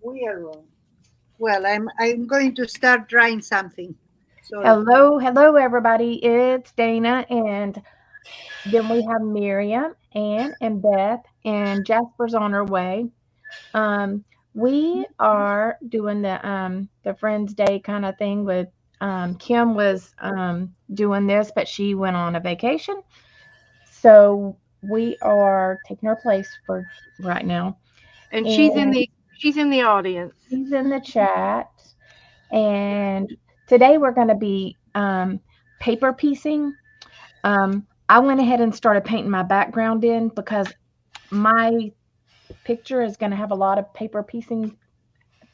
Weird. Well, I'm going to start trying something. Sorry. Hello, everybody. It's Dana, and then we have Miriam, Ann, and Beth, and Jasper's on her way. Um, we are doing the Friends Day kind of thing with Kim was doing this, but she went on a vacation, so we are taking her place for right now, And she's in and the audience. she's in the chat. And today we're going to be paper piecing. I went ahead and started painting my background in because my picture is going to have a lot of paper piecing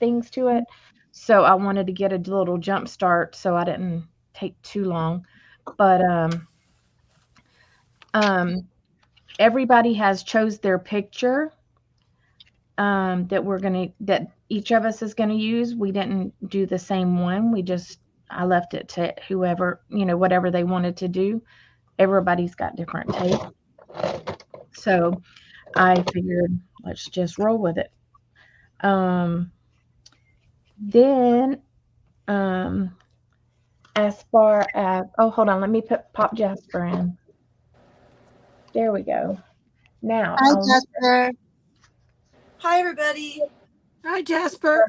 things to it. So I wanted to get a little jump start so I didn't take too long. But um, everybody has chose their picture that each of us is gonna use. We didn't do the same one. I left it to whoever, whatever they wanted to do. Everybody's got different tastes. So I figured let's just roll with it. Um, then as far as hold on, let me pop Jasper in. There we go. Now Hi, Jasper. Hi, everybody. Hi, Jasper.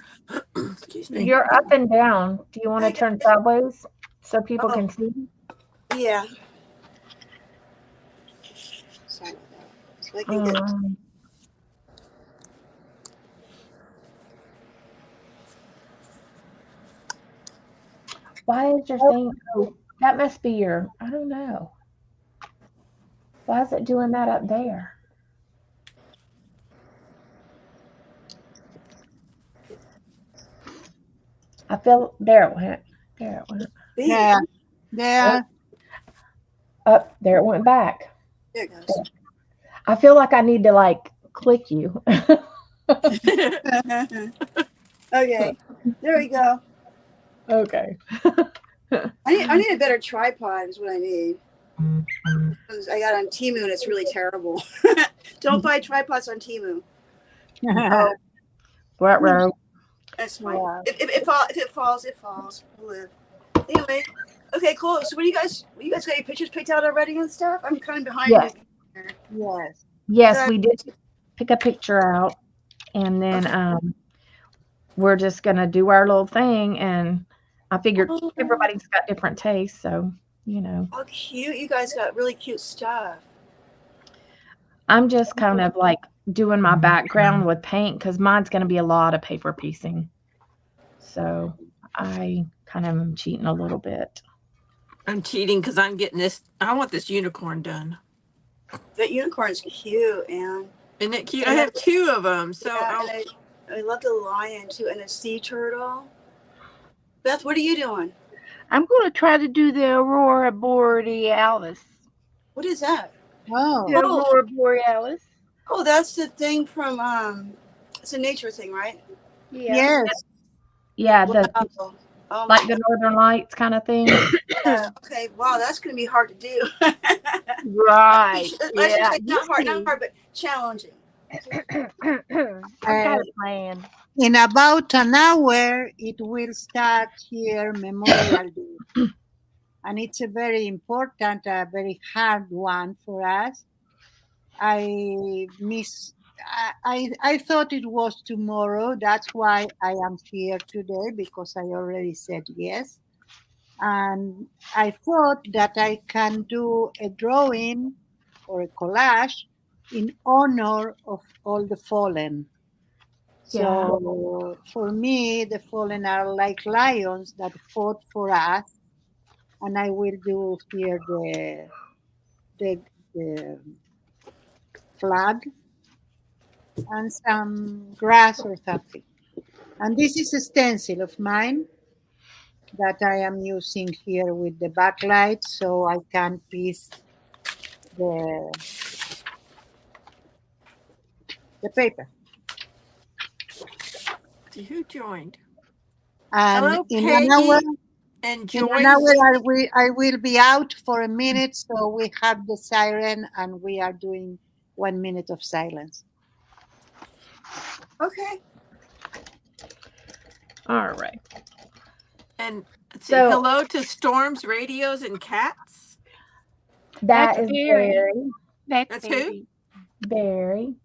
Excuse me. you're up and down. Do you want to turn sideways so people can see? Yeah. Sorry about that. So I can get. Why is your thing? Oh, that must be your. I don't know. Why is it doing that up there? I feel there it went. There it went. Yeah. There. Up there it went back. There it goes. I feel like I need to click you. Okay. There we go. Okay. I need a better tripod. Is what I need. I got on Temu and it's really terrible. Don't buy tripods on Temu. Oh, right. That's fine. Yeah. If it falls, it falls. We'll live. Anyway, okay, cool. So, you guys got your pictures picked out already and stuff? I'm kind of behind Yes. you. Yes. Yes, we did pick a picture out, and then we're just gonna do our little thing. And I figured everybody's got different tastes, so How cute! You guys got really cute stuff. I'm just kind of doing my background with paint because mine's going to be a lot of paper piecing. So I kind of am cheating a little bit. I'm cheating because I'm getting this. I want this unicorn done. That unicorn's cute, Anne. Isn't it cute? I have two of them. So yeah, I love the lion too, and a sea turtle. Beth, what are you doing? I'm going to try to do the Aurora Borealis. What is that? Oh. The Aurora Borealis. Oh, that's the thing from it's a nature thing, right? Yeah. Yes. Yeah, like the Northern Lights kind of thing. Yeah. Okay. Wow, that's going to be hard to do. Right. Yeah. Not hard, but challenging. I got a plan. In about an hour, it will start here Memorial Day. And it's a very important, a very hard one for us. I thought it was tomorrow. That's why I am here today, because I already said yes. And I thought that I can do a drawing or a collage in honor of all the fallen. So for me, the fallen are like lions that fought for us, and I will do here the flag and some grass or something. And this is a stencil of mine that I am using here with the backlight, so I can piece the paper. Who joined? And hello, in Peggy. an hour, And in Joyce. an hour I will be out for a minute, so we have the siren and we are doing 1 minute of silence. Okay. All right. And let's see. So Hello to storms, radios, and cats. that That's is Barry. Barry. That's That's who? Barry. Barry.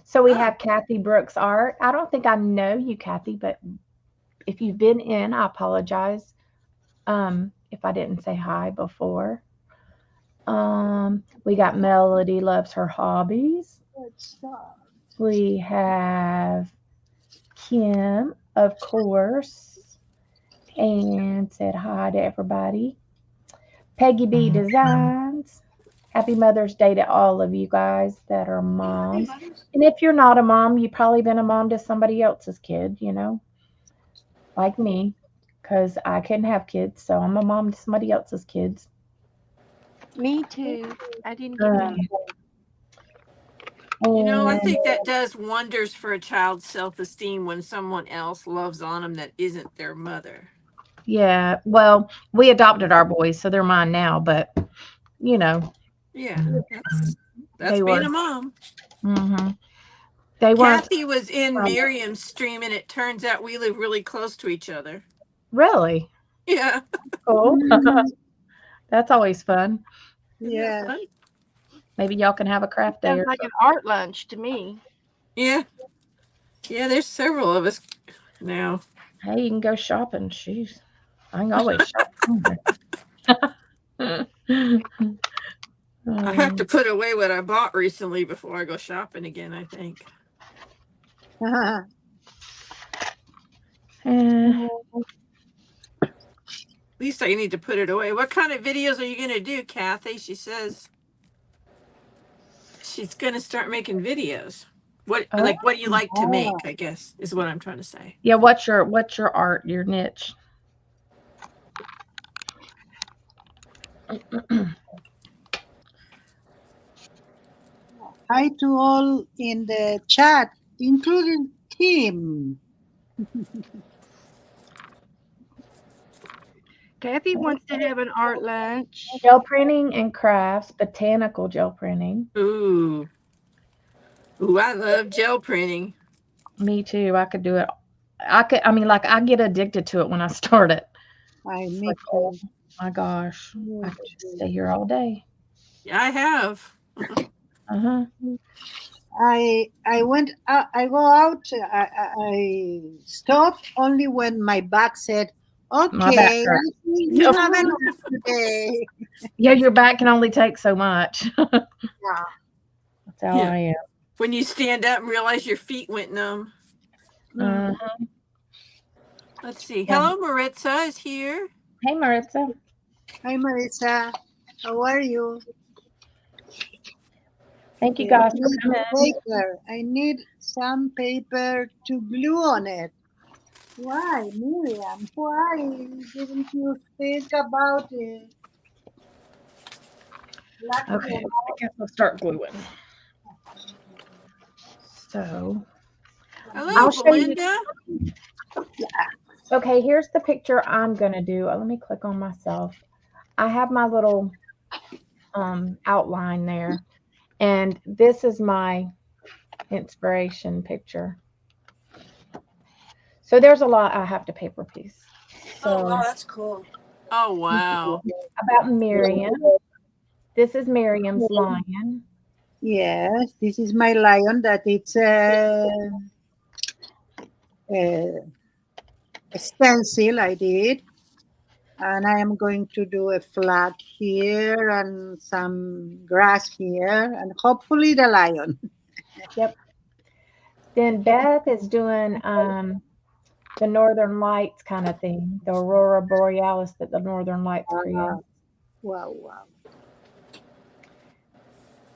So we Oh, have Kathy Brooks Art. I don't think I know you, Kathy, but if you've been in, I apologize. If I didn't say hi before. We got Melody Loves Her Hobbies. We have Kim, of course, and said hi to everybody. Peggy B Designs. Happy Mother's Day to all of you guys that are moms. And if you're not a mom, you've probably been a mom to somebody else's kid, like me, because I couldn't have kids, so I'm a mom to somebody else's kids. Me too. I didn't get Um, mine. I and think that does wonders for a child's self-esteem when someone else loves on them that isn't their mother. yeah, well, we adopted our boys, so they're mine now, but you know, Yeah, that's they being were, a mom. hmm they weren't Kathy was in from Miriam's stream, and it turns out we live really close to each other. really Yeah, cool. Mm, That's always fun. isn't that yeah. fun? Maybe y'all can have a craft day Sounds or like an art lunch to me. Yeah, yeah. There's several of us now. hey, you can go shopping. Jeez, I can always shop somewhere. I have um, to put away what I bought recently before I go shopping again, I think. eh, At least I need to put it away. What kind of videos are you going to do, Kathy? She says she's going to start making videos. oh, What do you like to Oh, make, I guess, is what I'm trying to say. yeah. What's your art? Your niche? hi to all in the chat, including Tim. Kathy wants to have an art lunch. Gel printing and crafts, botanical gel printing. Ooh. Ooh, I love gel printing. Me too. I could do it. I mean, like, I get addicted to it when I start it. I It's me like, oh too. my gosh, I Me could just too. stay here all day. Yeah, I have. Uh-huh. I went out, I go out. I stop only when my back said, My back "Okay, hurts. I think you Yep. have enough today." Yeah, your back can only take so much. Yeah. That's how Yeah. I am. When you stand up and realize your feet went numb. Uh, Mm. Let's see. yeah. Hello, Maritza is here. Hey, Maritza. Hi, Marissa. How are you? Thank you Okay, I guys for need coming. paper. I need some paper to glue on it. Why, Miriam? Why didn't you think about it? Okay, Lucky. I guess I'll start gluing. So Hello, I'll show you. Belinda. Okay, here's the picture I'm gonna do. Let me click on myself. I have my little outline there, and this is my inspiration picture. So there's a lot I have to paper piece. Oh So wow, that's cool. Oh, wow. about Miriam. This is Miriam's lion. Yes, this is my lion that it's a stencil I did. And I am going to do a flag here and some grass here and hopefully the lion. Yep. Then Beth is doing the Northern Lights kind of thing, the Aurora Borealis that the Northern Lights create. Wow, wow.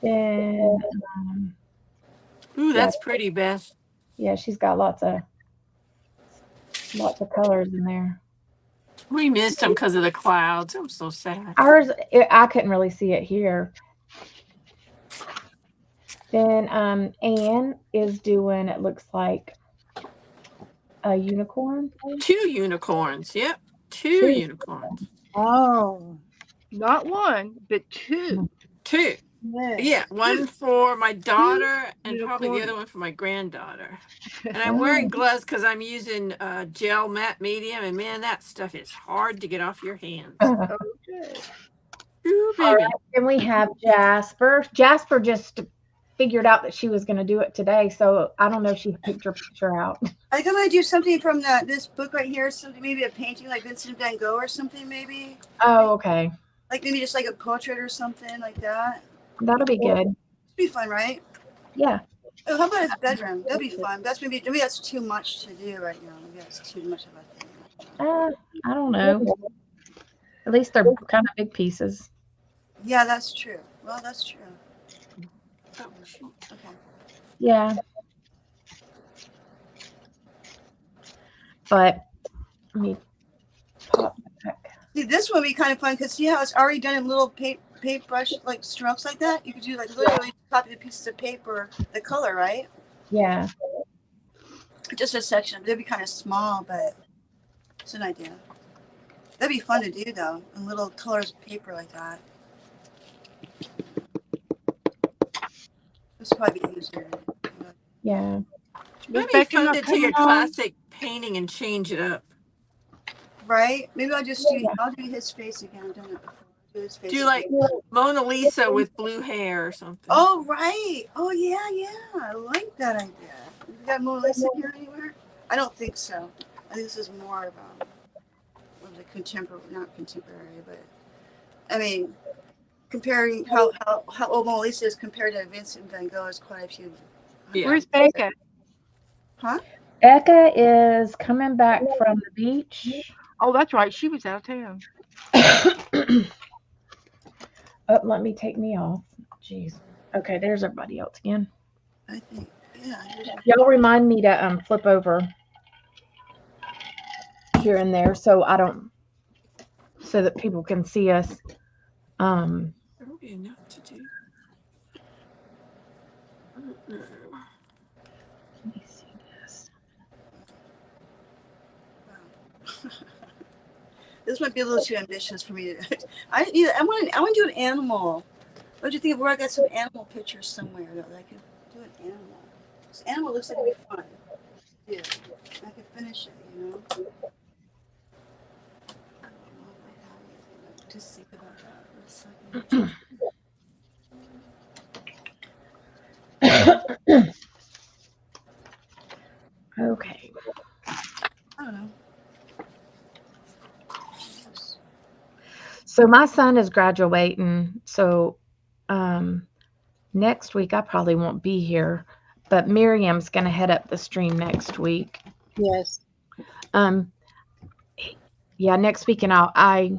Then, Ooh, yeah, that's pretty, Beth. yeah, she's got lots of colors in there. We missed them because of the clouds. I'm so sad. Ours, I couldn't really see it here. Then Anne is doing, it looks like a unicorn. 2 unicorns. Yep. 2 Two. unicorns. Oh, Not one, but two. 2. Yeah, one for my daughter and Little probably the corner. other one for my granddaughter. And I'm wearing gloves because I'm using gel matte medium, and man, that stuff is hard to get off your hands. Okay. Ooh, All right, baby. then we have Jasper. Jasper just figured out that she was going to do it today, so I don't know if she picked her picture out. I think I'm gonna do something from this book right here. Something, maybe a painting like Vincent Van Gogh or something. Maybe Oh, okay. like maybe just like a portrait or something like that. That'll be good. It'd be fun, right? Yeah. Oh, how about his bedroom? That'd be fun. Maybe that's too much to do right now. Maybe that's too much of a thing. I don't know. At least they're kind of big pieces. Yeah, that's true. Well, that's true. Oh, shoot. Okay. Yeah. But let me pop back. See, this one would be kind of fun because see how it's already done in little paintbrush like strokes like that. You could do like literally copy the pieces of paper, the color, right? Yeah. Just a section. They'd be kind of small, but it's an idea. That'd be fun to do though, in little colors of paper like that. This would probably be easier. Yeah. Maybe Becky, fun not to do your coming on? classic painting and change it up. Right? Maybe I'll just do. Yeah. I'll do his face again. I've done it before. Do his face. Do like Mona Lisa with blue hair or something. Oh right. Oh yeah. I like that idea. You got Mona Lisa here anywhere? I don't think so. I think this is more of a contemporary, not contemporary, but I mean, comparing how old Mona Lisa is compared to Vincent Van Gogh is quite a few. Yeah. Where's Becca? Huh? Becca is coming back from the beach. Oh, that's right. She was out of town. Oh, let me take me off. Jeez. Okay, there's everybody else again. I think. Yeah. Y'all remind me to flip over here and there so that people can see us. There will be enough to do. Let me see this. This might be a little too ambitious for me to. I want to do an animal. What do you think of where I got some animal pictures somewhere that I could do an animal? This animal looks like it'd be fun. Yeah, I could finish it. You know. I don't know if I have anything. Just think about that for a second. Okay. I don't know. So my son is graduating. So next week I probably won't be here, but Miriam's going to head up the stream next week. Yes. Yeah, next weekend I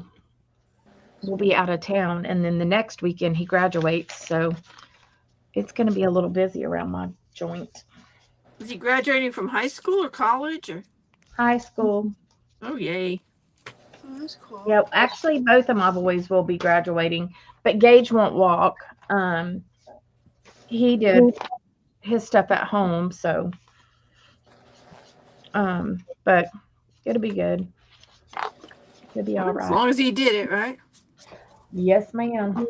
will be out of town, and then the next weekend he graduates. So it's going to be a little busy around my joint. Is he graduating from high school or college or? High school. Oh yay! Oh, that's cool. Yeah, actually, both of my boys will be graduating, but Gage won't walk. He did his stuff at home, so but it'll be good. It'll be all As right. long as he did it right. Yes, ma'am.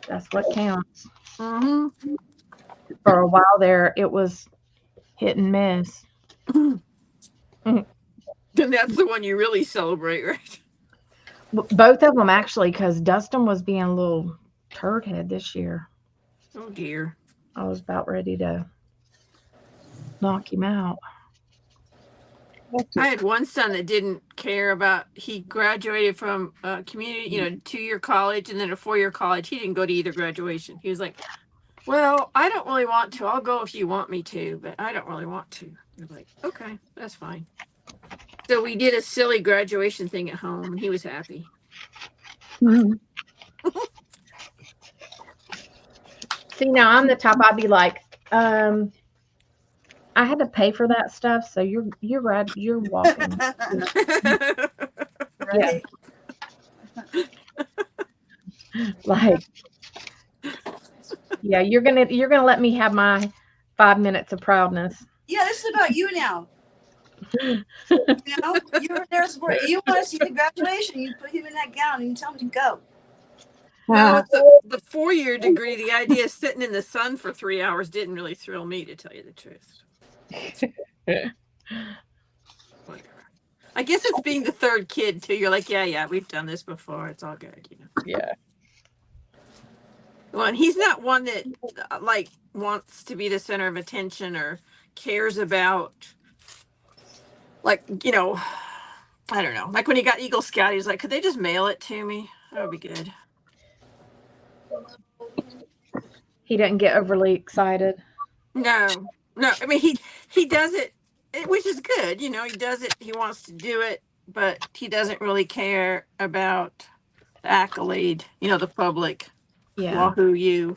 That's what counts. Mm-hmm. For a while there, it was hit and miss. Then that's the one you really celebrate, right? Both of them, actually, because Dustin was being a little turd head this year. Oh dear. I was about ready to knock him out. I had one son that didn't care about. He graduated from community, 2-year college, and then a 4-year college. He didn't go to either graduation. He was like, "Well, I don't really want to. I'll go if you want me to, but I don't really want to." I was like, "Okay, that's fine." So we did a silly graduation thing at home, and he was happy. See, now I'm the type I'd be like, I had to pay for that stuff, so you're walking. Right? Like, yeah, you're gonna let me have my 5 minutes of proudness. Yeah, this is about you now. You know, you were there support. You want to see the graduation. You put him in that gown and you tell him to go. Well, it's the 4-year degree. The idea of sitting in the sun for 3 hours didn't really thrill me, to tell you the truth. Whatever. I guess it's being the third kid too. You're like, yeah, we've done this before. It's all good, you know. Yeah. Well, and he's not one that like wants to be the center of attention or cares about, like, you know, I don't know. Like when he got Eagle Scout, he was like, could they just mail it to me? That would be good. He didn't get overly excited. No. I mean, he does it, which is good. You know, he does it. He wants to do it, but he doesn't really care about the accolade. You know, the public. Yeah. Wahoo you.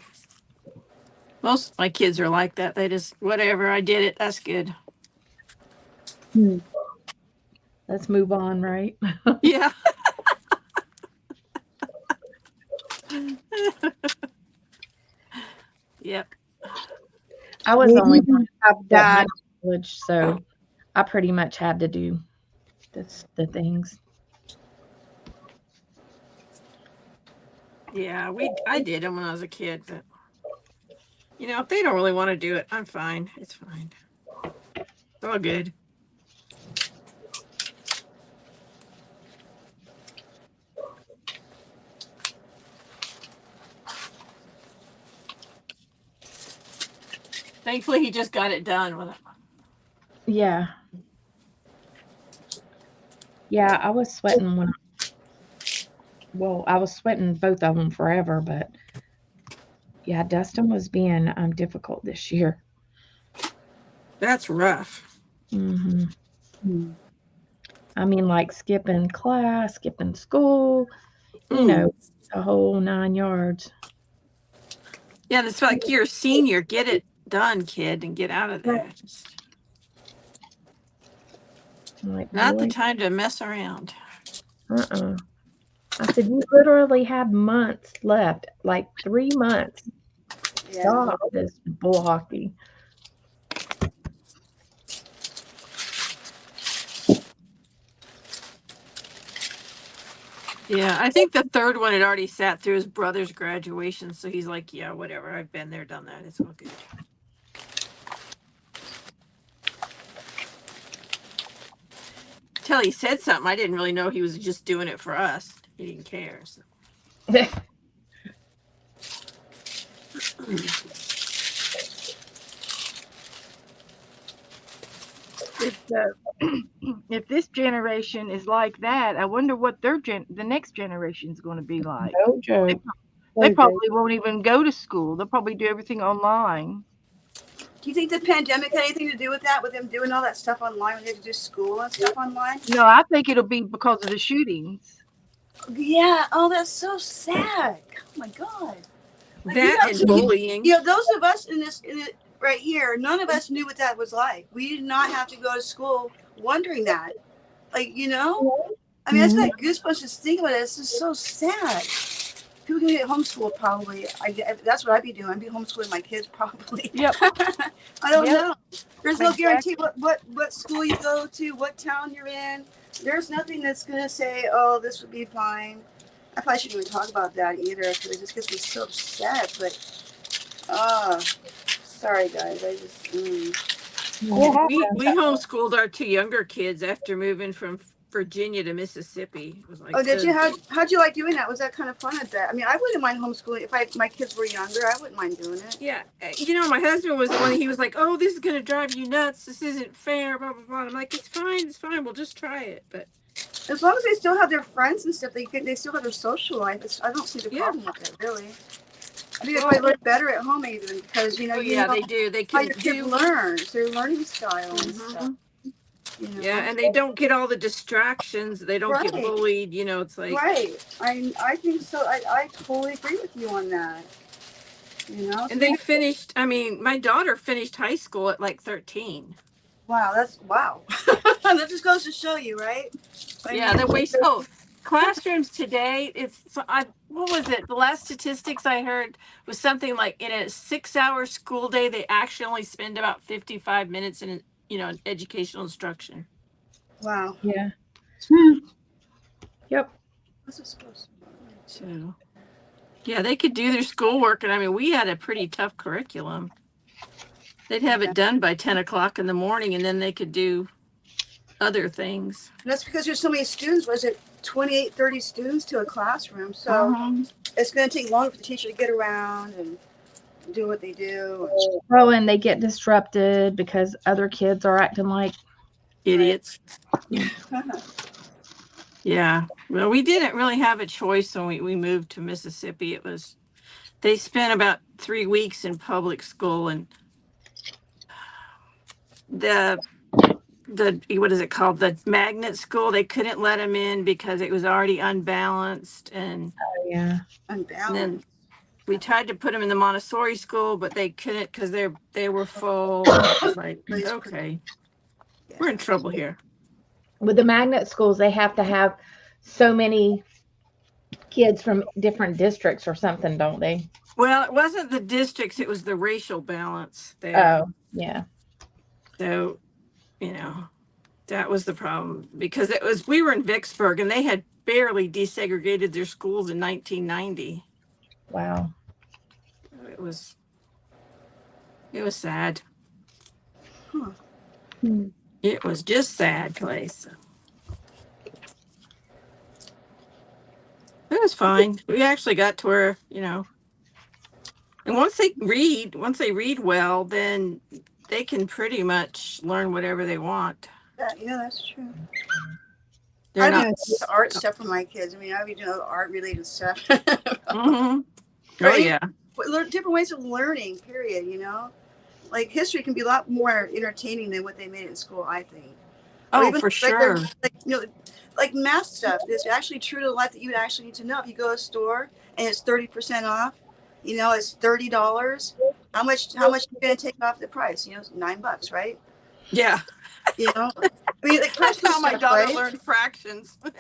Most of my kids are like that. They just, whatever, I did it. That's good. Let's move on, right? Yeah. Yep. I was We only didn't have at that. college, so I pretty much had to do the things. Yeah, I did them when I was a kid, but you know, if they don't really want to do it, I'm fine. It's fine. It's all good. Thankfully, he just got it done with it. Yeah. Yeah, I was sweating I was sweating both of them forever, but yeah, Dustin was being difficult this year. That's rough. Hmm Hmm. I mean, like skipping class, skipping school, you know, the whole 9 yards. Yeah, and it's like you're a senior. Get it done, kid, and get out of there. Just I'm like, not the boy, time to mess around. uh-uh. I said, you literally have months left, like 3 months. Yeah. Stop this bull hockey. Yeah, I think the third one had already sat through his brother's graduation, so he's like, yeah, whatever. I've been there, done that. It's all good. Till he said something, I didn't really know he was just doing it for us. He didn't care. So. If this generation is like that, I wonder what the next generation is going to be like. No joke. They probably won't even go to school. They'll probably do everything online. Do you think the pandemic had anything to do with that, with them doing all that stuff online when they had to do school and stuff online? No, I think it'll be because of the shootings. Yeah. Oh, that's so sad. Oh my God. Like, That and bullying. You know, those of us in it right here, none of us knew what that was like. We did not have to go to school wondering that. Like, you know, I mean, I just got goosebumps just thinking about it. It's just so sad. People can get homeschooled probably. That's what I'd be doing. I'd be homeschooling my kids probably. Yep. I don't know. There's no Exactly. guarantee what school you go to, what town you're in. There's nothing that's gonna say, oh, this would be fine. I probably shouldn't even talk about that either because it just gets me so upset. But, sorry guys. I just. We homeschooled our 2 younger kids after moving from Virginia to Mississippi. It was like, Oh, did you? How'd you like doing that? Was that kind of fun at that? I mean, I wouldn't mind homeschooling if my kids were younger. I wouldn't mind doing it. Yeah, you know, my husband was the one. He was like, "Oh, this is gonna drive you nuts. This isn't fair." Blah blah blah. I'm like, "It's fine. It's fine. We'll just try it." But as long as they still have their friends and stuff, they still have their social life. I don't see the problem with it really. I think they probably learn better at home even because you know they do. They how can your kid learns their learning style and stuff. You know? Yeah, and they don't get all the distractions. They don't get bullied. You know, it's like I think so. I totally agree with you on that. You know, and they finished. I mean, my daughter finished high school at like 13. Wow, that just goes to show you, right? The waste. Classrooms today. What was it? The last statistics I heard was something like in a 6-hour school day, they actually only spend about 55 minutes in educational instruction. Wow. Yeah. Hmm. Yep. What's it supposed to be? So. Yeah, they could do their schoolwork, and I mean, we had a pretty tough curriculum. They'd have Yeah. it done by 10 o'clock in the morning, and then they could do other things. And that's because there's so many students. Was it 28, 30 students to a classroom? So Uh-huh. it's going to take longer for the teacher to get around and do what they do. Well, and they get disrupted because other kids are acting like, Idiots. Right. Yeah. Well, we didn't really have a choice when we moved to Mississippi. It was, they spent about 3 weeks in public school, and the what is it called, the magnet school, they couldn't let them in because it was already unbalanced, and oh, yeah. then Unbalanced. we tried to put them in the Montessori school, but they couldn't because they were full. And it was like, okay, Yeah. we're in trouble here. With the magnet schools, they have to have so many kids from different districts or something, don't they? Well, it wasn't the districts, it was the racial balance there. Oh, yeah. So, that was the problem, because we were in Vicksburg, and they had barely desegregated their schools in 1990. Wow. It was sad. Huh. It was just sad place. It was fine. We actually got to where, and once they read well, then they can pretty much learn whatever they want. Yeah, that's true. They're I not. do the art stuff for my kids. I mean, I be doing art related stuff. Mm-hmm. Oh Right? yeah. Different ways of learning. Period. Like history can be a lot more entertaining than what they made in school, I think. Or Oh, even for like sure. like math stuff. It's actually true to life that you would actually need to know. If you go to a store and it's 30% off, it's $30. How much are you going to take off the price? $9, right? Yeah. I mean, like That's practical how my stuff, daughter right? learned fractions. But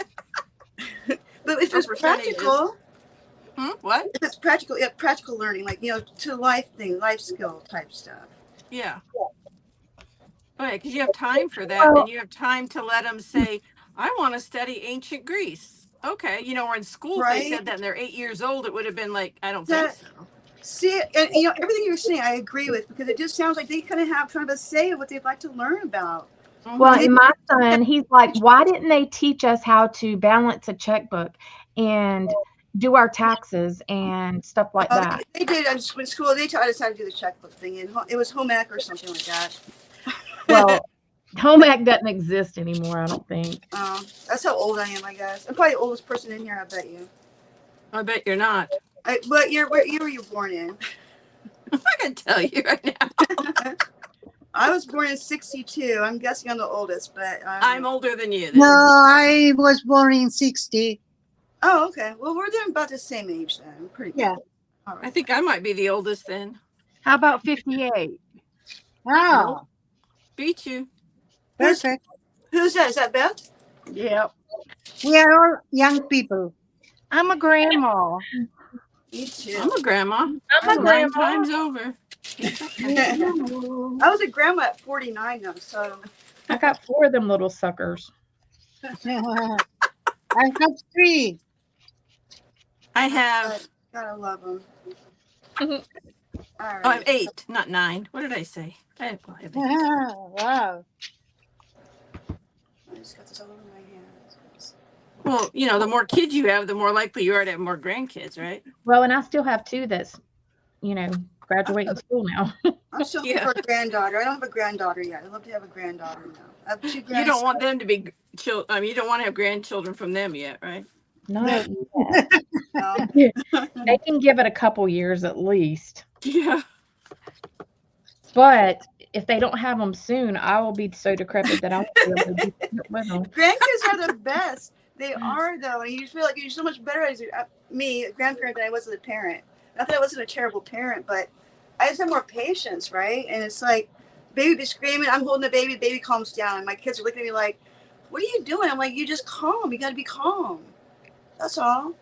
if Or it's percentages. practical, What? if it's practical, yeah, practical learning, like to life skill type stuff. Yeah. Oh, yeah, because you have time for that, and you have time to let them say, I want to study ancient Greece. Okay. Or in school, if they Right? said that and they're 8 years old, it would have been like, I don't think That so. see, and everything you're saying, I agree with, because it just sounds like they kind of have kind of a say of what they'd like to learn about. Well, Mhm. and my son, he's like, why didn't they teach us how to balance a checkbook and do our taxes and stuff like Oh, that? they did. In school, they taught us how to do the checkbook thing, and it was home ec or something like that. Well, home ec doesn't exist anymore, I don't think. That's how old I am, I guess. I'm probably the oldest person in here, I bet you. I bet you're not. What year were you born in? I'm not going to tell you right now. I was born in 62. I'm guessing I'm the oldest, but I'm older than you then. No, I was born in 60. Oh, okay. Well, we're then about the same age then. I'm pretty Yeah. good. All right. I think I might be the oldest then. How about 58? Ah, Beat you. perfect. Who's that? Is that Beth? Yep. We are all young people. I'm a grandma. Me too. I'm a grandma. I'm a 9 grandma. times over. I was a grandma at 49 though, so I got 4 of them little suckers. I have 3. I have, gotta love them. All I'm right. 8, not 9. What did I say? I have 8. Wow. I just got this all over my hands. Well, the more kids you have, the more likely you are to have more grandkids, right? Well, and I still have 2 that's, graduating school now. I'm still looking for a granddaughter. I don't have a granddaughter yet. I'd love to have a granddaughter now. I have 2 grandsons. You don't want them to be you don't want to have grandchildren from them yet, right? Not No. yet. They can give it a couple years at least. Yeah. But if they don't have them soon, I will be so decrepit that I won't be able to do it with them. Grandkids are the best. They are though, and you just feel like you're so much better as me, a grandparent, than I was as a parent. Not that I wasn't a terrible parent, but I just have more patience, right? And it's like, baby be screaming, I'm holding the baby calms down, and my kids are looking at me like, "What are you doing?" I'm like, "You just calm. You got to be calm. That's all."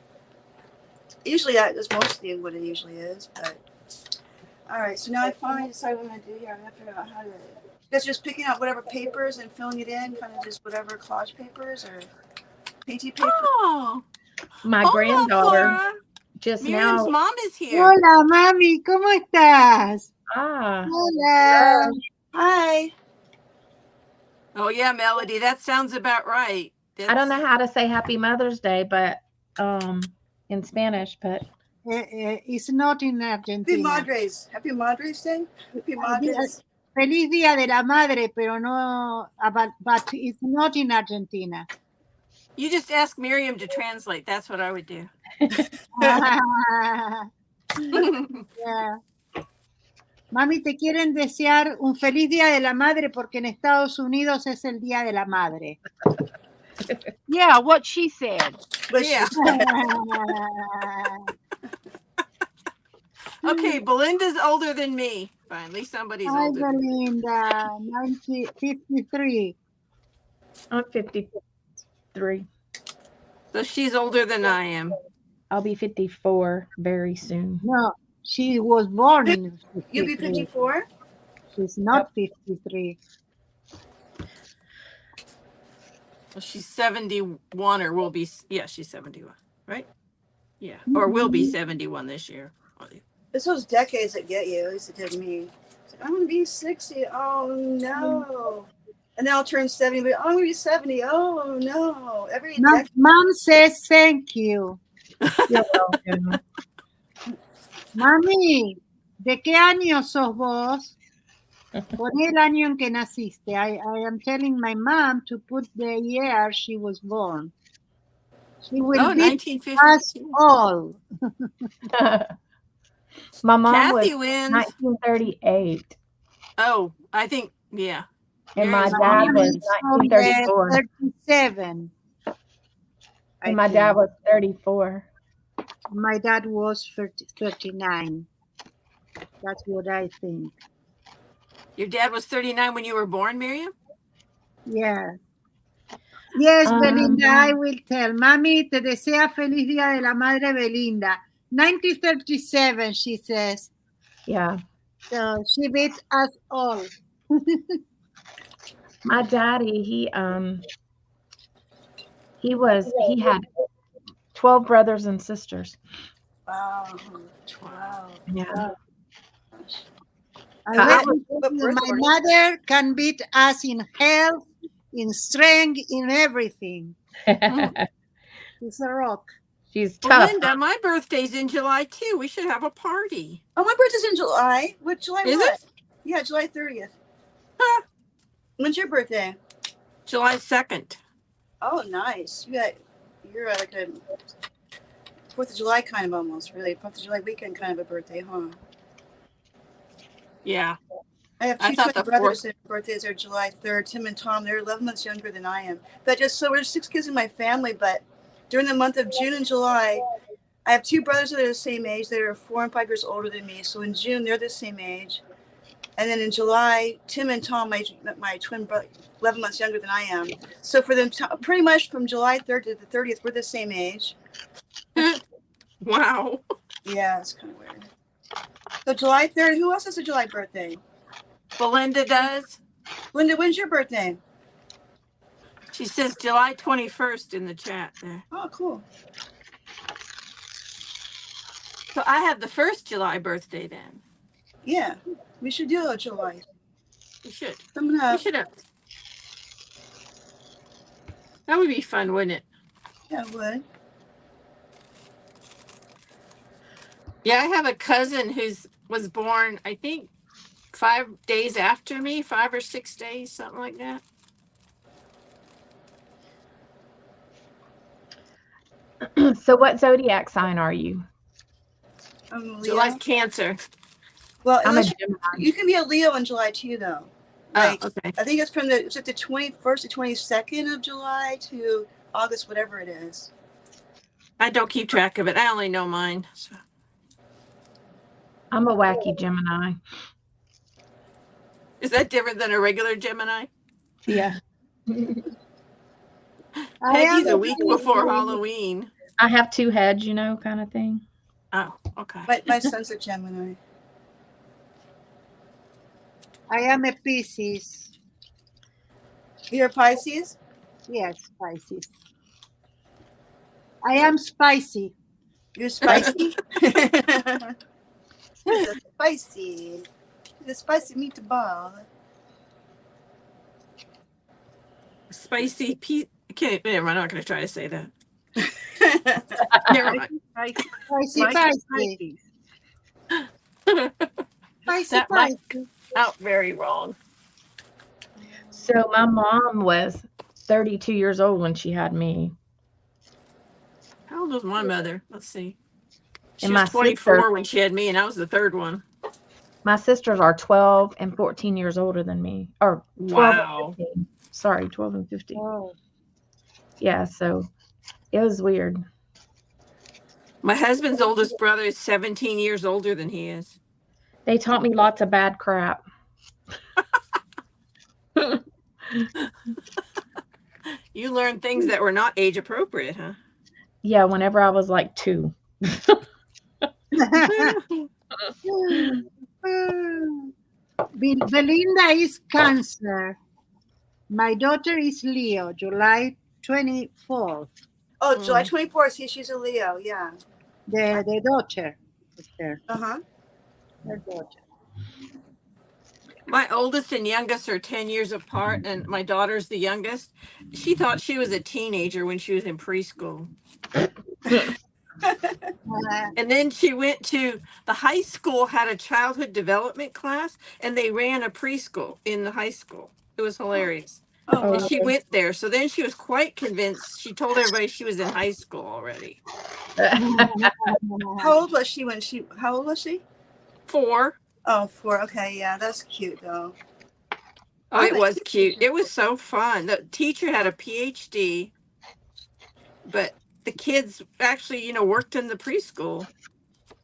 Usually, that's mostly what it usually is. But all right, so now I finally decided what I'm gonna do here. I'm gonna figure out how to. Guess just picking out whatever papers and filling it in, kind of just whatever collage papers or painty paper. Oh. My Hola, granddaughter Flora. just Miriam's now. mom is here. Hola, mami, ¿cómo estás? Ah, Hola. Hi. Oh yeah, Melody, that sounds about right. I don't know how to say Happy Mother's Day, but in Spanish, but It's not in Happy Argentina. Madres. Happy Madres Day. Happy Madres. Feliz Día de la Madre, pero no, but it's not in Argentina. You just ask Miriam to translate. That's what I would do. Yeah. Mami, te quieren desear un feliz Día de la Madre porque en Estados Unidos es el Día de la Madre. Yeah, what she said. But Yeah. Okay, Belinda's older than me. Finally, somebody's Hi, older than me. Belinda, 53. I'm 53. So she's older than I am. I'll be 54 very soon. No, she was born in You'll be 53. 54? She's not 53. Well, she's 71 or will be. Yeah, she's 71, right? Yeah, or will be 71 this year. It's those decades that get you. At least it did me. It's like, I'm going to be 60. Oh, no. And then I'll turn 70. But I'm going to be 70. Oh, no. Every decade. Mom says thank you. You're welcome. Mami, ¿de qué año sos vos? Pon el año en que naciste. I am telling my mom to put the year she was born. She will be 1950. us all. My mom Kathy was wins. 1938. Oh, I think, yeah. And my Miriam's dad mommy was wins. 1934. 37. And my dad was 34. My dad was 39. That's what I think. Your dad was 39 when you were born, Miriam? Yeah. Yes, Belinda, I will tell. Mami, te desea feliz Día de la Madre, Belinda. 1937, she says. Yeah. So she beats us all. My daddy, he had 12 brothers and sisters. Wow. Wow. Yeah. My mother can beat us in health, in strength, in everything. She's a rock. She's tough. Linda, my birthday's in July too. We should have a party. Oh, my birthday's in July. What, July Is what? it? Yeah, July 30th. Huh. When's your birthday? July 2nd. Oh, nice. You're like a 4th of July kind of almost, really. 4th of July weekend kind of a birthday, huh? Yeah. I have two thought twin the brothers whose birthdays are July 3rd, Tim and Tom. They're 11 months younger than I am. But we're 6 kids in my family, but during the month of June and July, I have two brothers that are the same age. That are 4 and 5 years older than me. So in June, they're the same age. And then in July, Tim and Tom, my twin brother, 11 months younger than I am. So for them, pretty much from July 3rd to the 30th, we're the same age. Wow. Yeah, it's kind of weird. So July 3rd, who else has a July birthday? Belinda does. Linda, when's your birthday? She says July 21st in the chat there. Oh, cool. So I have the first July birthday then. Yeah, we should do a July. We should. Coming up. We should have. That would be fun, wouldn't it? Yeah, it would. Yeah, I have a cousin was born, I think, 5 days after me, 5 or 6 days, something like that. So what zodiac sign are you? July's Cancer. Well, I'm a Gemini. you can be a Leo in July too, though. Like, okay. I think it's from the 21st to 22nd of July to August, whatever it is. I don't keep track of it. I only know mine. So. I'm a wacky Gemini. Is that different than a regular Gemini? Yeah. Peggy's a week before Halloween. I have two heads, kind of thing. Oh, okay. My son's a Gemini. I am a Pisces. You're a Pisces? Yes, Pisces. I am spicy. You're Spicy. spicy? She's a spicy. She's a spicy meatball. Spicy pea. Okay, never mind. I'm not going to try to say that. Never mind. Spicy, Spicy, spicy, spicy, spicy. spicy, That might spicy. out very wrong. So my mom was 32 years old when she had me, How old was my mother? Let's see. and She was 24 when she had me, and I was the third one. my sisters are 12 and 14 years older than me, or 12 Wow. and 15. Sorry, 12 and 15. Oh, Yeah, so it was weird. My husband's oldest brother is 17 years older than he is. They taught me lots of bad crap. You learned things that were not age appropriate, huh? Yeah, whenever I was like 2. Belinda is Cancer. My daughter is Leo, July 24th. Oh, July 24th. See, she's a Leo. Yeah. The daughter is there. Uh huh. Her daughter. My oldest and youngest are 10 years apart, and my daughter's the youngest. She thought she was a teenager when she was in preschool. And then she went to the high school, had a childhood development class, and they ran a preschool in the high school. It was hilarious. Oh, And wow. she went there. So then she was quite convinced. She told everybody she was in high school already. How old was she when she? How old was she? 4. Oh, 4. Okay, yeah, that's cute though. Oh, it was cute. It was so fun. The teacher had a PhD, but the kids actually, worked in the preschool.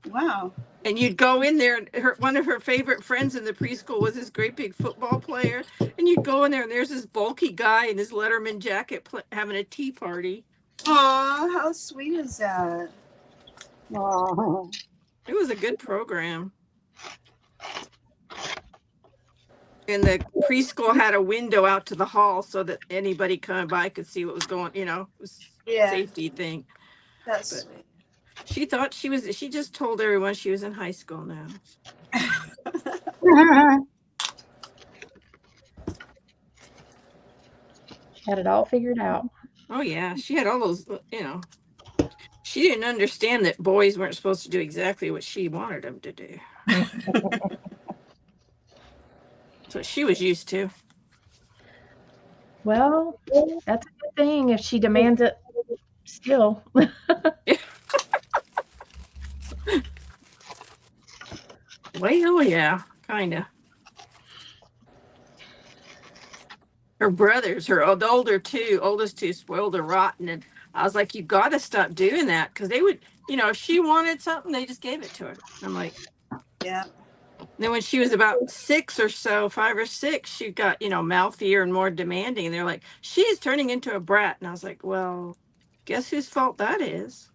Wow. And you'd go in there, and one of her favorite friends in the preschool was this great big football player. And you'd go in there, and there's this bulky guy in his Letterman jacket having a tea party. Aw, how sweet is that? Oh. It was a good program. And the preschool had a window out to the hall so that anybody coming by could see what was going, it was Yeah. safety thing. That's But sweet. she thought she just told everyone she was in high school now. She had it all figured out. Oh, yeah. She had all those, she didn't understand that boys weren't supposed to do exactly what she wanted them to do. So she was used to. Well, that's a good thing if she demands it still. Well, yeah, kind of. Her brothers, oldest two, spoiled her rotten. And I was like, you got to stop doing that. Because they would, if she wanted something, they just gave it to her. I'm like, Yeah. then when she was about 6 or so, 5 or 6, she got, mouthier and more demanding. And they're like, she is turning into a brat. And I was like, well, guess whose fault that is?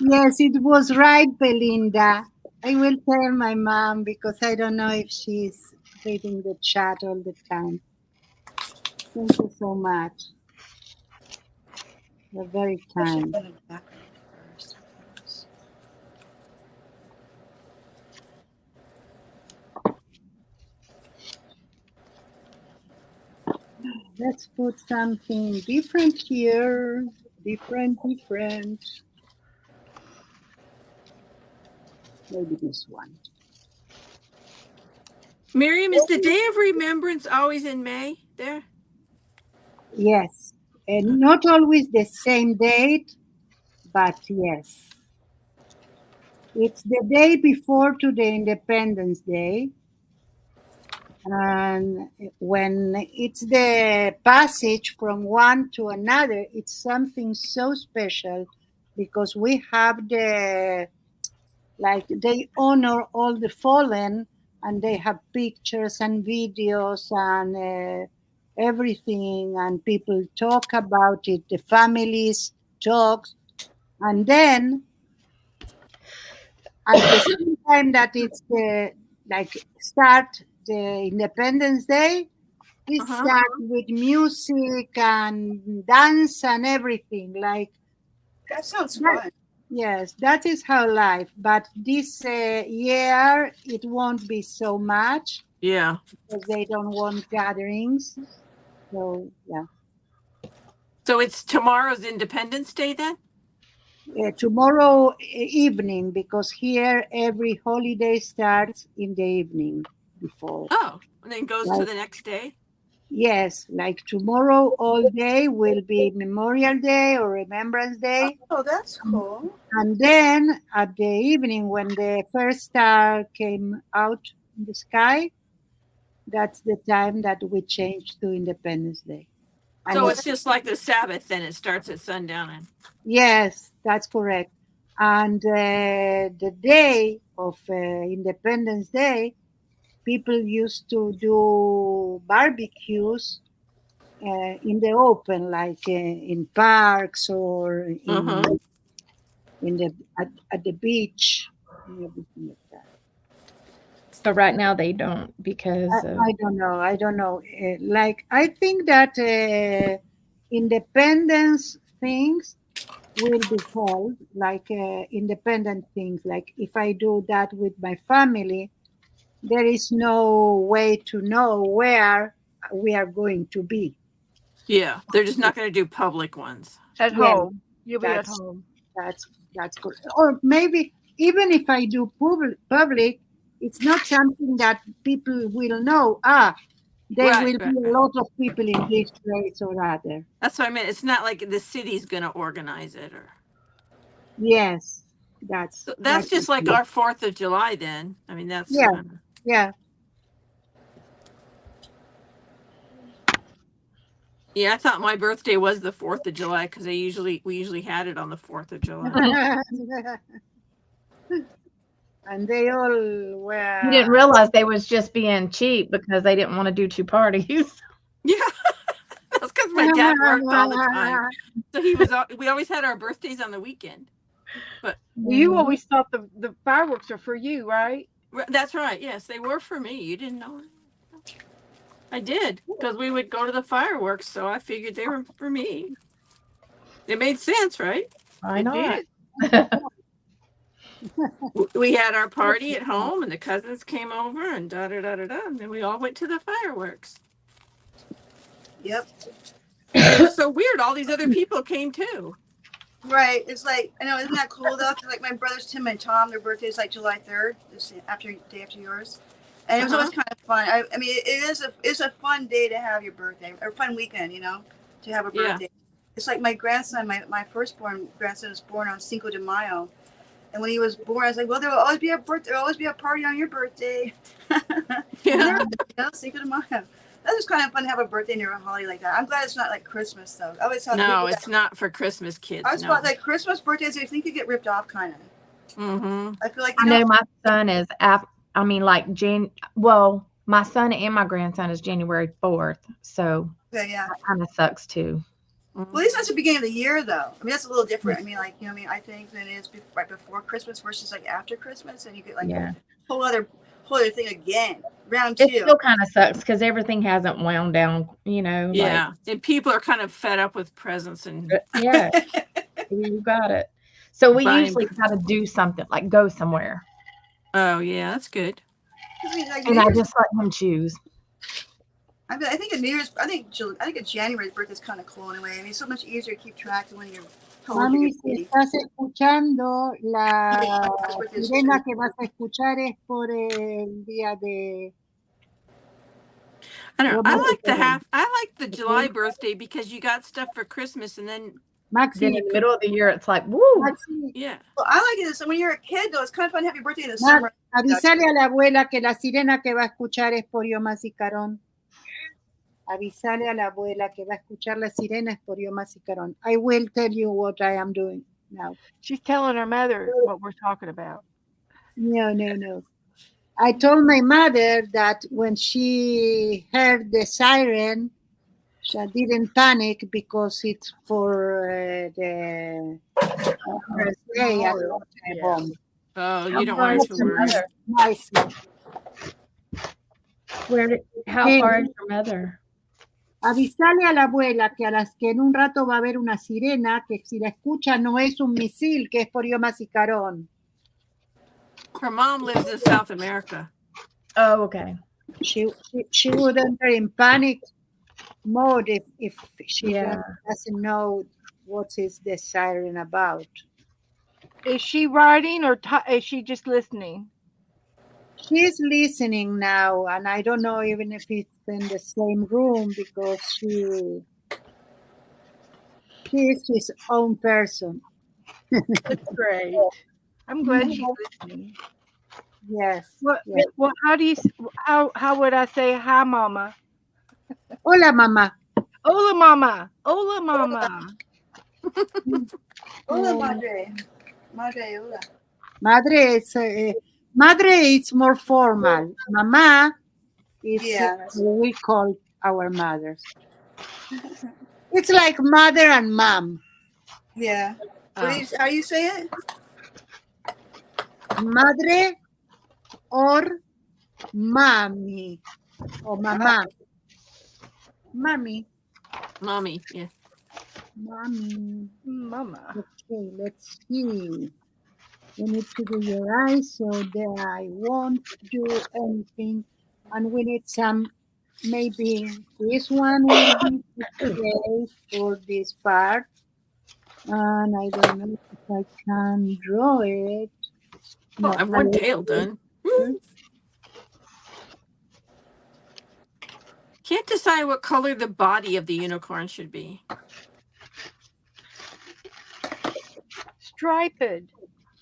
Yes, it was right, Belinda. I will tell my mom because I don't know if she's reading the chat all the time. Thank you so much. You're very I should kind. put in the background first. Let's put something different here. Different. Maybe this one. Miriam, is the Day of Remembrance always in May there? Yes. And not always the same date, but yes. It's the day before to the Independence Day. And when it's the passage from one to another, it's something so special because we have they honor all the fallen and they have pictures and videos and everything, and people talk about it, the families talk, and then at the same time that it's start the Independence Day, we start with music and dance and everything. Like That sounds That, fun. yes, that is how life. But this year it won't be so much Yeah. because they don't want gatherings. So yeah, So it's tomorrow's Independence Day then? tomorrow evening because here every holiday starts in the evening before. Oh, and then goes to Like the next day? yes, like tomorrow all day will be Memorial Day or Remembrance Day. Oh, that's cool. And then at the evening, when the first star came out in the sky, that's the time that we change to Independence Day. And So it's it's, just like the Sabbath, then it starts at sundown. And yes, that's correct. And the day of Independence Day, people used to do barbecues in the open, like in parks or uh-huh. in the at the beach and everything like that. But right now they don't because of I don't know. I don't know. Like I think that independence things will be held, like independent things. Like if I do that with my family, there is no way to know where we are going to be. Yeah. They're just not going to do public ones. At Yeah, home. You'll be at that's home. that's that's good. Or maybe even if I do public, it's not something that people will know. Ah, there Right, will right, be a right. lot of people in this place or other. That's what I meant. It's not like the city's going to organize it or. Yes, So that's that's just like it. our 4th of July then. I mean, that's Yeah, kind of. yeah. Yeah, I thought my birthday was the 4th of July because we usually had it on the 4th of July. And they all you didn't were. realize they was just being cheap because they didn't want to do two parties. Yeah, that's because my dad worked all the time. So we always had our birthdays on the weekend. But Well, you Mhm. always thought the fireworks are for you, right? that's right. Yes, they were for me. You didn't know. I did because we would go to the fireworks. So I figured they were for me. It made sense, right? Why It not? did. We had our party at home and the cousins came over and da da da da da. And then we all went to the fireworks. Yep. And it was so weird. All these other people came too. Right. It's like I know, isn't that cool though? 'Cause, like my brothers Tim and Tom, their birthday is like July 3rd, this after day after yours, and it was always Uh-huh. kind of fun. I mean, it's a fun day to have your birthday or fun weekend, you know, to have a Yeah. birthday. It's like my grandson, my firstborn grandson was born on Cinco de Mayo, and when he was born, I was like, well, there will always be a birthday, there will always be a party on your birthday. And Yeah. there, you know, Cinco de Mayo. That's just kind of fun to have a birthday near a holiday like that. I'm glad it's not like Christmas though. I always tell No, people that it's not for Christmas I kids. was about No. like Christmas birthdays. I think you get ripped off, kind of. Mm-hmm. I feel like I know my son is I mean like well, my son and my grandson is January 4th, so Okay, yeah. that kind of sucks too. Well, at least that's the beginning of the year, though. I mean, that's a little different. I mean, like you know, I mean, I think than it is right before Christmas versus like after Christmas, and you get like Yeah. whole other thing again. Round It two. still kind of sucks because everything hasn't wound down, like, Yeah. And people are kind of fed up with presents and yeah, you got it. So we buying. usually try to do something, like go somewhere, Oh, yeah, that's good. I mean, like New and I Year's. just let him choose. I mean, I think a New Year's. I think a January's birthday is kind of cool anyway. I mean, it's so much easier to keep track of when you're how old you're Mami, gonna si be. estás escuchando, la My first birthday is sirena que vas a escuchar es por el día de I don't know. Yom Kippur. I like the July birthday because you got stuff for Christmas and then, Then Maxi, in the middle of the year, it's like, woo. Maxi, yeah. Well, I like it. So when you're a kid, though, it's kind of fun to have your birthday in the Max, summer. avísale a la abuela que la sirena que va a escuchar es por Yom Carón. Avísale a la abuela que va a escuchar la sirena es por Yom Carón. I will tell you what I am doing now. She's telling her mother what we're talking about. No, no, no. I told my mother that when she heard the siren, she didn't panic because it's for the first day at Memorial. the Yeah. bomb. Oh, How you don't far want is her to your worry. mother? Nice. How Hey, far is your mother? Avisale a la abuela que en un rato va a haber una sirena, que si la escucha no es un misil, que es por Macicarón. Her mom lives in South America. Oh, okay. She would enter in panic mode if she Yeah. doesn't know what is the siren about. Is she writing or is she just listening? She's listening now, and I don't know even if it's in the same room because she is his own person. That's great. I'm glad she's listening. Yes. What? Yes. Well, how would I say hi, Mama? Hola, mamá. Hola, Mama. Hola, Mama. Hola, madre. Madre, hola. Madre is more formal. Mamá is Yeah. what we call our mothers. It's like mother and mom. Yeah. Oh. How do you say it? Madre or mami or mamá. Mami. Mommy, yeah. Mami. Mama. Okay, let's see. You need to do your eyes so that I won't do anything. And we need some, maybe this one will be okay for this part. And I don't know if I can draw it. Oh, No, I'm I one tail done. Can't decide what color the body of the unicorn should be. Striped.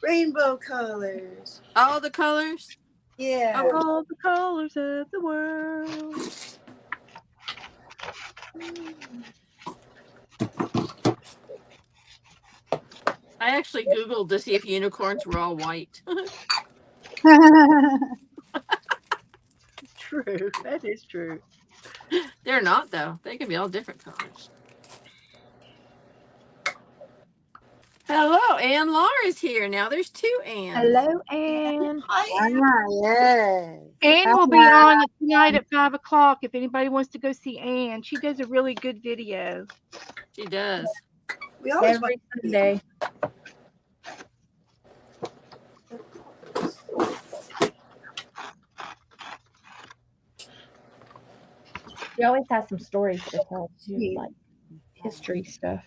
Rainbow colors. All the colors? Yeah. Oh, All the colors of the world. I actually Googled to see if unicorns were all white. True. That is true. They're not, though. They can be all different colors. Hello, Ann Laura's here. Now there's two Anns. Hello, Anne. Hi, Ann. Yes. Anne will be on tonight at 5 o'clock if anybody wants to go see Anne. She does a really good video. She does. We always want Every Sunday. She always has some stories to tell too, like history stuff.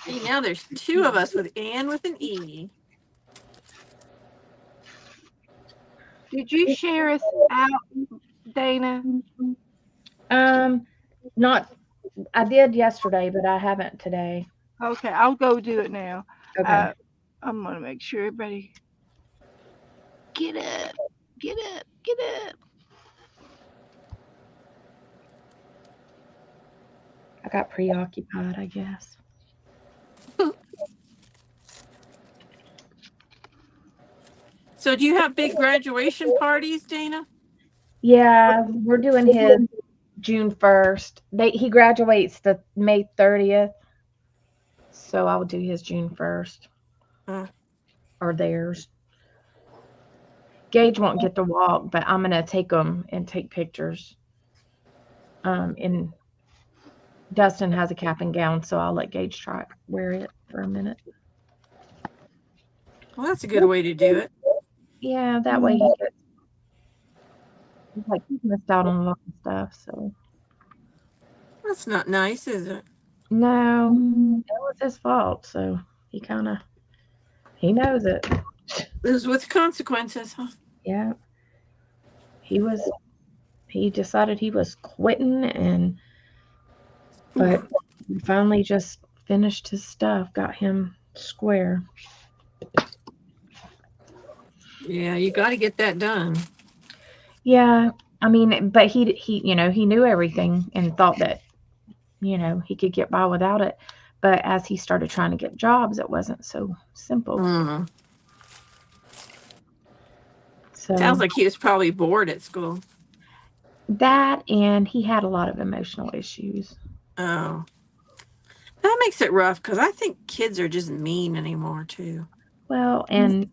See, now there's two of us with Ann with an E. Did you share us out, Dana? Not. I did yesterday, but I haven't today. Okay, I'll go do it now. Okay. I'm gonna make sure everybody get up, get up, get up. I got preoccupied, I guess. So, do you have big graduation parties, Dana? Yeah, we're doing his June 1st. He graduates the May 30th. So I'll do his June 1st. Or theirs. Gage won't get to walk, but I'm gonna take him and take pictures. And Dustin has a cap and gown, so I'll let Gage wear it for a minute. Well, that's a good way to do it. Yeah, that way he's missed out on a lot of stuff. So That's not nice, is it? no, it was his fault. So he knows it. Lives with consequences, huh? Yeah, he decided he was quitting, but we finally just finished his stuff, got him square. Yeah, you got to get that done. Yeah, I mean, but he knew everything and thought that he could get by without it. But as he started trying to get jobs, it wasn't so simple. So Sounds like he was probably bored at school. that, and he had a lot of emotional issues. Oh, that makes it rough because I think kids are just mean anymore too. Well, and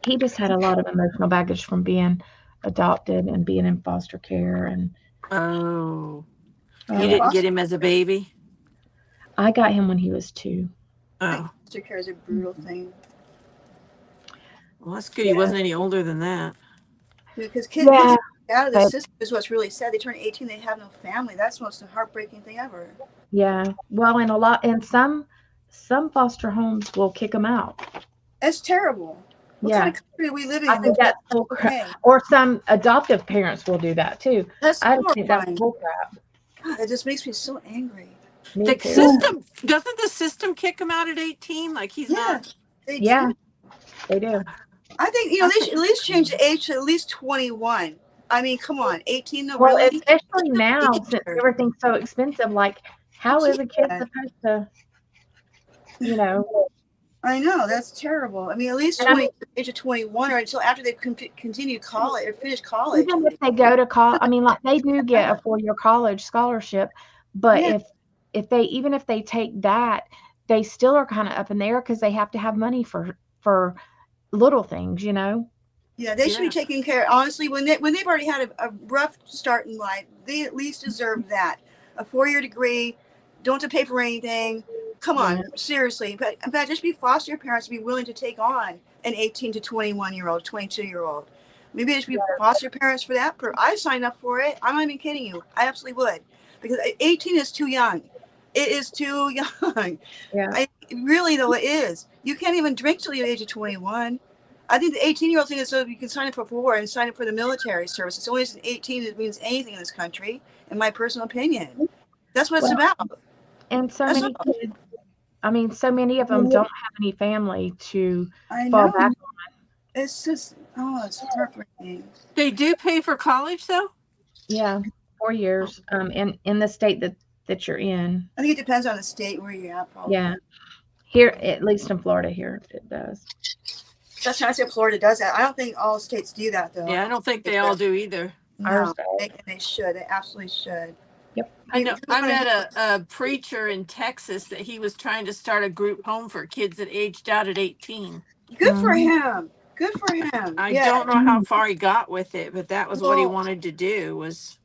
he just had a lot of emotional baggage from being adopted and being in foster care. And Oh, you Yeah, uh, didn't get foster, him as a baby? I got him when he was 2. I think Oh, foster care is a brutal thing. well, that's good. He Yeah. wasn't any older than that. Because kids Yeah. out of the But system is what's really sad. They turn 18, they have no family. That's the most heartbreaking thing ever. yeah. Well, and some foster homes will kick them out. That's terrible. What kind Yeah. of country are we living I in think that that's that's bull crap. okay? Or some adoptive parents will do that too. That's I think that's horrifying. bull crap. God, it just makes me so angry. Me The too. system doesn't the system kick him out at 18? Like he's Yeah, not. they Yeah, do. they do. I think I they think should at least change the age to at least 21. I mean, come on, 18 though, Well, really? especially now since Teenager. everything's so expensive, like how is a kid Yeah, supposed to, you know, I know that's terrible. I mean, at least and I mean, 20, age of 21, or until after they continue college or finish college. even if they go to college, I mean, like they do get a 4-year college scholarship, but Yeah, even if they take that, they still are kind of up in the air because they have to have money for little things, you know. yeah, they should be yeah. taken care. Honestly, when they've already had a rough start in life, they at least deserve that. A 4-year degree, don't have to pay for anything. Come Yeah. on, seriously. But in fact, just be foster parents to be willing to take on an 18 to 21-year-old, 22-year-old. Maybe they should be foster parents for that. I signed up for it. I'm not even kidding you. I absolutely would, because 18 is too young. It is too young. Yeah. I really though it is. You can't even drink till the age of 21. I think the 18-year-old thing is so you can sign up for war and sign up for the military service. It's only 18 that means anything in this country, in my personal opinion. That's what it's Well, about. and so That's many all. kids, I mean, so many of them don't have any family to I fall know. back. It's just it's heartbreaking. They do pay for college though? Yeah, 4 years. In the state that you're in. I think it depends on the state where you're at, probably. Yeah, here at least in Florida, here it does. That's why I said Florida does that. I don't think all states do that though. Yeah, I don't think they all do either. Ours No, does. they should. They absolutely should. Yep. I know If you I want to met help, a preacher in Texas that he was trying to start a group home for kids that aged out at 18. good for Mhm. him. Good for him. I Yeah. don't know how far he got with it, but that was what he Well, wanted to do was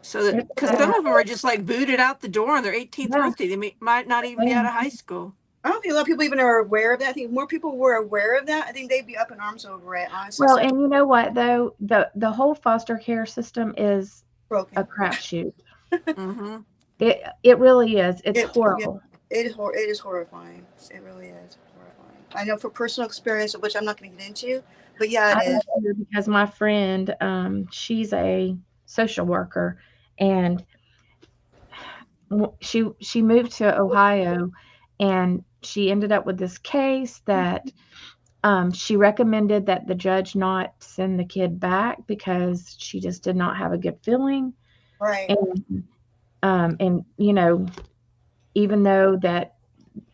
so that It's because some sad. of them are just like booted out the door on their 18th Yeah. birthday. They might not even be out of high school. I don't think a lot of people even are aware of that. I think if more people were aware of that, I think they'd be up in arms over it. Honestly, Well, so and you know what though, the whole foster care system is a broken. crapshoot. Mm-hmm. It really is. It's Yeah, horrible. it is horrifying. It really is horrifying. I know for personal experience, which I'm not going to get into, but yeah, I it is. know because my friend, she's a social worker, and she moved to Ohio, and she ended up with this case that she recommended that the judge not send the kid back because she just did not have a good feeling, Right. and you know, even though that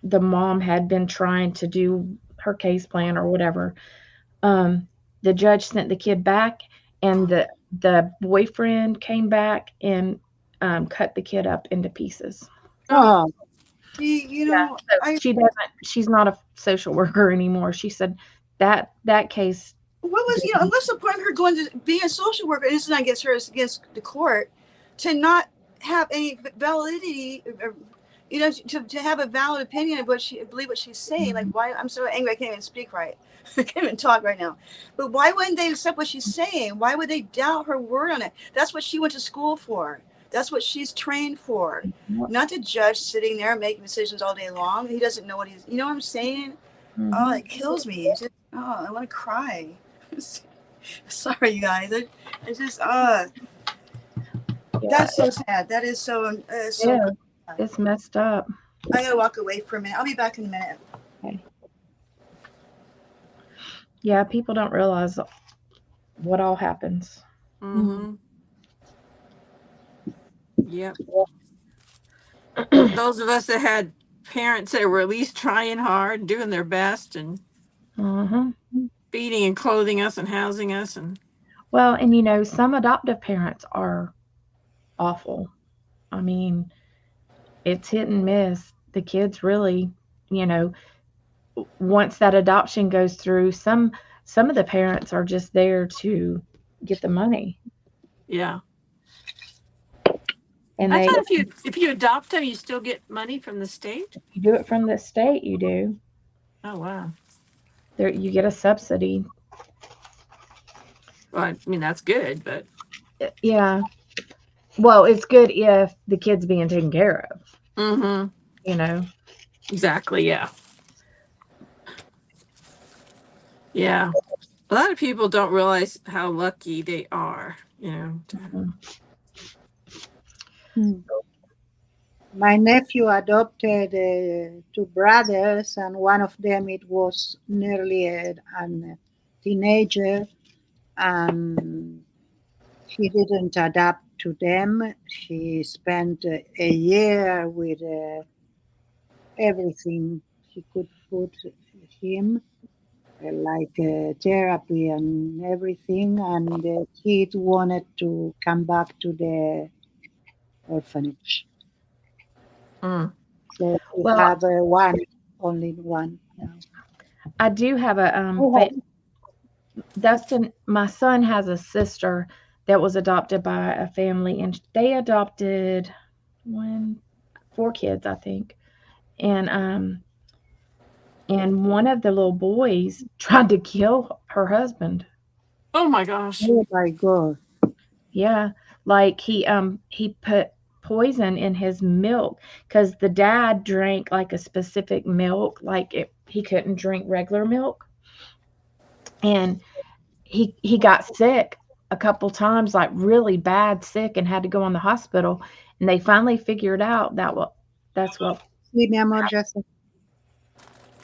the mom had been trying to do her case plan or whatever, um, the judge sent the kid back, and the boyfriend came back and cut the kid up into pieces. Oh, Oh, See, Yeah, so I she doesn't. She's not a social worker anymore. She said that case. what was what's the point of her going to being a social worker? And this is not against her, it's against the court to not have any validity, or, to have a valid opinion of what she believe what she's saying. Like, why? I'm so angry I can't even speak right. I can't even talk right now. But why wouldn't they accept what she's saying? Why would they doubt her word on it? That's what she went to school for. That's what she's trained for. Not to judge sitting there making decisions all day long. He doesn't know what he's. You know what I'm saying? Oh, it kills me. It's just, I want to cry. Sorry, you guys. It's just, Yeah, that's so sad. That is so, so. yeah, it's messed up. I gotta walk away for a minute. I'll be back in a minute. Okay. Yeah, people don't realize what all happens. mm-hmm. Yep. Those of us that had parents that were at least trying hard, doing their best, and Uh-huh. feeding and clothing us and housing us, and Well, and you know, some adoptive parents are awful. I mean, it's hit and miss. The kids really, you know, once that adoption goes through, some some of the parents are just there to get the money, Yeah. and I they thought if you adopt them, you still get money from the state. you do it from the state. You do Oh wow. there. You get a subsidy. Well, I mean that's good, but Yeah. Well, it's good if the kid's being taken care of. mm-hmm. You know. Exactly. Yeah. Yeah. A lot of people don't realize how lucky they are. Mhm. Hmm. My nephew adopted two brothers, and one of them it was nearly a teenager, and she didn't adapt to them. She spent a year with everything she could put him, like therapy and everything, and the kid wanted to come back to the orphanage. Mm. So we Well, have one, only one now. I do have a Oh, Dustin. My son has a sister that was adopted by a family, and they adopted one, four kids, I think, and one of the little boys tried to kill her husband. Oh my gosh. oh my God. Yeah, like he put poison in his milk because the dad drank like a specific milk, like he couldn't drink regular milk, and he got sick a couple times, like really bad sick, and had to go in the hospital, and they finally figured out that's what Sí, mi amor, ya sé.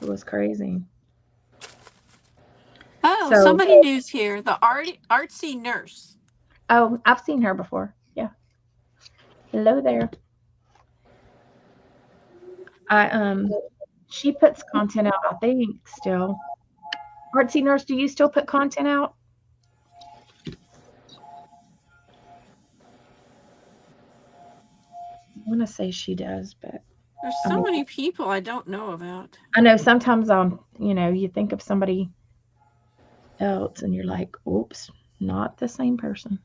it was crazy. Oh, So, somebody new's here. The artsy nurse. oh, I've seen her before. Yeah, hello there. I She puts content out, I think, still. Artsy nurse, do you still put content out? I want to say she does, but There's I so mean, many people I don't know about. I know sometimes you think of somebody else and you're like, oops, not the same person.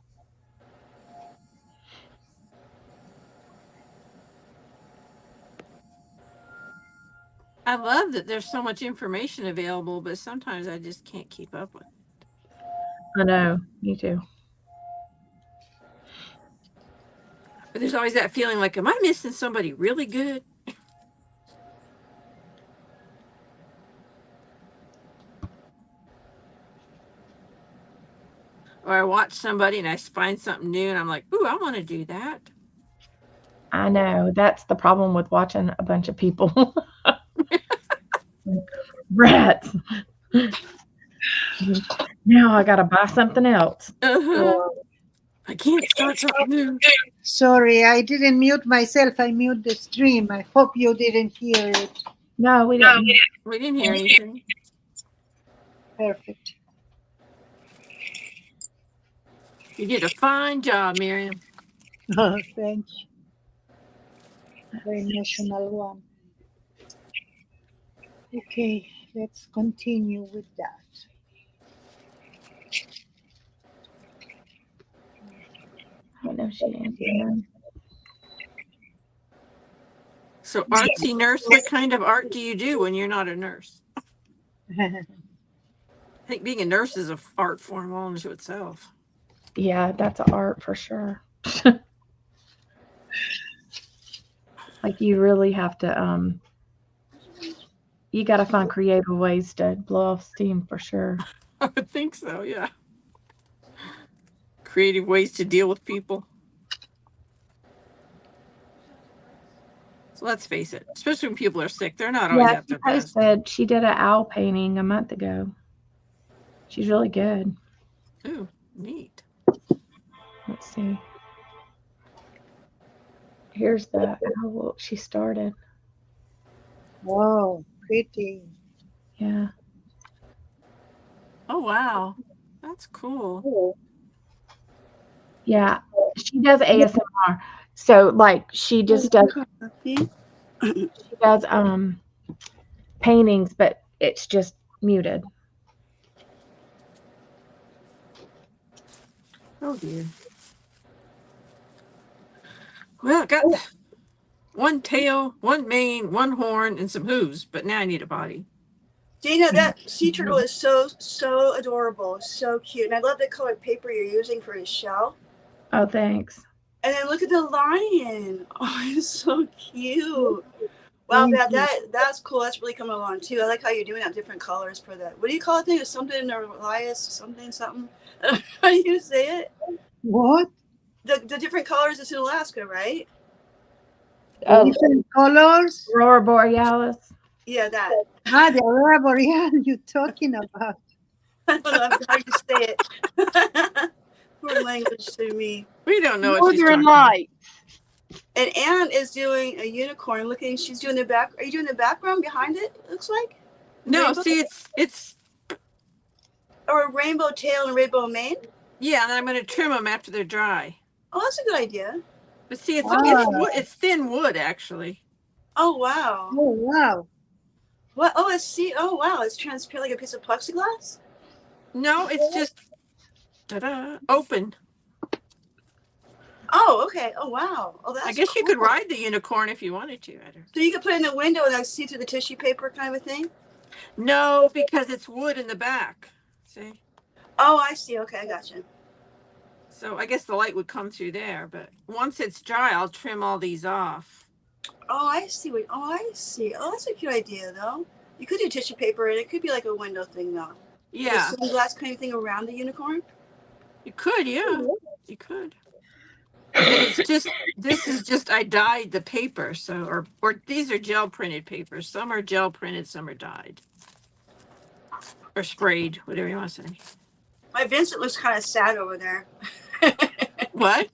I love that there's so much information available, but sometimes I just can't keep up with. I know, me too. But there's always that feeling like, am I missing somebody really good? Or I watch somebody and I find something new and I'm like, ooh, I want to do that. I know. That's the problem with watching a bunch of people. Rats. Now I gotta buy something else. Uh-huh. Oh, I can't start something new. sorry, I didn't mute myself. I mute the stream. I hope you didn't hear it. No, we didn't. We didn't hear anything. Perfect. You did a fine job, Miriam. Oh, thank you. Very emotional one. Okay, let's continue with that. I don't know if she answered. So, artsy nurse, what kind of art do you do when you're not a nurse? I think being a nurse is an art form all into itself. Yeah, that's an art for sure. Like you really have to you got to find creative ways to blow off steam for sure. I would think so, yeah. Creative ways to deal with people. So let's face it, especially when people are sick, they're not always Yeah, at she their best. posted she did an owl painting a month ago. She's really good. Ooh, neat. Let's see. Here's the owl she started. Oh, pretty. Yeah. Oh, wow. That's cool. Oh, Yeah. She does ASMR. So like she just does Coffee. she does paintings, but it's just muted. Oh dear. Well, I got one tail, one mane, one horn, and some hooves, but now I need a body. Dana, that sea turtle is so adorable, so cute, and I love the colored paper you're using for his shell. Oh, thanks. And then look at the lion. Oh, it's so cute. Wow, Thank you. that's cool. That's really coming along too. I like how you're doing that different colors for that. What do you call it? Thing? It's something or Elias something. How do you say it? What? The different colors is in Alaska, right? Oh, Different colors? Aurora Borealis. Yeah, that. Ah, the aurora boreal you're talking about. I don't know how you say it. Poor language to me. We don't know what she's Northern talking about. Light. And Anne is doing a unicorn. Looking, she's doing the back. Are you doing the background behind it? It looks like. No, Rainbow? see, it's Or a rainbow tail and rainbow mane. yeah, and I'm going to trim them after they're dry. Oh, that's a good idea. But see, it's Ah. it's thin wood actually. Oh wow. Oh, wow. What? Oh, it's Oh wow, it's transparent like a piece of plexiglass. No, it's just ta-da, open. Oh, okay. Oh wow. Oh, that's. I guess you cool. could ride the unicorn if you wanted to. So you could put it in the window and I see through the tissue paper kind of a thing. No, because it's wood in the back. See? Oh, I see. Okay, I gotcha. So I guess the light would come through there, but once it's dry, I'll trim all these off. Oh, I see. Oh, I see. Oh, that's a cute idea though. You could do tissue paper and it could be like a window thing though. Yeah, The sunglass kind of thing around the unicorn. you could. Yeah, you could. And it's just this is just I dyed the paper, so or these are gel printed papers. Some are gel printed, some are dyed or sprayed, whatever you want to say. My Vincent looks kind of sad over there. What?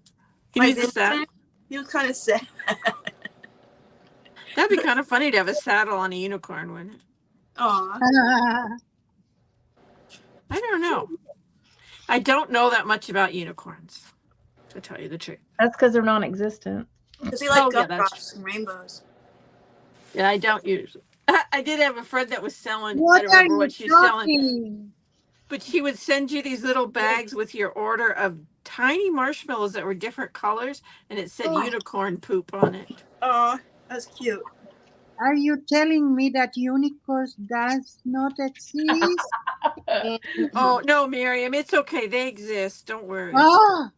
He My needs a saddle. Vincent, he looks kind of sad. That'd be kind of funny to have a saddle on a unicorn, wouldn't it? Aw. I don't know. I don't know that much about unicorns, to tell you the truth. That's because they're non-existent. Does he like Oh, yeah, gumdrops and rainbows? Yeah, I don't usually. I did have a friend that was selling. I What don't are remember you what she's selling, talking? but she would send you these little bags with your order of tiny marshmallows that were different colors, and it said Oh. unicorn poop on it. Oh, that's cute. Are you telling me that unicorns does not exist? Oh no, Miriam, it's okay. They exist. Don't worry. Oh,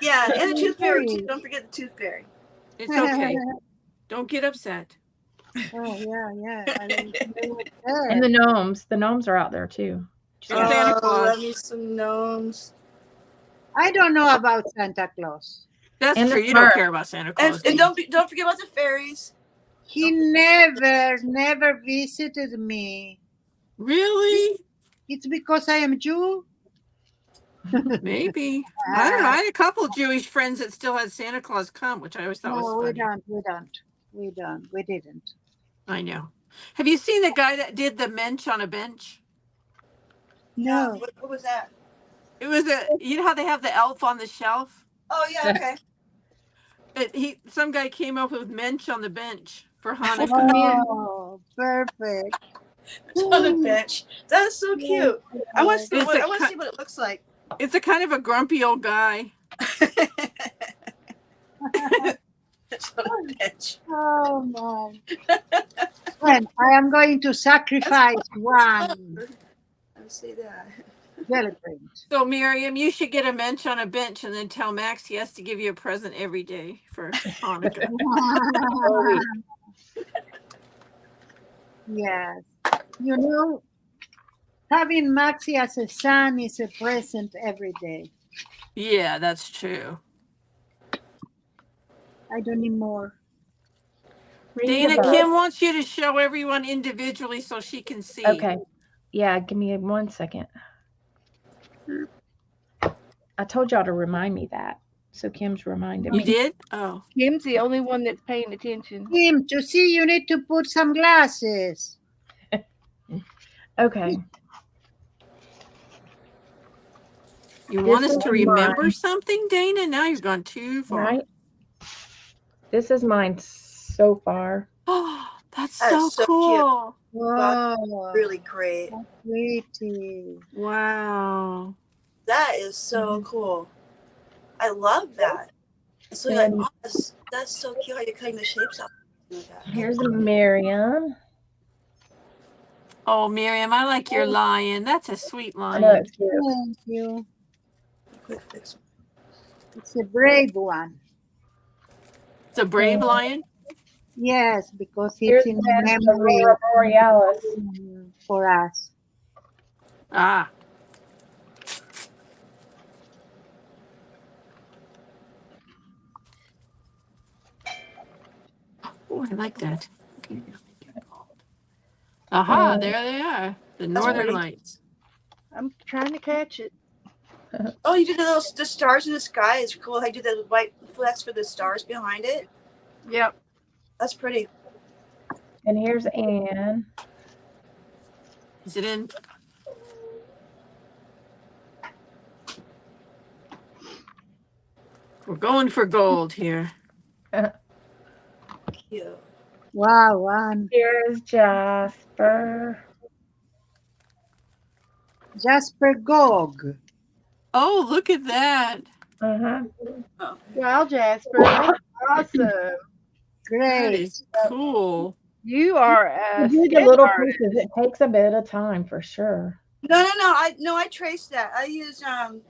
Yeah, and the tooth fairy too. Don't forget the tooth fairy. It's okay. Don't get upset. Oh, yeah. I didn't know it And there. the gnomes are out there too. And Santa Claus. Love me some gnomes. I don't know about Santa Claus. That's And the true. You don't Smurf. care about Santa Claus. And do you? don't forget about the fairies. He never visited me. Really? It's because I am Jew. Maybe. I don't know. I had a couple Jewish friends that still had Santa Claus come, which I always thought No, was we funny. We didn't. I know. Have you seen the guy that did the mensch on a bench? No. What was that? It was you know how they have the elf on the shelf? Oh yeah, okay. Some guy came up with mensch on the bench for Hanukkah. Oh, perfect. It's on the bench. That's so cute. I want to see It's what a it looks like. It's a kind of a grumpy old guy. It's on the bench. Oh my. Well, I am going to sacrifice one Let's see that. jelly print. So Miriam, you should get a mensch on a bench and then tell Max he has to give you a present every day for Hanukkah. Yes. You know, having Maxi as a son is a present every day. Yeah, that's true. I don't need more. Dana, Kim wants you to show everyone individually so she can see. Okay. Yeah, give me 1 second. I told y'all to remind me that. So Kim's reminded You me. did? Oh. Kim's the only one that's paying attention. Kim, to see you need to put some glasses. Okay. You want This us is to remember mine. something, Dana? Now you've gone too far. Right? This is mine so far. Oh, that's That so is so cool. Wow, Really great. pretty. Wow. That is so cool. I love that. So you're like, And oh, that's so cute how you're cutting the shapes out like that. here's Miriam. Oh, Miriam, I like your lion. That's a sweet I know lion. it's cute. Thank you. Quick fix. It's a brave one. It's a brave And lion. Yes, because here's it's in the memory Aurora Borealis. for us. Ah. Oh, I like that. Okay. Aha, And there they are. The That's northern pretty. lights. I'm trying to catch it. Oh, you did the stars in the sky. It's cool how you did the white flecks for the stars behind it. Yep. That's pretty. and here's Anne. Is it in? We're going for gold here. Cute. Wow, one. Here's Jasper. Jasper Gog. Oh, look at that. Uh-huh. Oh. Wow, Jasper, that's awesome. That Great. is cool. You are To a do the sketch little artist. pieces, it takes a bit of time for sure. No. I traced that. I used Oh,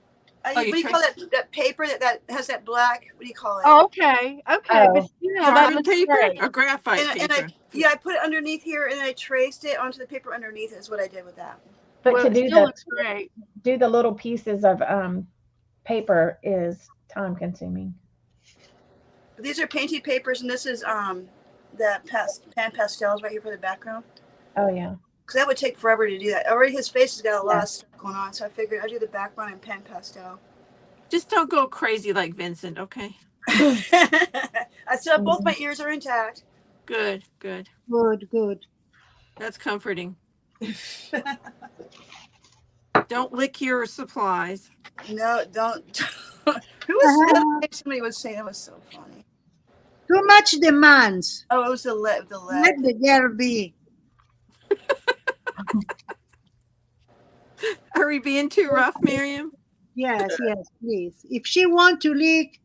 what you do you call traced? that paper that has that black? What do you call it? Oh, okay, okay, but Oh, still, that Carbon looks paper great. or graphite And paper? I put it underneath here and I traced it onto the paper underneath. Is what I did with that. but Well, to it still looks great. do the little pieces of paper is time consuming. But these are painted papers, and this is the pan pastels right here for the background. Oh yeah. Because that would take forever to do that. Already his face has got a lot Yeah. of stuff going on, so I figured I'd do the background in pan pastel. Just don't go crazy like Vincent, okay? I still have both Mhm. my ears are intact. Good, good. Good, good. That's comforting. Don't lick your supplies. No, don't. Who was the other day somebody was saying that was so funny. Too much demands. Oh, it was the lead. Let the girl be. Are we being too rough, Miriam? Yes, yes, please. If she want to leak,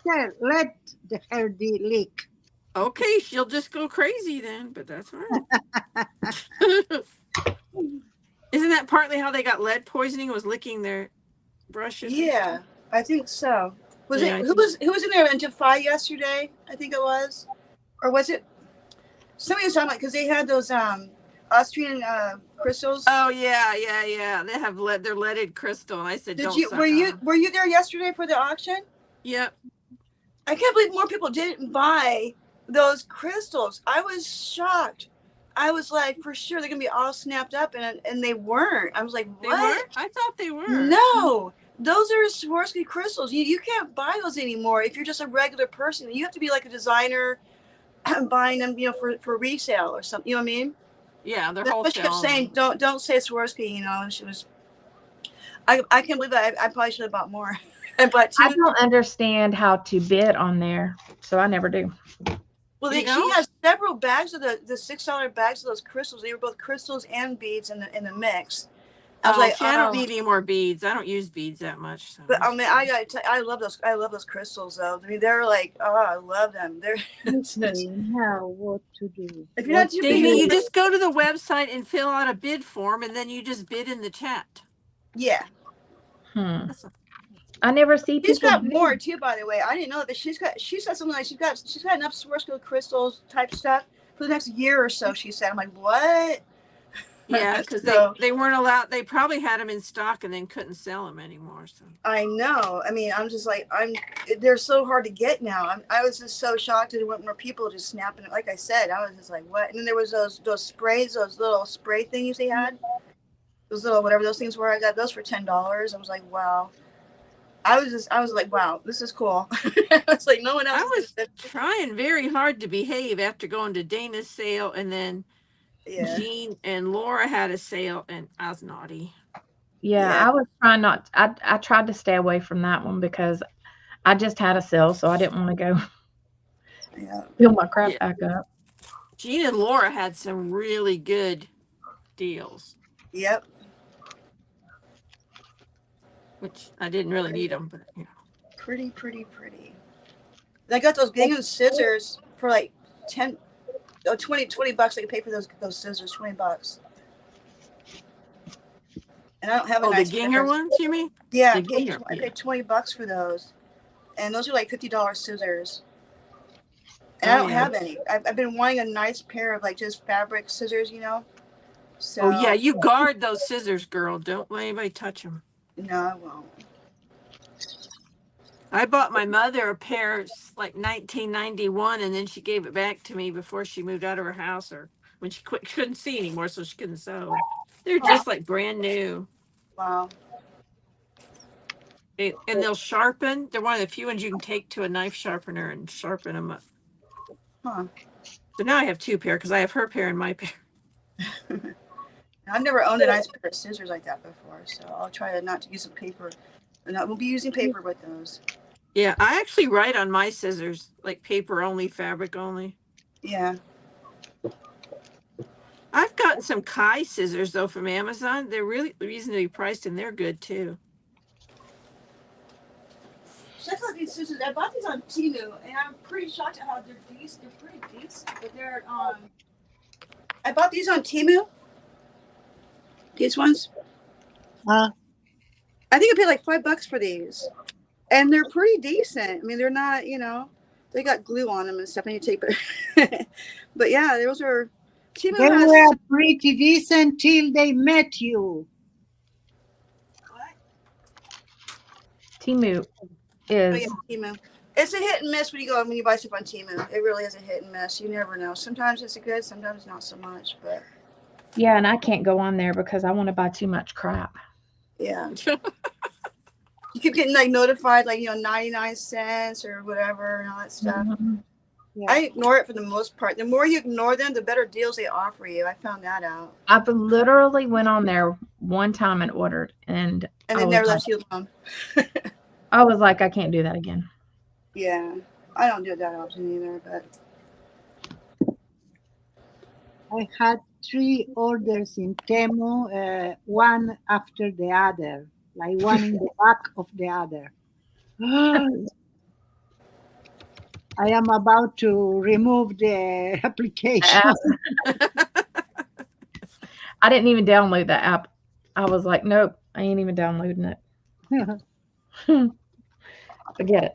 let her leak. Okay, she'll just go crazy then, but that's all right. Isn't that partly how they got lead poisoning? Was licking their brushes? Yeah, I think so. Was Yeah, it who was in there into Phi yesterday? I think it was, or was it somebody was talking about because they had those Austrian crystals. Oh yeah. They have lead. They're leaded crystal, and I said, Did don't you suck on them. were you there yesterday for the auction? Yep. I can't believe more people didn't buy those crystals. I was shocked. I was like, for sure they're gonna be all snapped up, and they weren't. I was like, They what? were? I thought they were. No, those are Swarovski crystals. You can't buy those anymore if you're just a regular person. You have to be like a designer buying them, for resale or something. You know what I mean? Yeah, they're That's what she kept wholesale. saying. Don't say Swarovski. She was. I can't believe that. I probably should have bought more. I bought I two. don't understand how to bid on there, so I never do. Well, You she know? has several bags of the $6 bags of those crystals. They were both crystals and beads in the mix. I was Oh, like, see, I don't need any more beads. I don't use beads that much. So but I mean, I love those. I love those crystals, though. I mean, they're like, oh, I love them. They're Okay, now what to do? if you're not too Dana, busy, you just go to the website and fill out a bid form, and then you just bid in the chat. yeah. That's a- I never see She's people got bid. more too, by the way. I didn't know that she's got something like she's got enough Swarovski crystals type stuff for the next year or so. She said, I'm like, what? Yeah, because So- they weren't allowed. They probably had them in stock and then couldn't sell them anymore. So I know. I mean, I'm just like, they're so hard to get now. I was just so shocked that there weren't more people just snapping it. Like I said, I was just like, what? And then there was those sprays, those little spray things they had. Those little, whatever those things were. I got those for $10. I was like, wow. I was like, wow, this is cool. I was like, no one else. I was did it. trying very hard to behave after going to Dana's sale, and then Yeah. Jean and Laura had a sale, and I was naughty. Yeah, Yeah. I was trying not. I tried to stay away from that one because I just had a sale, so I didn't want to go Yeah. fill my crap Yeah. back up. Jean and Laura had some really good deals. Yep. which I didn't really need them, but Pretty, pretty, pretty. And I got those gingham scissors for like 10, oh, 20 bucks. I can pay for those scissors, $20. And I don't have a Oh, the nice Ginger pair. ones, you mean? Yeah, The Ginger, I yeah. paid $20 for those, and those are like $50 scissors. And I Oh don't yeah. have any. I've been wanting a nice pair of like just fabric scissors, Oh yeah, So you guard those scissors, girl. Don't let anybody touch them. no, I won't. I bought my mother a pair like 1991, and then she gave it back to me before she moved out of her house, or when she couldn't see anymore, so she couldn't sew. They're Oh, just like brand new. wow. And they'll sharpen. They're one of the few ones you can take to a knife sharpener and sharpen them up. Huh. So now I have two pair because I have her pair and my pair. I've never owned a nice pair of scissors like that before, so I'll try to not to use a paper. And I won't be using paper with those. Yeah, I actually write on my scissors, like paper only, fabric only. Yeah. I've gotten some Kai scissors though from Amazon. They're really reasonably priced and they're good too. Check out these scissors. I bought these on Temu, and I'm pretty shocked at how they're decent. They're pretty decent, but they're I bought these on Temu. These ones. Uh, I think I paid like $5 for these, and they're pretty decent. I mean, they're not, they got glue on them and stuff, and you take, but yeah, those are. Temu they has. were pretty decent till they met you. What? Timu Oh is, yeah, Temu. It's a hit and miss when you buy stuff on Temu. It really is a hit and miss. You never know. Sometimes it's good, sometimes not so much. But yeah, and I can't go on there because I want to buy too much crap. yeah, you keep getting like notified, like 99 cents or whatever and all that stuff. Mhm. Yeah. I ignore it for the most part. The more you ignore them, the better deals they offer you. I found that out. I've literally went on there one time and ordered, and And I they was never like, left you alone. I can't do that again. Yeah, I don't do it that often either. But I had 3 orders in Temu, one after the other, like one in the back of the other. I am about to remove the application. I didn't even download that app. I was like, nope, I ain't even downloading it. Forget it.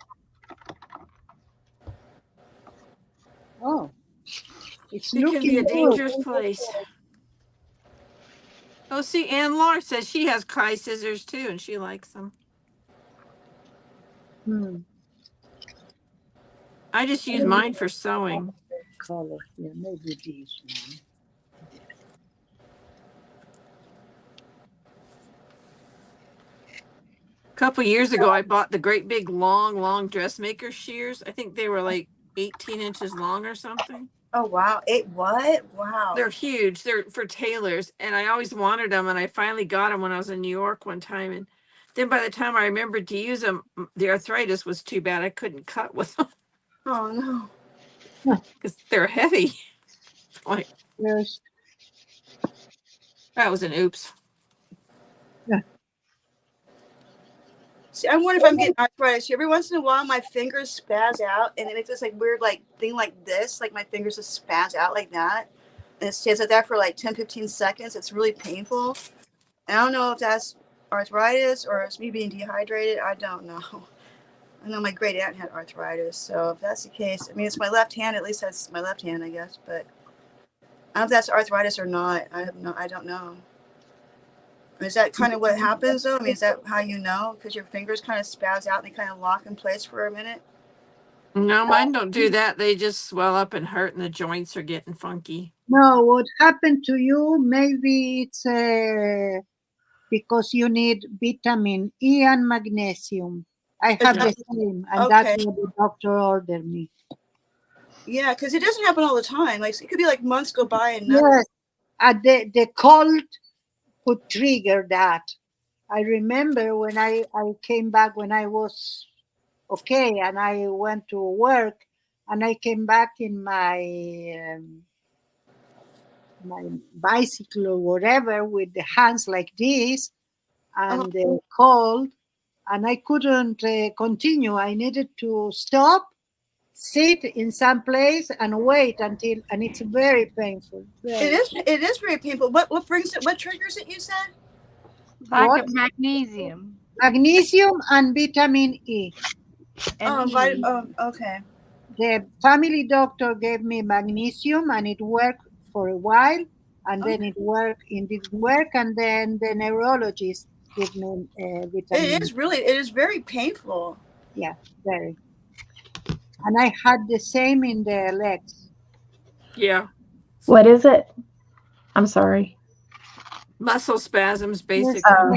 Oh, it's It can be a looking good. dangerous place. Oh, see, Ann Laura says she has Kai scissors too, and she likes them. Hmm. I just use mine for sewing. Color, yeah, maybe this one. A couple years ago, I bought the great big long dressmaker shears. I think they were like 18 inches long or something. oh wow, what? Wow. They're huge. They're for tailors, and I always wanted them, and I finally got them when I was in New York one time. And then by the time I remembered to use them, the arthritis was too bad. I couldn't cut with them Oh no. because they're heavy. Like Yes. that was an oops. See, I wonder if I'm getting arthritis. Every once in a while, my fingers spaz out, and it makes this like weird like thing like this, like my fingers just spaz out like that, and it stays like that for like 10, 15 seconds. It's really painful. And I don't know if that's arthritis or it's me being dehydrated. I don't know. I know my great aunt had arthritis, so if that's the case, I mean it's my left hand. At least that's my left hand, I guess. But I don't know if that's arthritis or not. I don't know. Is that kind of what happens though? I mean, is that how you know? Because your fingers kind of spaz out and they kind of lock in place for a minute. No, mine don't do that. They just swell up and hurt, and the joints are getting funky. No, what happened to you? Maybe it's because you need vitamin E and magnesium. I have the same, and that's Okay. what the doctor ordered me. Yeah, because it doesn't happen all the time. Like it could be like months go by and nothing. Yes, the cold could trigger that. I remember when I came back when I was okay and I went to work and I came back in my bicycle or whatever with the hands like this Uh-huh. and the cold. and I couldn't continue. I needed to stop, sit in some place, and wait until, and it's very painful. It Very. is. It is very painful. What brings it? What triggers it? You said. Lack What? of magnesium Magnesium and vitamin E. and E. Okay. The family doctor gave me magnesium and it worked for a while, and then Okay. it didn't work, and then the neurologist gave me It vitamin. is really. It is very painful. Yeah, very. And I had the same in the legs. Yeah. What is it? I'm sorry. Muscle spasms, Yes, basically. Oh,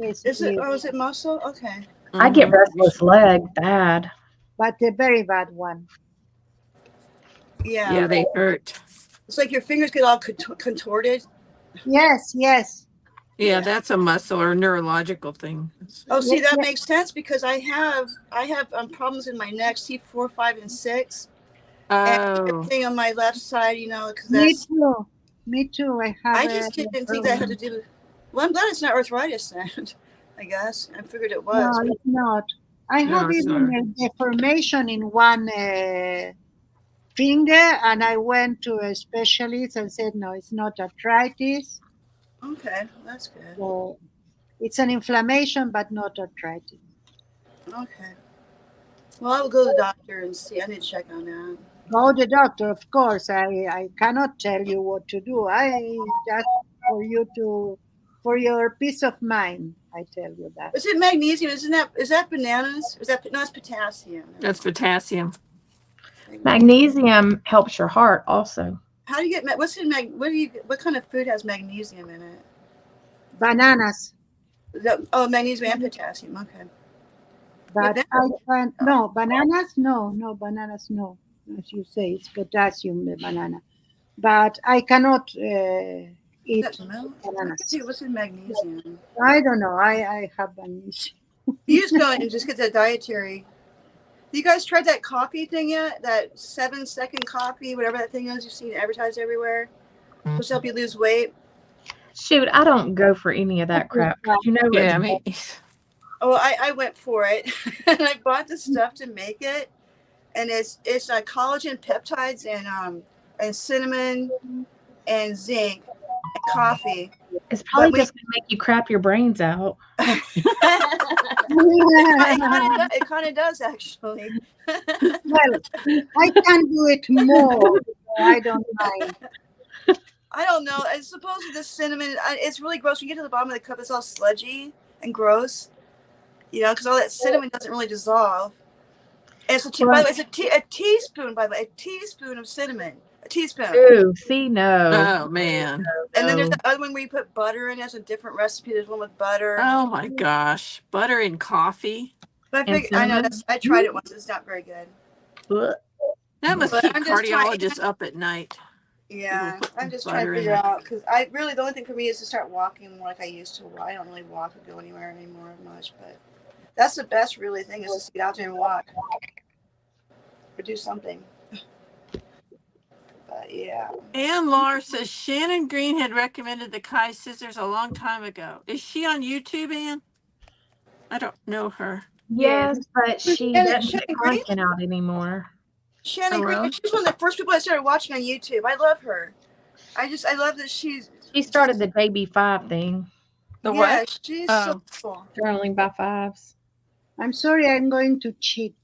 Is it? basically, Oh, is it muscle? Okay. I get Hmm. restless leg bad. but a very bad one. Yeah. Yeah, they hurt. It's like your fingers get all contorted. Yes, yes, Yeah, Yeah. that's a muscle or neurological thing. Oh, see, yes, that yes. makes sense because I have problems in my neck, C4, 5, and 6, and Oh, everything on my left side. Because Me that's. too. Me too. I have I a just didn't think that had to problem. do. Well, I'm glad it's not arthritis then. I guess I figured it No, was, but it's not. I no, have it's even not. a deformation in one finger, and I went to a specialist and said, no, it's not arthritis. okay, that's good. So it's an inflammation, but not arthritis. Okay. Well, I will go to the doctor and see. I need to check on that. Go to the doctor, of course. I cannot tell you what to do. I just for you to, for your peace of mind, I tell you that. Is it magnesium? Is that bananas? Is that no? It's potassium. Never That's mind. potassium. Magnesium. Magnesium helps your heart also. How do you get what's in What do you? What kind of food has magnesium in it? Bananas, Oh, magnesium and potassium. Okay. Yeah. but I can no bananas, no, no bananas, no. As you say, it's potassium, the banana. But I cannot eat That milk. I can bananas. see what's in magnesium. I don't know. I have bananas. You just go and just get the dietary. You guys tried that coffee thing yet? That 7-second coffee, whatever that thing is you've seen advertised everywhere. Supposed to help you lose weight. Shoot, I don't go for any of that crap because you know it's Yeah, I mean, Oh, I went for it, and I bought the stuff to make it, and it's collagen peptides and cinnamon and zinc and coffee. it's But probably when just gonna make you crap your brains out. it kind of does actually. Well, I can do it more. So I don't mind. I don't know. I suppose the cinnamon, it's really gross. When you get to the bottom of the cup, it's all sludgy and gross. Because all that cinnamon doesn't really dissolve. And by Well, the way, a teaspoon. By the way, a teaspoon of cinnamon. A teaspoon. ooh, see, no, oh man. And then there's no. the other one where you put butter in. It's a different recipe. There's one with butter. Oh my gosh. Butter in coffee. But And I know cinnamon. I tried it once. It's not very good. Ugh. That must But keep I'm just trying. cardiologists up at night. People Yeah, I'm putting just trying to butter in figure it. out because I really the only thing for me is to start walking more like I used to. I don't really walk or go anywhere anymore much, but that's the best really thing is just to get out there and walk or do something. But yeah, Ann Lar says Shannon Green had recommended the Kai scissors a long time ago. Is she on YouTube, Ann? I don't know her. Yes. Yes, but she Shannon, doesn't put Shannon Green. content out anymore. Shannon Green. Hello? She's one of the first people I started watching on YouTube. I love her. I love that she's She started the JB5 thing, The yeah, what? she's so Oh, cool. journaling by fives. I'm sorry. I'm going to cheat.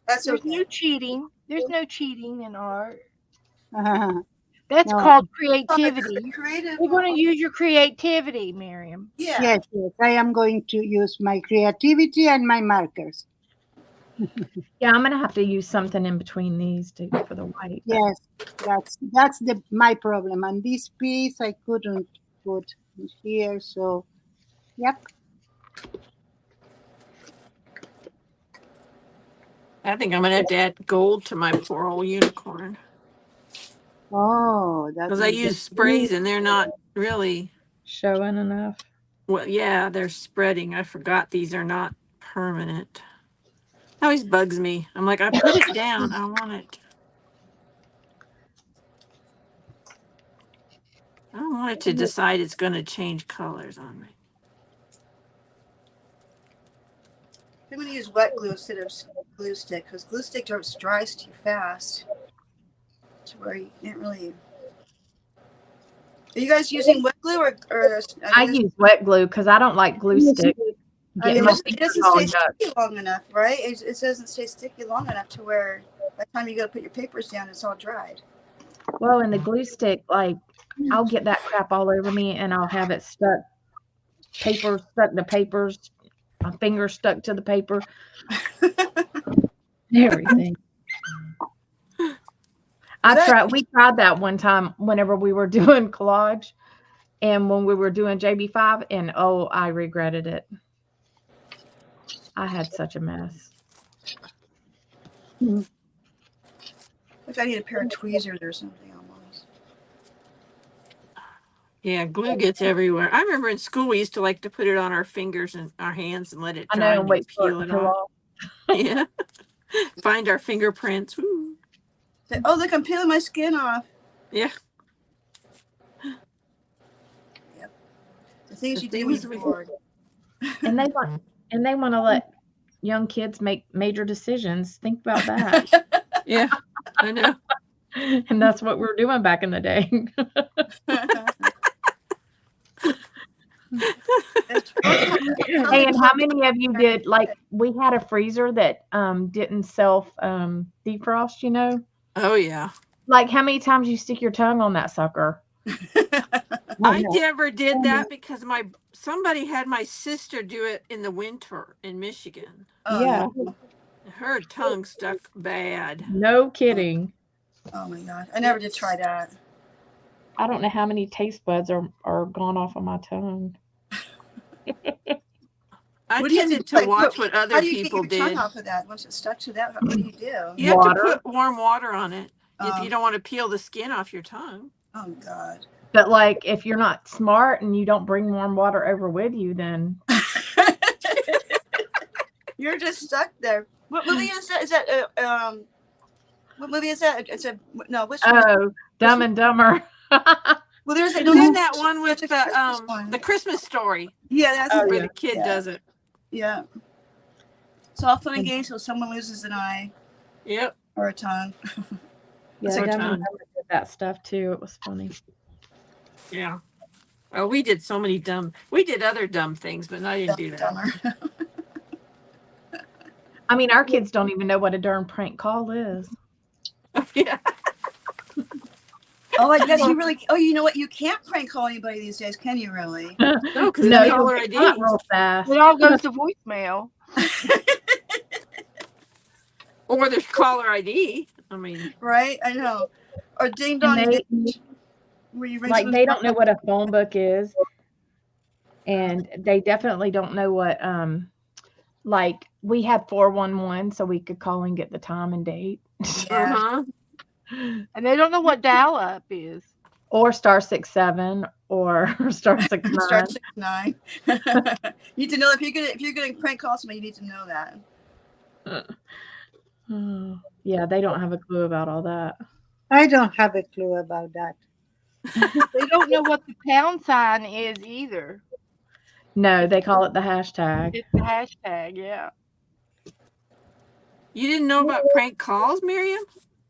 That's There's okay. no cheating. There's no cheating in art. No, That's called Oh, the creativity. creative. You're going to use your creativity, Miriam. Yeah. yes, yes. I am going to use my creativity and my markers. Yeah, I'm gonna have to use something in between these two for the white. Yes, that's the my problem. And this piece I couldn't put here. So, yep. I think I'm gonna have to add gold to my poor old unicorn Oh, that because I will be use sprays and they're not really. Showing enough. Well, yeah, they're spreading. I forgot these are not permanent. Always bugs me. I'm like, I put it down. I want it. I don't want it to decide it's going to change colors on me. I'm going to use wet glue instead of glue stick because glue stick dries too fast to where you can't really. Are you guys using wet glue or I use wet glue because I don't like glue stick. I mean, Getting my it fingers doesn't all stay yuck. sticky long enough, right? It doesn't stay sticky long enough to where by the time you go to put your papers down, it's all dried. Well, in the glue stick, like I'll get that crap all over me, and I'll have it stuck, paper stuck to papers, my fingers stuck to the paper, everything. We tried that one time whenever we were doing collage, and when we were doing JB5, and oh, I regretted it. I had such a mess. Like I need a pair of tweezers or something almost. Yeah, glue gets everywhere. I remember in school we used to like to put it on our fingers and our hands and let it I dry know, and and wait then for peel it it to peel off. off. Yeah. Find our fingerprints. Woo. Say, oh, look, I'm peeling my skin off. Yeah. Yep. The things The you do when things you're we- bored. And they want to let young kids make major decisions. Think about that. Yeah, I know. And that's what we were doing back in the day. Hey, and how many of you did, like, we had a freezer that didn't self defrost, you know? Oh yeah. Like, how many times you stick your tongue on that sucker? I never did that because somebody had my sister do it in the winter in Michigan. Oh, Yeah. no. Her tongue stuck bad. No kidding. Oh my god. I never did try that. I don't know how many taste buds are gone off of my tongue. I What do you have tended to, to watch what other How do you people get your did. tongue off of that? Once it's stuck to that, what do you do? You have Water. to put warm water on it if you Um, don't want to peel the skin off your tongue. Oh god. But, like, if you're not smart and you don't bring warm water over with you, then You're just stuck there. What movie is that? Is that what movie is that? It's a no. Which one? oh, Dumb and Dumber. Well, there's And no, then there's- that one with there's a Christmas the one. Christmas story Yeah, that's Oh, where yeah. the kid Yeah. does it. Yeah. It's all fun and games till someone loses an eye Yep. or a tongue. Yeah, So Dumb and tongue. Dumber did that stuff too. It was funny. Yeah. Oh, we did so many we did other dumb things, but I didn't do that. Dumber. I mean, our kids don't even know what a darn prank call is. Yeah. Oh, I guess you really. Oh, you know what? You can't prank call anybody these days, can you? Really? No, because No, it's you'll caller get caught ID. real fast. It all goes to voicemail. Or there's caller ID. I mean, Right? I know. Or ding And dong they, ditch, where you ring like, someone's they don't know phone. what a phone book is, and they definitely don't know what like, we had 411 so we could call and get the time and date, Yeah. uh-huh. And they don't know what dial up is. or *67 or *69. Start 6-9. You need to know if you're going to prank call somebody, you need to know that. Oh, yeah, they don't have a clue about all that. I don't have a clue about that. They don't know what the pound sign is either. No, they call it the hashtag. It's the hashtag, yeah. You didn't know about prank calls, Miriam?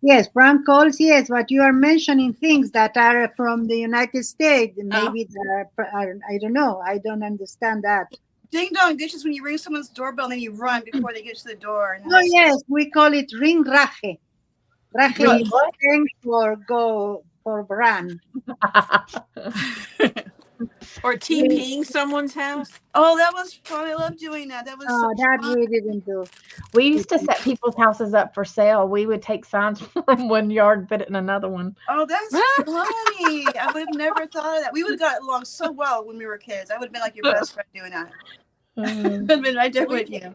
Yes, prank calls, yes, but you are mentioning things that are from the United States. Maybe I don't know. I don't understand that. Ding dong ditch is when you ring someone's doorbell and then you run before they get to the door. And Oh, yes, we call it ring raje. Raje Ring is what? ring for go for run. Or TPing someone's house? Oh, that was fun. I love doing that. That was Oh, so that fun. we didn't do. We used to set people's houses up for sale. We would take signs from one yard and put it in another one. Oh, that's funny. I would have never thought of that. We would have got along so well when we were kids. I would have been like your best friend doing that. Mm. I've been right there with you.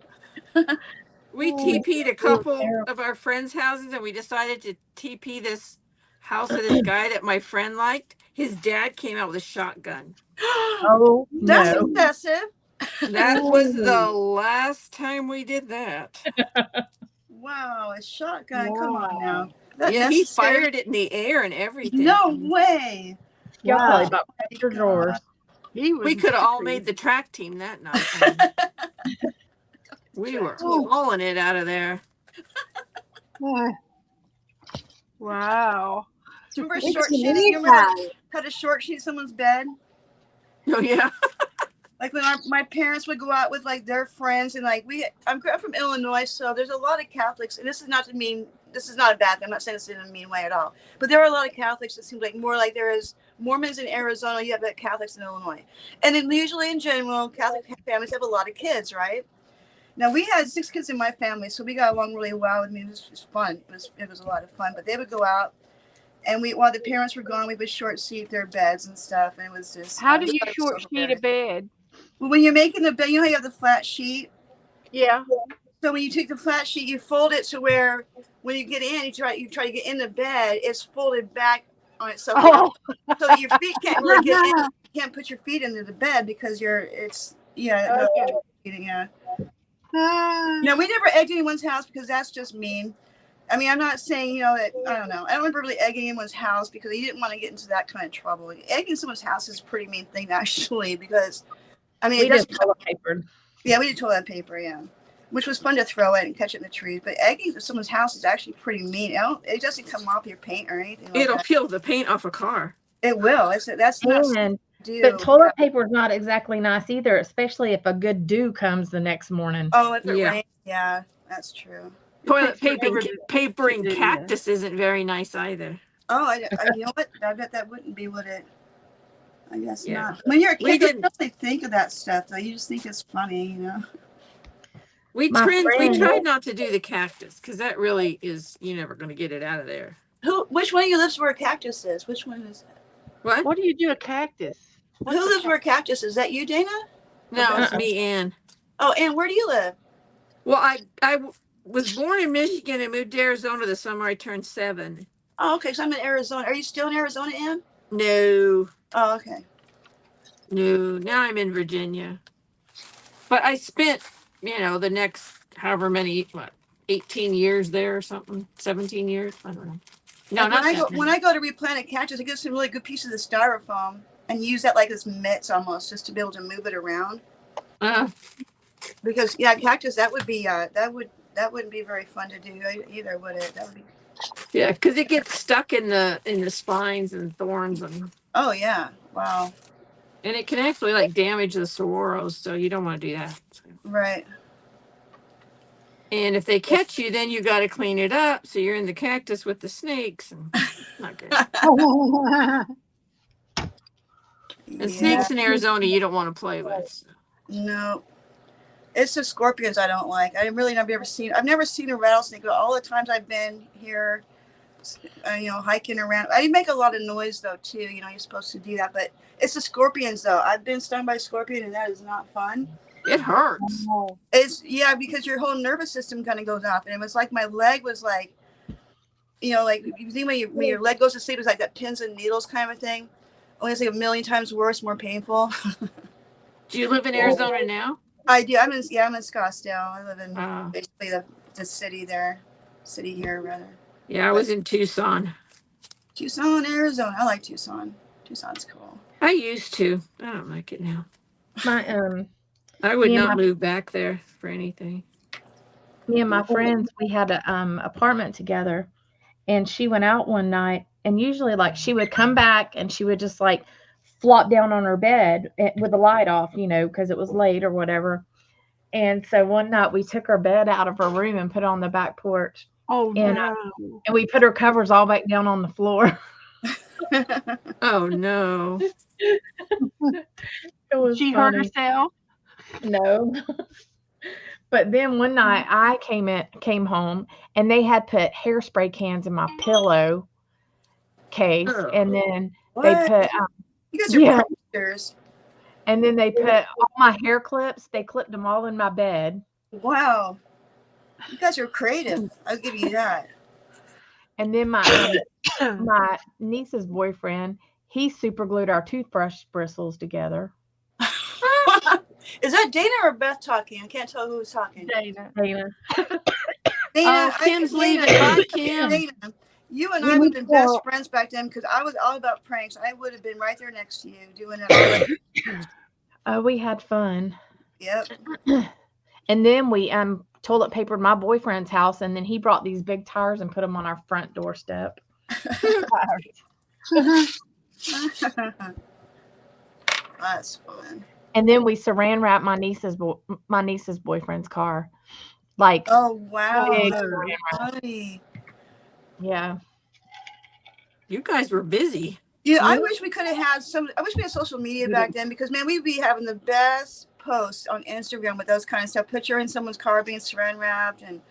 We TP'd a couple of our friends' houses and we decided to TP this house of this guy that my friend liked. His dad came out with a shotgun. Oh, That's no. excessive. That was the last time we did that. Wow, a shotgun. Come on Wow. now. Yeah, That's he scary. fired it in the air and everything. No way. Y'all Wow. probably about your drawers. He was We could have all angry. made the track team that night. We were Oh, hauling it out of there. uh, Wow. Do you remember it's short sheeting? You remember illegal. how to short sheet someone's bed? Oh yeah. Like when my parents would go out with like their friends and like I'm from Illinois, so there's a lot of Catholics, and this is not to mean this is not a bad thing. I'm not saying this in a mean way at all, but there are a lot of Catholics. It seems like more like there is Mormons in Arizona. You have Catholics in Illinois, and then usually in general, Catholic families have a lot of kids, right? Now we had 6 kids in my family, so we got along really well. I mean, it was fun. It was a lot of fun. But they would go out, and while the parents were gone, we would short sheet their beds and stuff, and it was just How I do just you thought it was short so sheet a hilarious. bed? Well, when you're making the bed, you know how you have the flat sheet. Yeah. So when you take the flat sheet, you fold it to where when you get in, you try to get in the bed, it's folded back on itself, Oh, so that your feet can't really get in. You can't put your feet into the bed because no, okay. yeah. Ah, We never egged anyone's house because that's just mean. I mean, I'm not saying, that, I don't know. I don't remember really egging anyone's house because you didn't want to get into that kind of trouble. Egging someone's house is a pretty mean thing, actually, because, I mean, it We just doesn't. toilet papered. Yeah, we did toilet paper, yeah. Which was fun to throw it and catch it in the trees. But egging someone's house is actually pretty mean. It doesn't come off your paint or anything like It'll that. peel the paint off a car. It will. That's not something And to do. but toilet paper is not exactly nice either, especially if a good dew comes the next morning. Oh, if it Yeah. rains, yeah, that's true. It Toilet takes forever to papering do that. cactus isn't very nice either. Oh, you know what? I bet that wouldn't be what it. I guess Yeah. not. When you're a We kid, you didn't. don't really think of that stuff, though. You just think it's funny. We My friend, tried not to do the cactus because that really is you're never going to get it out of there. Which one of you lives where a cactus is? Which one is that? What? What do you do a cactus? Who lives where a cactus is? Is that you, Dana? No, it's me, Ann. Oh, and where do you live? Well, I was born in Michigan and moved to Arizona the summer I turned 7. Oh, okay. So I'm in Arizona. Are you still in Arizona, Ann? No, Oh, okay. no. Now I'm in Virginia. But I spent, the next however many, 18 years there or something, 17 years. I don't know. No, Like not that when many. I go to replant a cactus, I get some really good pieces of styrofoam and use that like as mitts almost, just to be able to move it around. Because cactus that wouldn't be very fun to do either, would it? That would be. Yeah, because it gets stuck in the spines and thorns Oh yeah! Wow. and it can actually damage the saguaros, so you don't want to do that. Right. And if they catch you, then you got to clean it up. So you're in the cactus with the snakes, and not good. And snakes in Arizona, you don't want to play with. So. No. It's the scorpions I don't like. I've never seen a rattlesnake. But all the times I've been here, hiking around. I make a lot of noise though too. You're supposed to do that, but it's the scorpions though. I've been stung by a scorpion, and that is not fun. It hurts. It's because your whole nervous system kind of goes off, and it was like my leg was like, like you think when your leg goes to sleep, it's like that pins and needles kind of thing. Only it's like a million times worse, more painful. Do you live in Arizona now? I do. I'm in Scottsdale. I live in Oh. basically the city here rather. Yeah, I was in Tucson. Tucson, Arizona. I like Tucson. Tucson's cool. I used to. I don't like it now. My I would Me and not my- move back there for anything. me and my friends, we had a apartment together, and she went out one night, and usually she would come back and she would just flop down on her bed with the light off, because it was late or whatever. And so one night we took her bed out of her room and put it on the back porch, Oh and no. and we put her covers all back down on the floor. Oh no. It was She hurt funny. herself. No. But then one night I came home, and they had put hairspray cans in my pillow case, Oh. and then What? they put You guys are yeah. pranksters. and then they put all my hair clips. They clipped them all in my bed, Wow. You guys are creative. I'll give you that. and then my niece's boyfriend, he super glued our toothbrush bristles together. Is that Dana or Beth talking? I can't tell who's talking. Dana. Dana. Dana, Kim's leaving. Bye, Kim. Dana, you and We I would need have been to- best friends back then because I was all about pranks. I would have been right there next to you doing it. Oh, we had fun. Yep. And then we toilet papered my boyfriend's house, and then he brought these big tires and put them on our front doorstep. That's fun. And then we saran wrapped my niece's boyfriend's car, like Oh wow, big that's Oh, funny. yeah. You guys were busy. Yeah, I Yeah. wish we could have had some. I wish we had social media back then because man, we'd be having the best posts on Instagram with those kind of stuff. Picture in someone's car being saran wrapped and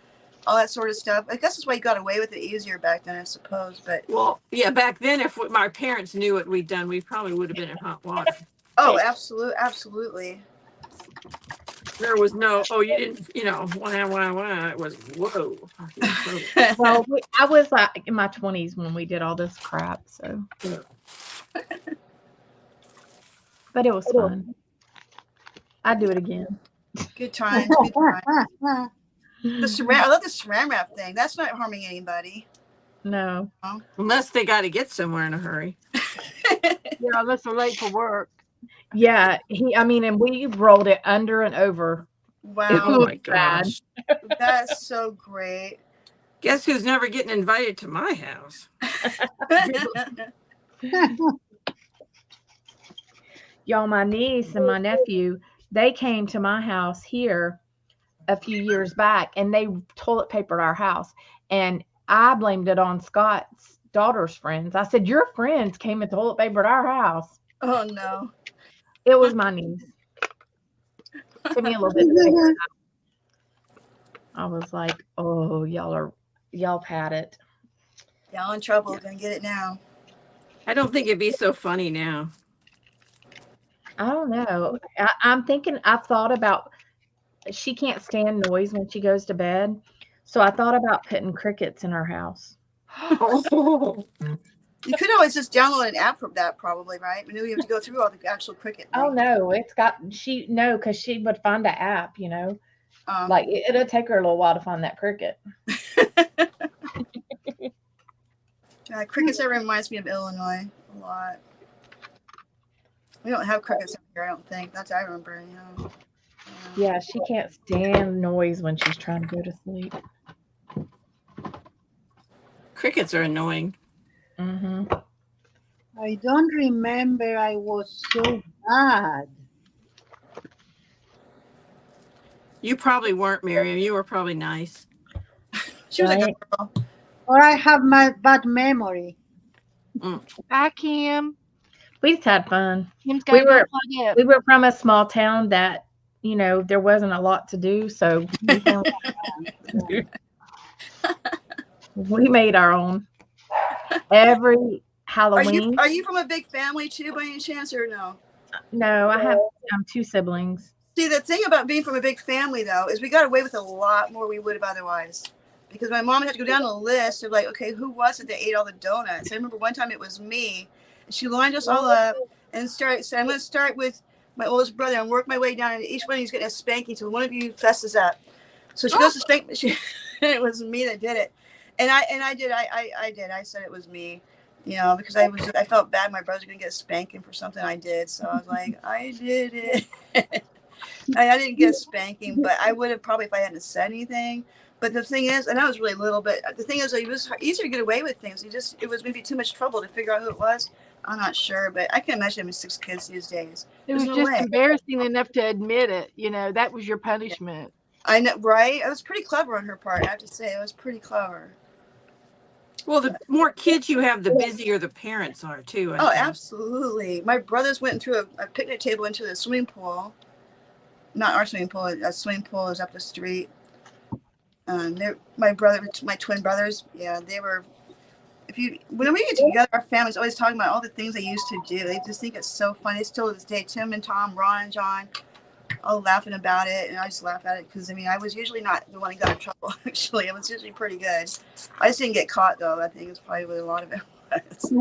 all that sort of stuff. I guess that's why you got away with it easier back then, I suppose. But Well, yeah, back then, if my parents knew what we'd done, we probably would have been in hot water. oh, absolutely. There was no, oh, you didn't, wah. It was, whoa. Well, I was like in my 20s when we did all this crap, so. But it was fun. I'd do it again. Good times. Good times. I love the saran wrap thing. That's not harming anybody. No. Unless they got to get somewhere in a hurry. yeah, unless they're late for work. Yeah, and we rolled it under and over. Wow. Oh my gosh. That's so great. Guess who's never getting invited to my house? Y'all, my niece and my nephew, they came to my house here a few years back, and they toilet papered our house. And I blamed it on Scott's daughter's friends. I said, your friends came and toilet papered our house. Oh no. It was my niece. Took me a little bit to figure it out. I was like, oh, y'all had it. Y'all in trouble. Gonna get it now. I don't think it'd be so funny now. I don't know. I'm thinking, I've thought about, she can't stand noise when she goes to bed. So I thought about putting crickets in her house. Oh. You could always just download an app for that, probably, right? We knew you have to go through all the actual cricket thing. Oh no, because she would find an app, like it'll take her a little while to find that cricket. Crickets, that reminds me of Illinois a lot. We don't have crickets up here, I don't think. That's I remember. Yeah, she can't stand noise when she's trying to go to sleep. Crickets are annoying. Mm-hmm. I don't remember I was so bad. You probably weren't, Miriam. You were probably nice. She was Right. a good girl. Or I have my bad memory. Hi, Kim. We just had fun. Kim's got to go plug up. We were from a small town that, there wasn't a lot to do, so we made our own. Every Halloween. Are you from a big family too, by any chance, or no? No, I have 2 siblings. See, the thing about being from a big family, though, is we got away with a lot more we would have otherwise. Because my mom had to go down a list of like, okay, who was it that ate all the donuts? I remember one time it was me. And she lined us all up and said, I'm going to start with my oldest brother and work my way down. And each one of you's getting a spanking till one of you fesses up. So she goes to spank. It was me that did it. And I did. I said it was me. Because I felt bad. My brother's going to get a spanking for something I did. So I was like, I did it. I didn't get a spanking, but I would have probably if I hadn't said anything. But the thing is, and I was really little, but the thing is, it was easier to get away with things. It was maybe too much trouble to figure out who it was. I'm not sure, but I can imagine having 6 kids these days. It was just embarrassing enough to admit it. That was your punishment. I know, right? It was pretty clever on her part. I have to say, it was pretty clever. Well, the more kids you have, the busier the parents are too. I think. Absolutely. My brothers went through a picnic table into the swimming pool. Not our swimming pool. A swimming pool is up the street. My twin brothers. Yeah, they were. When we get together, our family's always talking about all the things they used to do. They just think it's so funny. Still to this day, Tim and Tom, Ron and John, all laughing about it, and I just laugh at it because I was usually not the one who got in trouble. Actually, I was usually pretty good. I just didn't get caught though. I think it's probably what a lot of it was.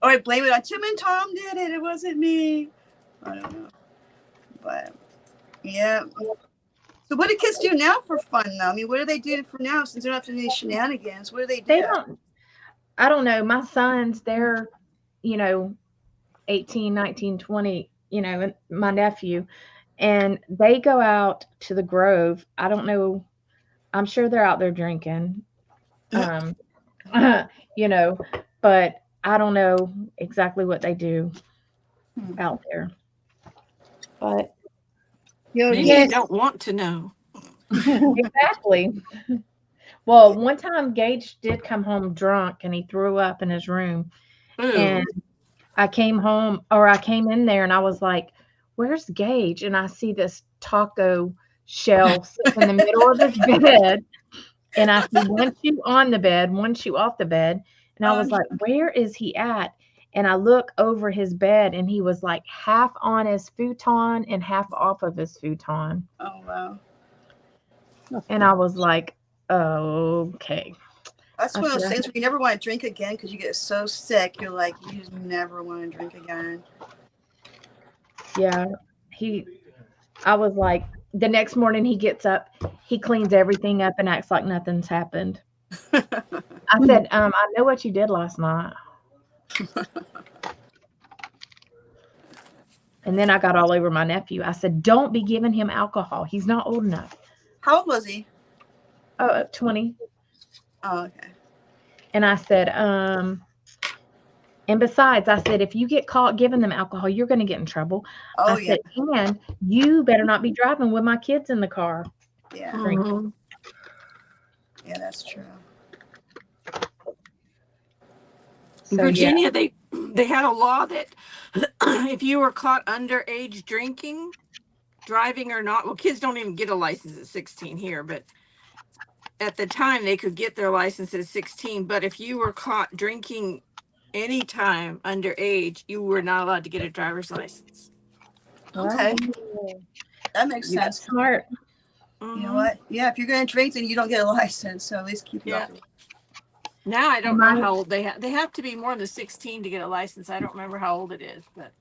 Or I blame it on Tim and Tom did it. It wasn't me. I don't know, but yeah. So what do kids do now for fun though? What do they do for now since they don't have to do any shenanigans? What do they do? They don't. I don't know. My sons, they're, 18, 19, 20, and my nephew. and they go out to the Grove. I don't know. I'm sure they're out there drinking. Um, you know, but I don't know exactly what they do out there. But Your Maybe you guest. don't want to know. exactly. Well, one time Gage did come home drunk and he threw up in his room. And Ooh. I came in there and I was like, "Where's Gage?" And I see this taco shell sitting in the middle of his bed. And I see one shoe on the bed, one shoe off the bed. And I was Um, like, "Where is he at?" And I look over his bed and he was like half on his futon and half off of his futon. oh wow. And I was like, "Okay." That's I one of said, those things where you never want to drink again because you get so sick. You're like, you just never want to drink again. "Yeah." He I was like, the next morning he gets up, he cleans everything up and acts like nothing's happened. I said, I know what you did last night. And then I got all over my nephew. I said, don't be giving him alcohol. He's not old enough. How old was he? Oh, 20. Oh, okay. And I said, and besides, I said, if you get caught giving them alcohol, you're going to get in trouble. Oh I yeah, said, and you better not be driving with my kids in the car yeah, drinking. Mhm. yeah. That's true. In So, yeah. Virginia, they had a law that if you were caught underage drinking, driving or not, well, kids don't even get a license at 16 here, but at the time they could get their license at 16. But if you were caught drinking anytime underage, you were not allowed to get a driver's license. Well, Okay, that makes You, sense. that's smart. You know Mhm. what? Yeah, if you're going to drink, then you don't get a license. So at least keep you Yeah. off. The... Now I don't know My, how old they have. They have to be more than 16 to get a license. I don't remember how old it is, but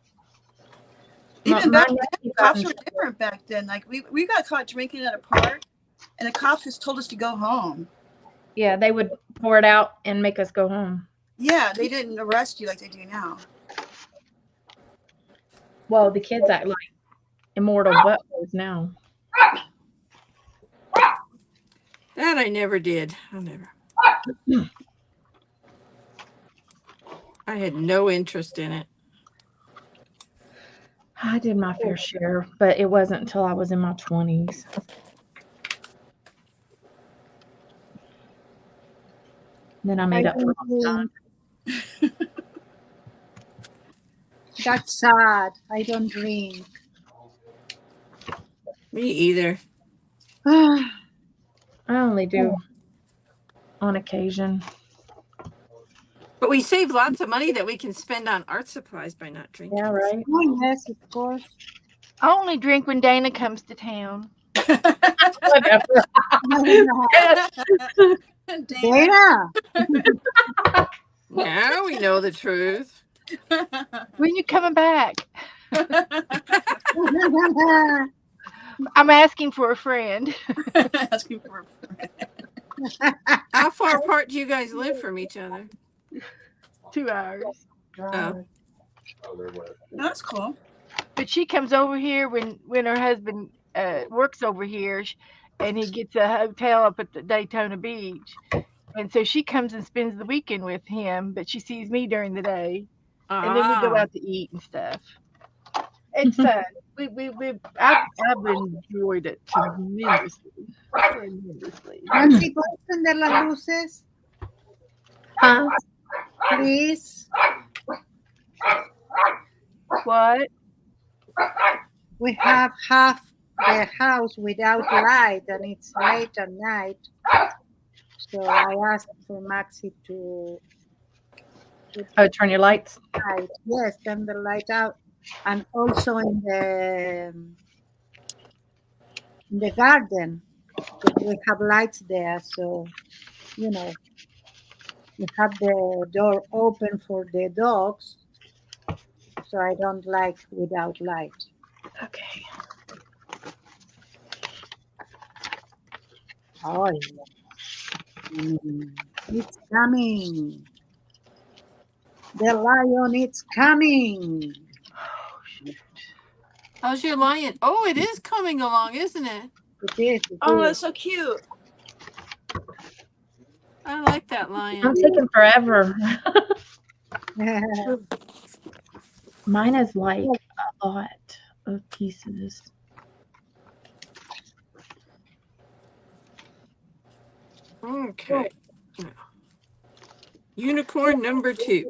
Even my back then, nephew got cops in were trouble. different back then. Like we got caught drinking at a park, and the cops just told us to go home. Yeah, they would pour it out and make us go home. Yeah, they didn't arrest you like they do now. Well, the kids act like immortal butlers now. that I never did. I never. I had no interest in it. I did my fair share, but it wasn't until I was in my 20s. Then I I made up for don't lost time. drink. That's sad. I don't drink. Me either. I only do on occasion. But we save lots of money that we can spend on art supplies by not drinking. Yeah, right. Oh, yes, of course. I only drink when Dana comes to town. Whatever. Dana. Dana. Now we know the truth. When you coming back? I'm asking for a friend. Asking for How far apart do you guys live from each other? 2 hours. Oh, That's cool. But she comes over here when her husband works over here, and he gets a hotel up at the Daytona Beach, and so she comes and spends the weekend with him. But she sees me during the day, and then we go ah, out to eat and stuff. It's fun. I've enjoyed it tremendously. Tremendously. Nancy, ¿puedes prender las luces? Huh? Please. What? We have half the house without light and it's late at night. So I asked for Maxi to put Oh, turn your lights. light. Yes, turn the light out. And also in the garden, because we have lights there. So, you know, we have the door open for the dogs. So I don't like without light. Okay. Oh, yeah. It's coming. The lion is coming. Oh, shoot. How's your lion? Oh, it is coming along, isn't it? It is. It Oh, is. that's so cute. I like that I'm lion. taking forever. Mine is like a lot of pieces. Okay. Unicorn number 2.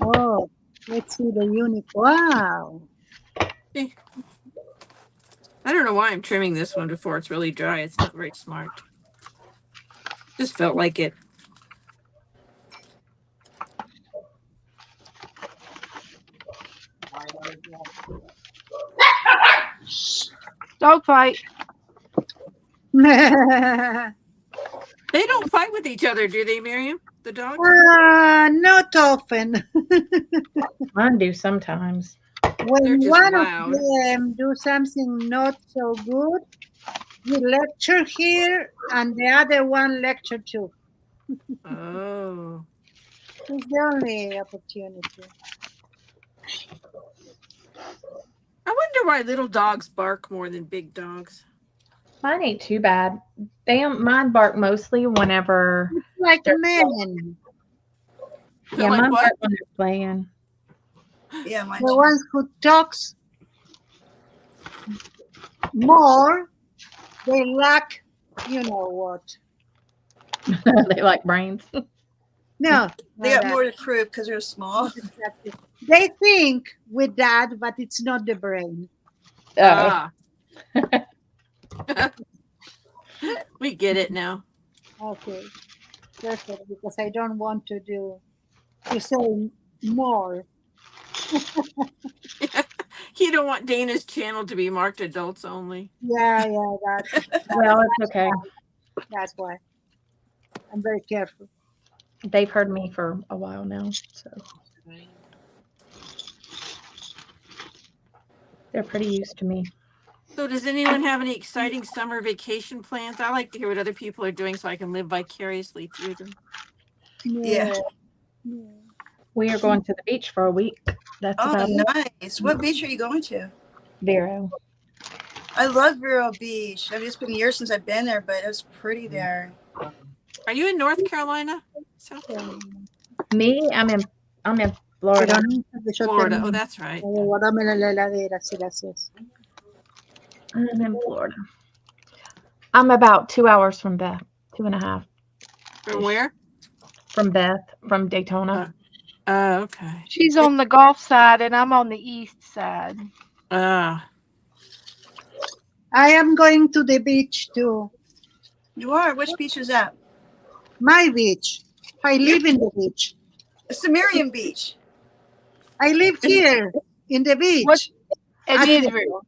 Oh, let's see the unicorn. Wow. Eh, I don't know why I'm trimming this one before it's really dry. It's not very smart. Just felt like it. Dog fight. They don't fight with each other, do they, Miriam? The dogs? Not often. Mine do sometimes. When They're just one of loud. them do something not so good, you lecture here, and the other one lecture too. Oh. It's the only opportunity. I wonder why little dogs bark more than big dogs. Mine ain't too bad. Mine bark mostly whenever It's like they're men, Feel yeah, like mine what? bark when they're playing. Yeah, mine the too. ones who talks more, they lack, you know what? They like brains. No, They not got that. more to prove because they're small. Not exactly. They think with that, but it's not the brain. Oh, Ah. We get it now. Okay, perfect. Because I don't want to say more. You don't want Dana's channel to be marked adults only. Yeah, well, it's okay. that's why I'm very careful. They've heard me for a while now, so they're pretty used to me. So does anyone have any exciting summer vacation plans? I like to hear what other people are doing so I can live vicariously through them. Yeah. No, no. We are going to the beach for a week. That's Oh, about it. nice. What beach are you going to? Vero. I love Vero Beach. I mean, it's been years since I've been there, but it was pretty there. Are you in North Carolina? South Carolina? Me, I'm in Pero Florida. nunca que yo Florida. Oh, termine. that's right. Guardame la heladera, si gracias. I'm in Florida. I'm about 2 hours from Beth. 2.5 From where? from Beth, from Daytona. Okay. She's on the Gulf side, and I'm on the east side. Ah. I am going to the beach too. You are? Which beach is that? My beach. I live in the beach. It's the Miriam Beach. I live here in the What beach. in At the- Israel?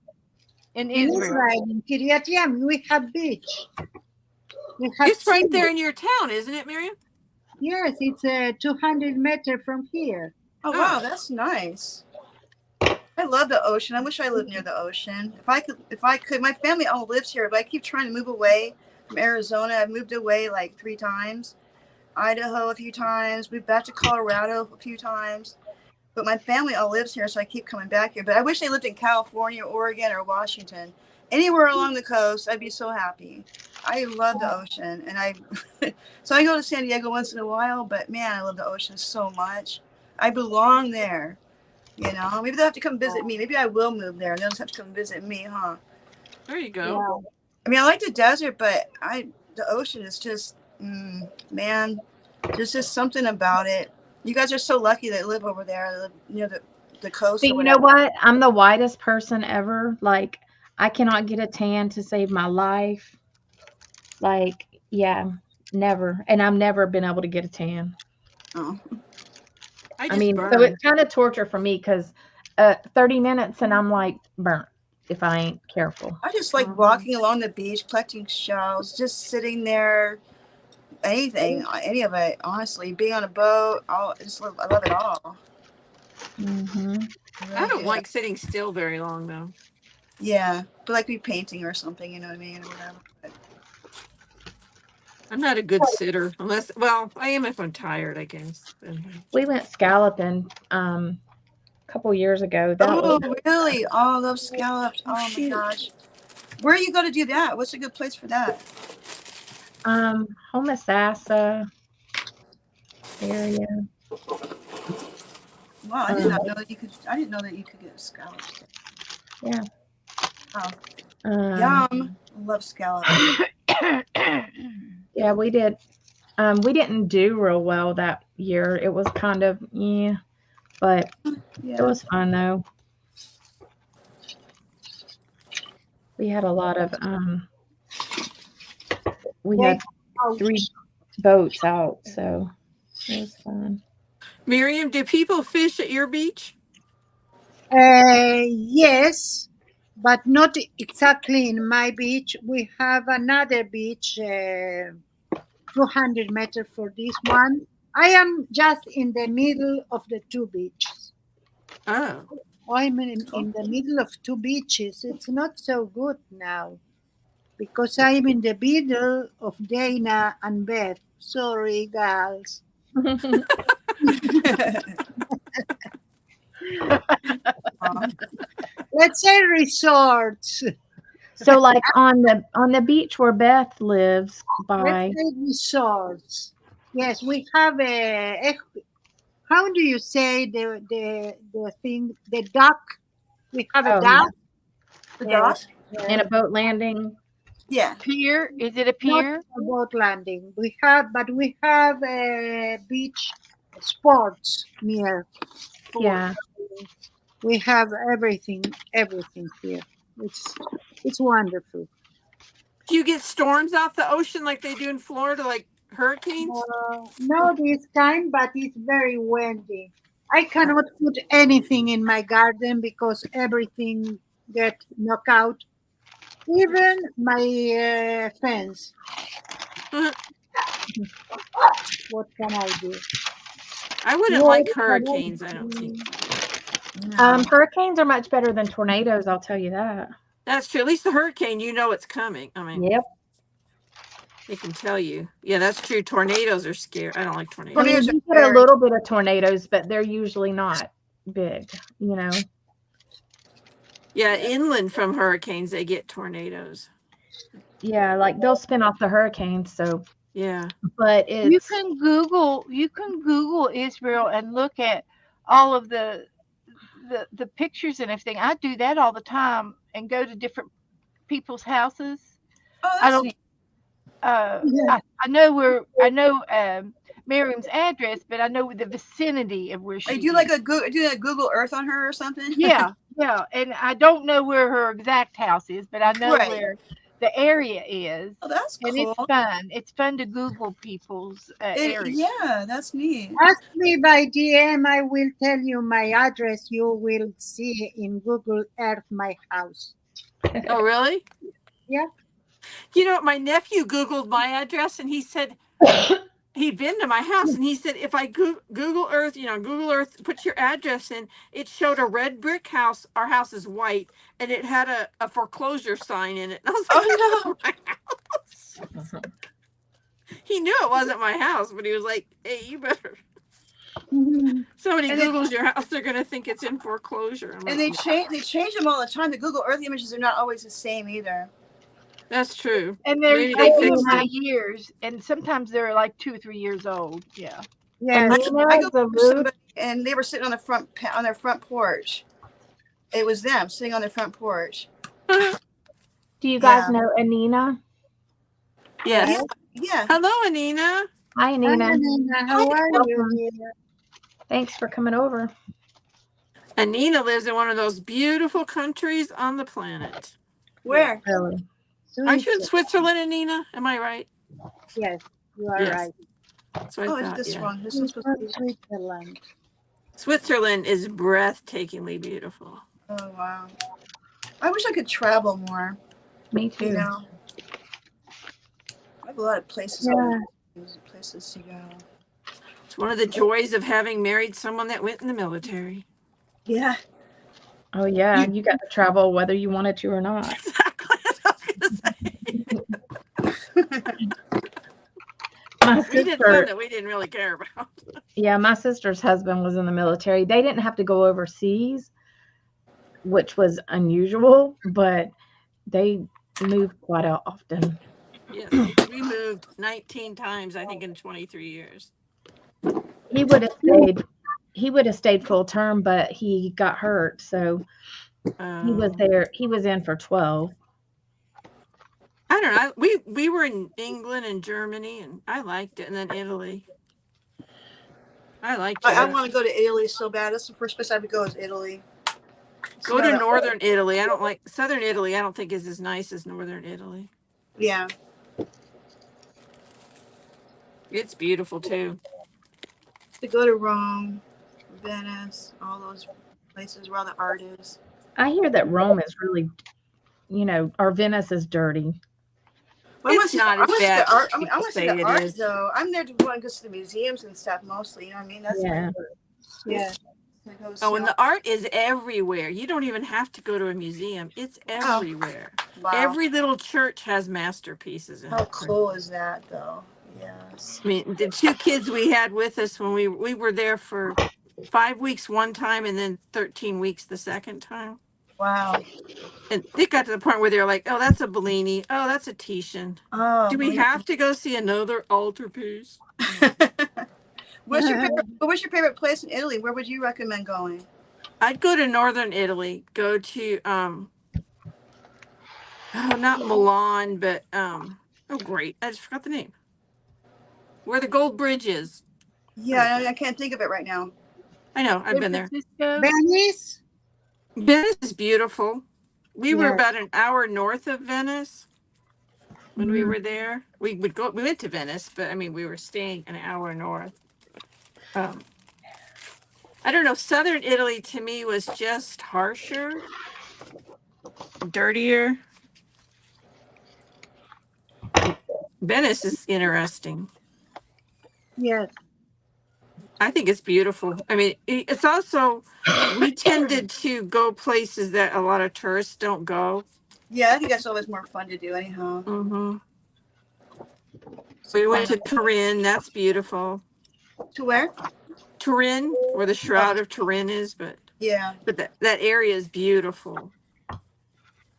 In In Israel. Israel, in Kiryat Yam, we have beach. We have It's right sea. there in your town, isn't it, Miriam? Yes, it's 200 meters from here. Oh, wow, that's nice. I love the ocean. I wish I lived near the ocean. If I could, my family all lives here, but I keep trying to move away from Arizona. I've moved away like 3 times. Idaho a few times. Moved back to Colorado a few times. But my family all lives here, so I keep coming back here. But I wish they lived in California, Oregon, or Washington. Anywhere along the coast, I'd be so happy. I love the ocean, and so I go to San Diego once in a while. But man, I love the ocean so much. I belong there. You know, maybe they'll have to come visit me. Maybe I will move there, and they'll just have to come visit me, huh? There you go. Yeah. I mean, I like the desert, but the ocean is just, man, there's just something about it. You guys are so lucky that live over there, live near the coast But or you know whatever. what? I'm the whitest person ever. Like, I cannot get a tan to save my life. Like, yeah, never. And I've never been able to get a tan. Oh. I I just mean, so burn. it's kind of torture for me because 30 minutes and I'm like burnt if I ain't careful. I just like walking along the beach, collecting shells, just sitting there, anything, any of it, honestly. Being on a boat, I love it all. Hmm I I really don't do. like sitting still very long, though. Yeah, but like be painting or something, you know what I mean, or whatever. But I'm not a good sitter well, I am if I'm tired, I guess. Anyway. We went scalloping a couple years ago. That was Oh, really? Oh, I love scallops. Oh, Oh my shoot. gosh. Where are you going to do that? What's a good place for that? Homosassa area. Wow, I did Um, not know that you could. I didn't know that you could get scallops. yeah. Oh, Um, yum! I love scallops. yeah, we did. We didn't do real well that year. It was kind of yeah, but it Yeah. was fun though. We had a lot of we They had out. 3 boats out, so it was fun. Miriam, do people fish at your beach? Yes, but not exactly in my beach. We have another beach, 200 meters for this one. I am just in the middle of the two beaches. Oh. I'm in the middle of two beaches. It's not so good now because I'm in the middle of Dana and Beth. Sorry, girls. Aw. Let's say resorts. So like on the beach where Beth lives Let's by say resorts. Yes, we have a. How do you say the thing? The duck. We have a oh yeah, duck. The Uh, dock? and uh, a boat landing. Yeah. Pier? Is it a Not pier? a boat landing. We have a beach sports near. For Yeah. we have everything here. It's it's wonderful. Do you get storms off the ocean like they do in Florida, like hurricanes? No, this kind, but it's very windy. I cannot put anything in my garden because everything get knocked out. Even my fence. What can I do? I wouldn't Wood like cannot hurricanes, I don't think. be- No. Hurricanes are much better than tornadoes, I'll tell you that. That's true. At least the hurricane, you know it's coming. I mean, Yep. they can tell you. Yeah, that's true. Tornadoes are scary. I don't like I tornadoes. mean, Tornadoes are you get a scary. little bit of tornadoes, but they're usually not big, you know. Yeah, inland from hurricanes, they get tornadoes. Yeah, like they'll spin off the hurricanes, so Yeah. but it's You can Google Israel and look at all of the pictures and everything. I do that all the time and go to different people's houses. Oh, I that's don't neat. Yeah. I know Miriam's address, but I know the vicinity of where I she do like is. a Google Earth on her or something. Yeah, yeah, and I don't know where her exact house is, but I know Right. where the area is, Oh, that's and cool. it's fun. It's fun to Google people's area. Yeah, that's neat. Ask me by DM. I will tell you my address. You will see in Google Earth my house. Oh, really? Yeah. You know, my nephew Googled my address and he said he'd been to my house and he said, if I Google Earth, Google Earth, put your address in, it showed a red brick house. Our house is white and it had a foreclosure sign in it. And I was like, Oh that's my house. He knew it wasn't my house, but he was like, hey, you better. Mhm. Somebody And Googles your house, they're going to think it's in foreclosure. I'm and like, they change them all the time. The Google Earth images are not always the same either. that's true. And Maybe they they do them fixed by it. years, and sometimes they're like 2 or 3 years old. Yeah. Yes. Anina I go the for root. somebody, and they were sitting on the on their front porch. It was them sitting on their front porch. Do you guys Yeah. know Anina? Yes. Yeah. Yeah. Hello, Anina. Hi, Hi, Anina. Nina. How are you Welcome. here? Thanks for coming over. Anina lives in one of those beautiful countries on the planet. Where? Really? Aren't you in Switzerland. Switzerland, Anina? Am I right? Yes, you are Yes. right. That's what Oh, I it's thought. this Yeah. one. This She's one's supposed to from be. Switzerland. Switzerland is breathtakingly beautiful. Oh wow. I wish I could travel more. Me You too. know, I have a lot of places. Yeah. Places to go. It's one of the joys of having married someone that went in the military. Yeah. Oh yeah, you got to travel whether you wanted to or not. Exactly. That's what I was going to say. My We did sister, some that we didn't really care about. Yeah, my sister's husband was in the military. They didn't have to go overseas, which was unusual, but they moved quite often. Yes, we moved 19 times, I think, in 23 years. He would have stayed he would have stayed full term, but he got hurt, so Um, he was in for 12. I don't know. We were in England and Germany, and I liked it, and then Italy. I liked I Europe. want to go to Italy so bad. That's the first place I would go is Italy. Go to Smell that. northern Italy. I don't like southern Italy. I don't think is as nice as northern Italy. Yeah. It's beautiful too. To go to Rome, Venice, all those places where all the art is. I hear that Rome is really, or Venice is dirty. Well, I want It's to see the not I as want to see bad the as art. I mean, I people want to see say the it art is. though. I'm there to want to go to the museums and stuff mostly. You know what I mean? That's my Yeah. Yeah. to go see Oh, and all. the art is everywhere. You don't even have to go to a museum. It's Oh, everywhere. wow. Every little church has masterpieces in How it. cool is that though? Yes. I mean, the two kids we had with us when we were there for 5 weeks one time and then 13 weeks the second time. Wow. And it got to the point where they were like, "Oh, that's a Bellini. Oh, that's a Titian. Oh, Do we believe have to go see another altarpiece?" What's your favorite place in Italy? Where would you recommend going? I'd go to northern Italy. Go to oh, not Milan, but oh, great, I just forgot the name. Where the gold bridge is. What is Yeah, it? I can't think of it right now. I know. I've San been there. Francisco. Venice? Venice is beautiful. We were Yes. about an hour north of Venice when we Mm. were there. We would go. We went to Venice, but I mean, we were staying an hour north. Um, I don't know. Southern Italy to me was just harsher, dirtier. Venice is interesting. Yes. I think it's beautiful. I mean, it's also, we tended to go places that a lot of tourists don't go. Yeah, I think that's always more fun to do anyhow. Hmm. So We went find to Turin. That's beautiful. to where? Turin, where the Oh, Shroud of Turin is, but yeah. that area is beautiful.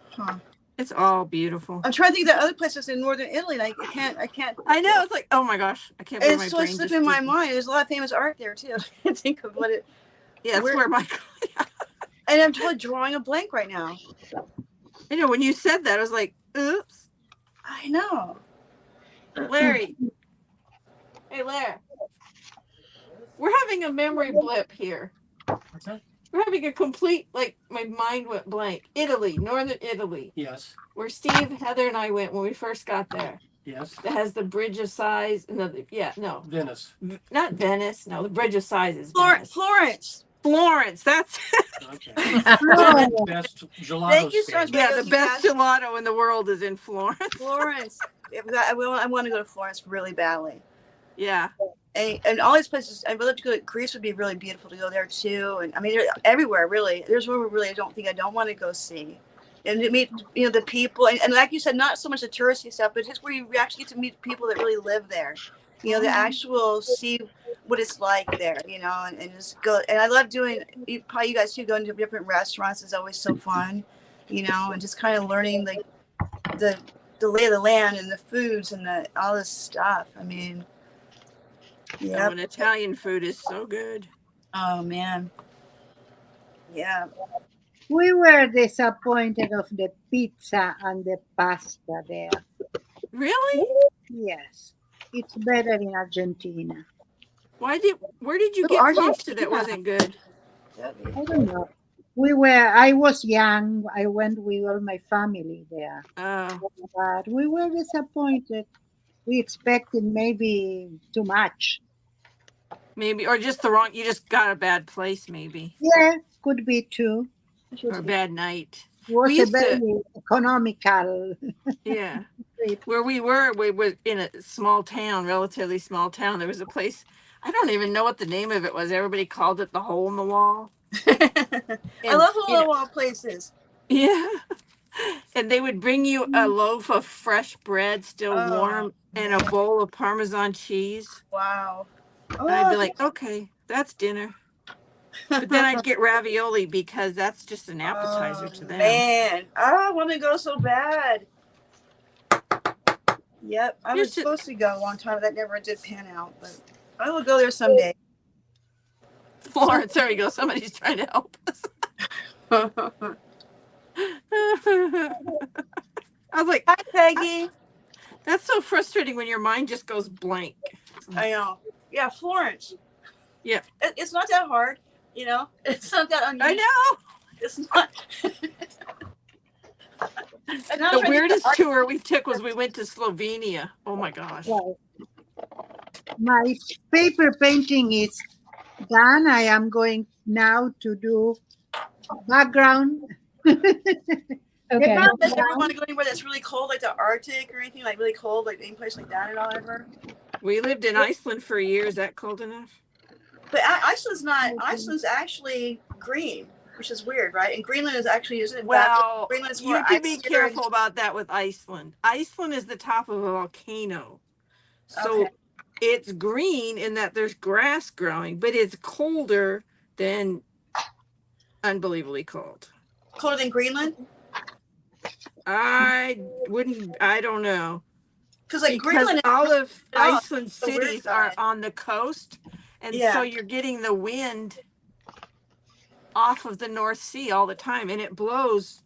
Huh. It's all beautiful. I'm trying to think of the other places in northern Italy. Like I can't. I know. It's like, oh my gosh, I can't believe It's my totally brain slipping just in my did. mind. There's a lot of famous art there too. I can't think of what it. Yeah, it's Where? where my. And I'm totally drawing a blank right now. I know when you said that, I was like, oops, I know. Larry. Hey, Larry. We're having a memory blip here. What's that? We're having a complete, like, my mind went blank. Italy, northern Italy, Yes. where Steve, Heather, and I went when we first got there. Yes. That has the Bridge of Sighs. No, yeah, no, Venice. not Venice. No, the Bridge of Sighs is Venice. Florence. Florence. That's Okay. Oh, Best gelato Thank you so much, stand. yeah, the you best guys. gelato in the world is in Florence. Florence. I want to go to Florence really badly. Yeah, And all these places, I would love to go. Greece would be really beautiful to go there too. And I mean, everywhere really. There's one really I don't want to go see, and to meet the people and like you said, not so much the touristy stuff, but just where you actually get to meet people that really live there. The actual see what it's like there. And just go. And I love doing. Probably you guys too. Going to different restaurants is always so fun. And just kind of learning the the lay of the land and the foods and all this stuff. I mean. oh, Yep. and Italian food is so good. Oh man. Yeah. we were disappointed of the pizza and the pasta there. Really? Yes. It's better in Argentina. Where did you Oh, get pasta Argentina. that wasn't good? I don't know. I was young. I went with all my family there. Oh, But we were disappointed. We expected maybe too much. maybe, or just the wrong. You just got a bad place, maybe, Yeah, could be too. or a bad night. It was We a used to, very economical yeah. trip. Where we were in a small town, relatively small town. There was a place. I don't even know what the name of it was. Everybody called it the hole in the wall. I And love hole wall places. yeah, and they would bring you a loaf of fresh bread, still Oh warm, and a man. bowl of Parmesan cheese. Wow. And I'd Oh, be like, okay, that's dinner. But then I'd get ravioli because that's just an appetizer oh to them. man, I want to go so bad. Yep, I was Here's just supposed to go one time. That never did pan out, but I will go there someday. So, Florence. There we go. Somebody's trying to help us. hi, I was like, "I- Peggy. that's so frustrating when your mind just goes blank. It's like, I know. Yeah, Florence. yeah, It's not that hard. You know, it's not that I unusual. know. It's not. I'm not The trying to get weirdest tour we took was we went to Slovenia. Oh my gosh. Well, my paper painting is done. I am going now to do background. The Okay. You guys ever want background. to go anywhere that's really cold, like the Arctic or anything like really cold, like any place like that at all ever? We lived in Iceland for a year. Is that cold enough? But Iceland's not. Iceland's actually green, which is weird, right? And Greenland is actually isn't it bad? Well, Greenland is you more have to be icier and careful about that with Iceland. Iceland is the top of a volcano. okay, So it's green in that there's grass growing, but it's colder than unbelievably cold. colder than Greenland. I don't know. Because like Because Greenland is all really of oh, Iceland's the weird cities are side. on the coast. And so Yeah, you're getting the wind off of the North Sea all the time. And it blows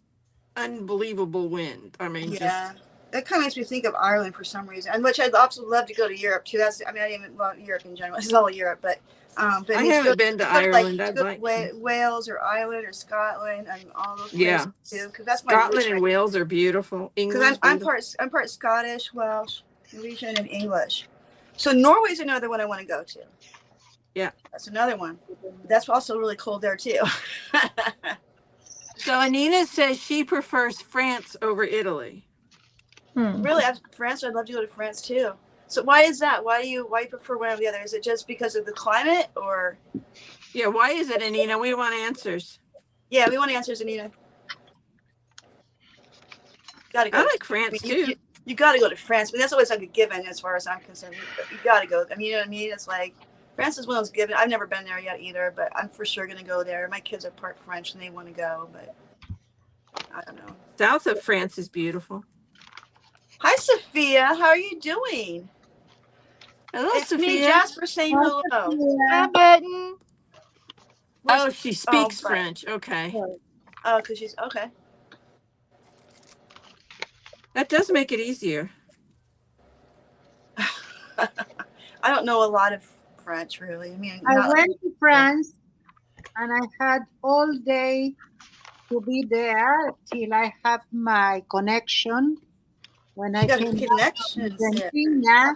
unbelievable wind. I mean, yeah. just, That kind of makes me think of Ireland for some reason, and which I'd also love to go to Europe too. That's I mean I even well Europe in general. This is all Europe, but I I mean haven't been to to go to like Ireland. to I'd go to like to. Wales or Ireland or Scotland and all those Yeah. places too, because that's my Scotland roots and right. Wales are beautiful. Because England's beautiful. I'm part Scottish, Welsh, Norwegian, and English. So Norway's another one I want to go to. Yeah. That's another one. That's also really cold there too. So Anina says she prefers France over Italy. Really, France. I'd love to go to France too. So why is that? Why you prefer one over the other? Is it just because of the climate or? Yeah, why is it, Anina? We want answers. Yeah, we want answers, Anita. Got to I go. like I mean, France too. you got to go to France. I mean, that's always like a given as far as I'm concerned. You got to go. I mean, you know what I mean? It's like France is one of those given. I've never been there yet either, but I'm for sure going to go there. My kids are part French and they want to go, but I don't know. South of France is beautiful. Hi, Sophia. How are you doing? Hello, It's me, Sophia. Jasper, saying hello. Hi, Yeah. Button. Where's, Oh, she speaks but French. Okay. oh, because she's okay. That does make it easier. I don't know a lot of French, really. I mean, I not went to France and I had all day to be there till I have my connection. When I you got came back from connections there. Argentina,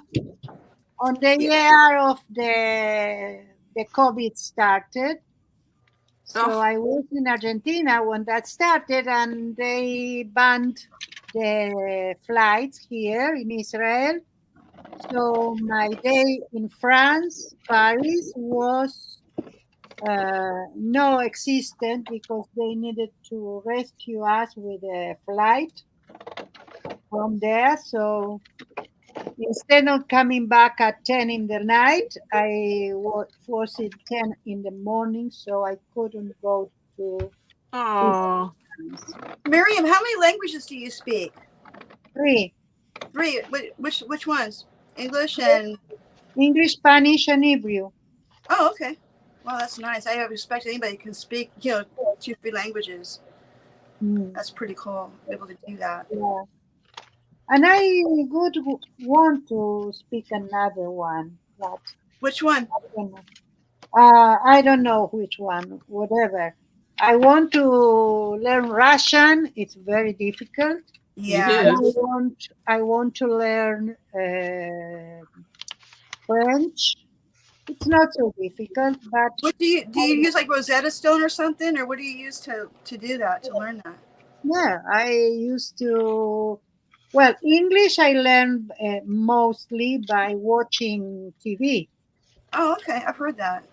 on the Yeah. year of the COVID started. So Oh, I was in Argentina when that started, and they banned the flights here in Israel. So my day in France, Paris, was no existent because they needed to rescue us with a flight from there. So instead of coming back at 10 in the night, I was at 10 in the morning, so I couldn't go to oh. Israel. Miriam, how many languages do you speak? Three: Three. Which ones? English and English, Spanish, and Hebrew. oh, okay. Well, that's nice. I respect anybody who can speak, 2, 3 languages. Mm, That's pretty cool. Be able to do that. yeah. And I would want to speak another one, but Which one? I don't know. I don't know which one, whatever. I want to learn Russian. It's very difficult. It Yeah. And is. I want to learn French. It's not so difficult, but What do you use like Rosetta Stone or something, or what do you use to do that to learn that? yeah, I used to. Well, English I learned mostly by watching TV. Oh, okay. I've heard that.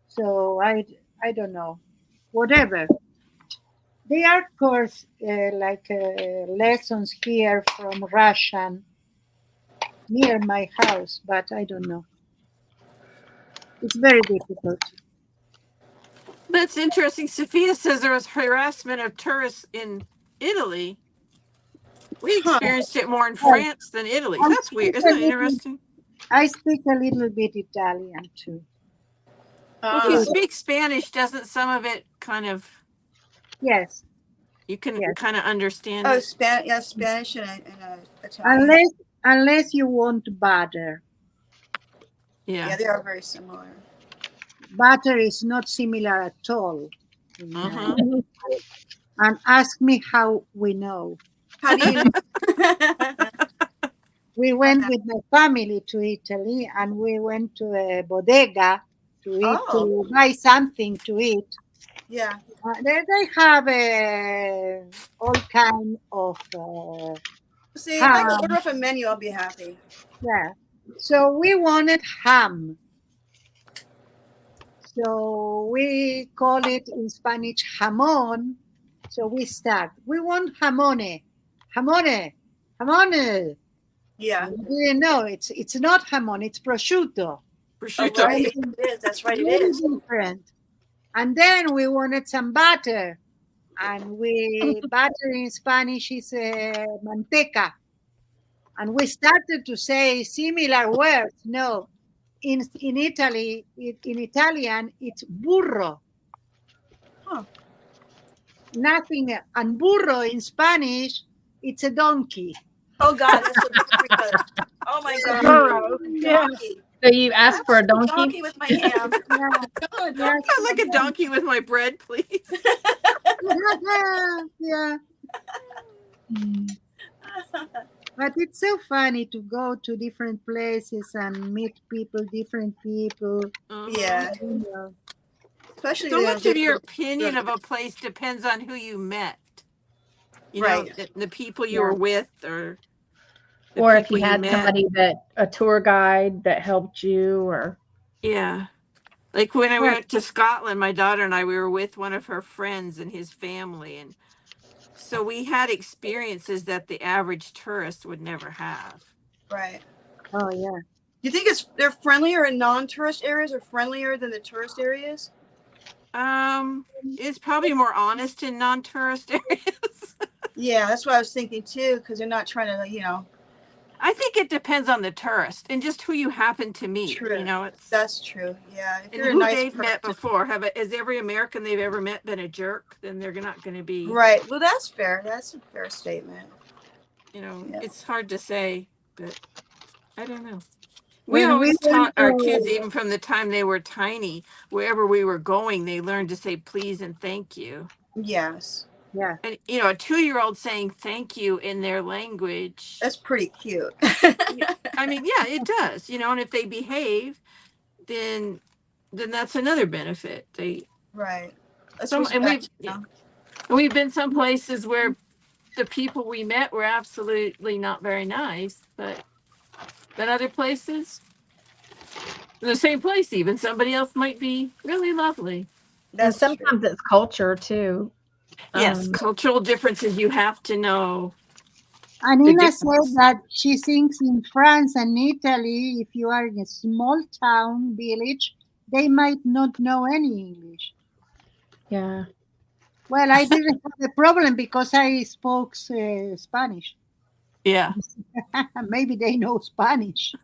So I don't know, whatever. They are course like lessons here from Russian near my house, but I don't know. It's very difficult. That's interesting. Sophia says there was harassment of tourists in Italy. We Huh. experienced it more in Well, France than Italy. I That's weird. speak Isn't a that little, interesting? I speak a little bit Italian too. Well, if you Uh, So, speak Spanish, doesn't some of it kind of, yes, you can yes. kind of understand oh, it? Yeah, Spanish and Italian. Unless unless you want butter. Yeah. Yeah, they are very similar. Butter is not similar at all. In, Uh-huh. and ask me how we know. How do you know? We went with my family to Italy, and we went to a bodega to eat Oh, to buy something to eat. yeah. They have all kind of See, if I can order ham. off a menu, I'll be happy. Yeah. So we wanted ham. So we call it in Spanish jamón. So we start. We want jamone, jamone, jamone. Yeah. And we didn't know it's not jamon, it's prosciutto. Oh, It's Prosciutto. right. something It is. That's right. It very is. different. And then we wanted some butter, and we butter in Spanish is manteca. And we started to say similar words. No, in Italy, in Italian, it's burro. Huh. Nothing. And burro in Spanish, it's a donkey. Oh God, that's so different. Oh my God, Burrow. Yeah. donkey. So you I asked for a want a donkey? donkey with my ham. Yeah, I want a yes, donkey I'd with like a my ham. donkey with my bread, please. yeah. Mm. But it's so funny to go to different places and meet people, different people. Uh-huh. Yeah, You know. especially So much of your people. opinion of a place depends on who you met. You know, Right. the people you Yeah. were with or the Or if people you you had met. somebody that a tour guide that helped you or Yeah. Like when I Well, went to Scotland, my daughter and I, we were with one of her friends and his family. And so we had experiences that the average tourist would never have. Right. oh yeah. You think they're friendlier in non-tourist areas or friendlier than the tourist areas? It's probably more honest in non-tourist areas. Yeah, that's what I was thinking too, because they're not trying to. I think it depends on the tourist and just who you happen to meet. You True. know, it's That's true. Yeah, if and you're a who nice they've met person. before. Has every American they've ever met been a jerk? Then they're not going to be. Right. Well, that's fair. That's a fair statement. You know, Yeah. it's hard to say, but I don't know. We When we always went taught our kids, to even from the time they were tiny, wherever we were going, they learned to say please and thank you. Yes. yeah, And, you know, a 2-year-old saying thank you in their language. That's pretty cute. I mean, yeah, it does, you know, and if they behave, then that's another benefit. Right. That's Some and respect. we've been some places where the people we met were absolutely not very nice, but then other places, in the same place even, somebody else might be really lovely. and That's true. sometimes it's culture too. Yes, Um, cultural differences, you have to know the Anina said difference. that she thinks in France and Italy, if you are in a small town village, they might not know any English. yeah. Well, I didn't have a problem because I spoke Spanish. Yeah. Maybe they know Spanish.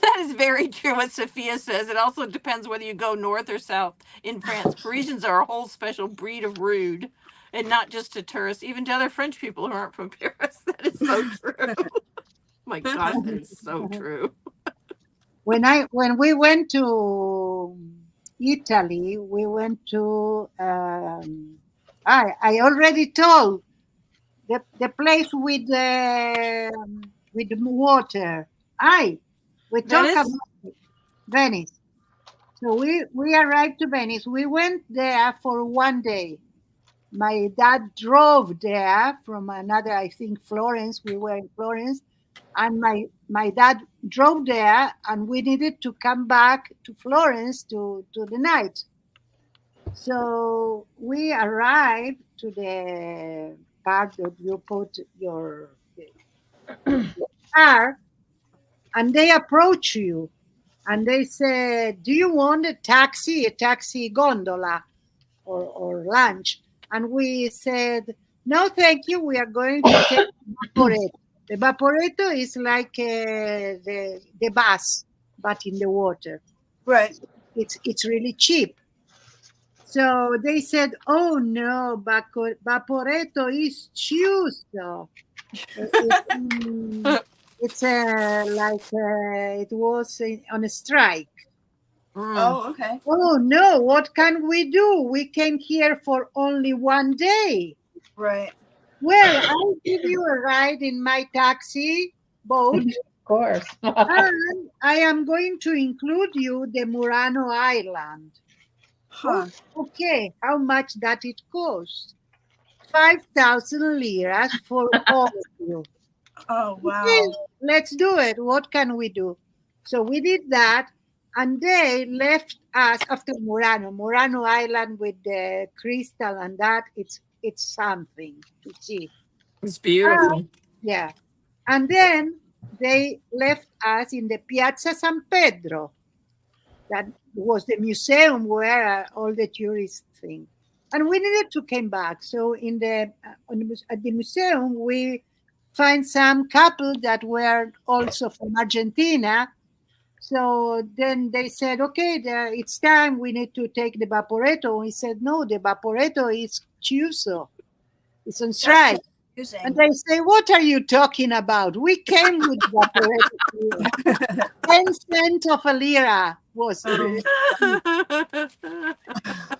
That is very true what Sophia says. It also depends whether you go north or south in France. Parisians are a whole special breed of rude, and not just to tourists, even to other French people who aren't from Paris. That is so true. My gosh, that is so true. When we went to Italy, we went to I already told the place with the water. I we talk Venice? about Venice. So we arrived to Venice. We went there for one day. My dad drove there from another, I think, Florence. We were in Florence, and my dad drove there, and we needed to come back to Florence to the night. So we arrived to the part that you put your car, and they approach you. and they said, "Do you want a taxi gondola, or lunch?" And we said, "No, thank you. We are going to take Vaporetto." The Vaporetto is like the bus, but in the water. Right. It's really cheap. So they said, "Oh no, Vaporetto is Chuso." It, it's like it was on a strike. Mm. Oh, okay. Oh no, what can we do? We came here for only one day. Right. Well, I'll give you a ride in my taxi Of boat, course. and I am going to include you the Murano Island. Oh, Huh. okay, how much that it costs? 5,000 liras for all of you. Oh, Okay, wow. let's do it. What can we do? So we did that, and they left us after Murano. Murano Island with the crystal and that, it's something to see. It's Ah, beautiful. yeah. And then they left us in the Piazza San Pedro. That was the museum where all the tourists thing. And we needed to come back. So at the museum, we find some couple that were also from Argentina. So then they said, "Okay, it's time. We need to take the Vaporetto." We said, "No, the Vaporetto is Chuso. It's on That's strike." And confusing. they say, "What are you talking about? We came with Vaporetto here. 10 cents of a lira was Oh, the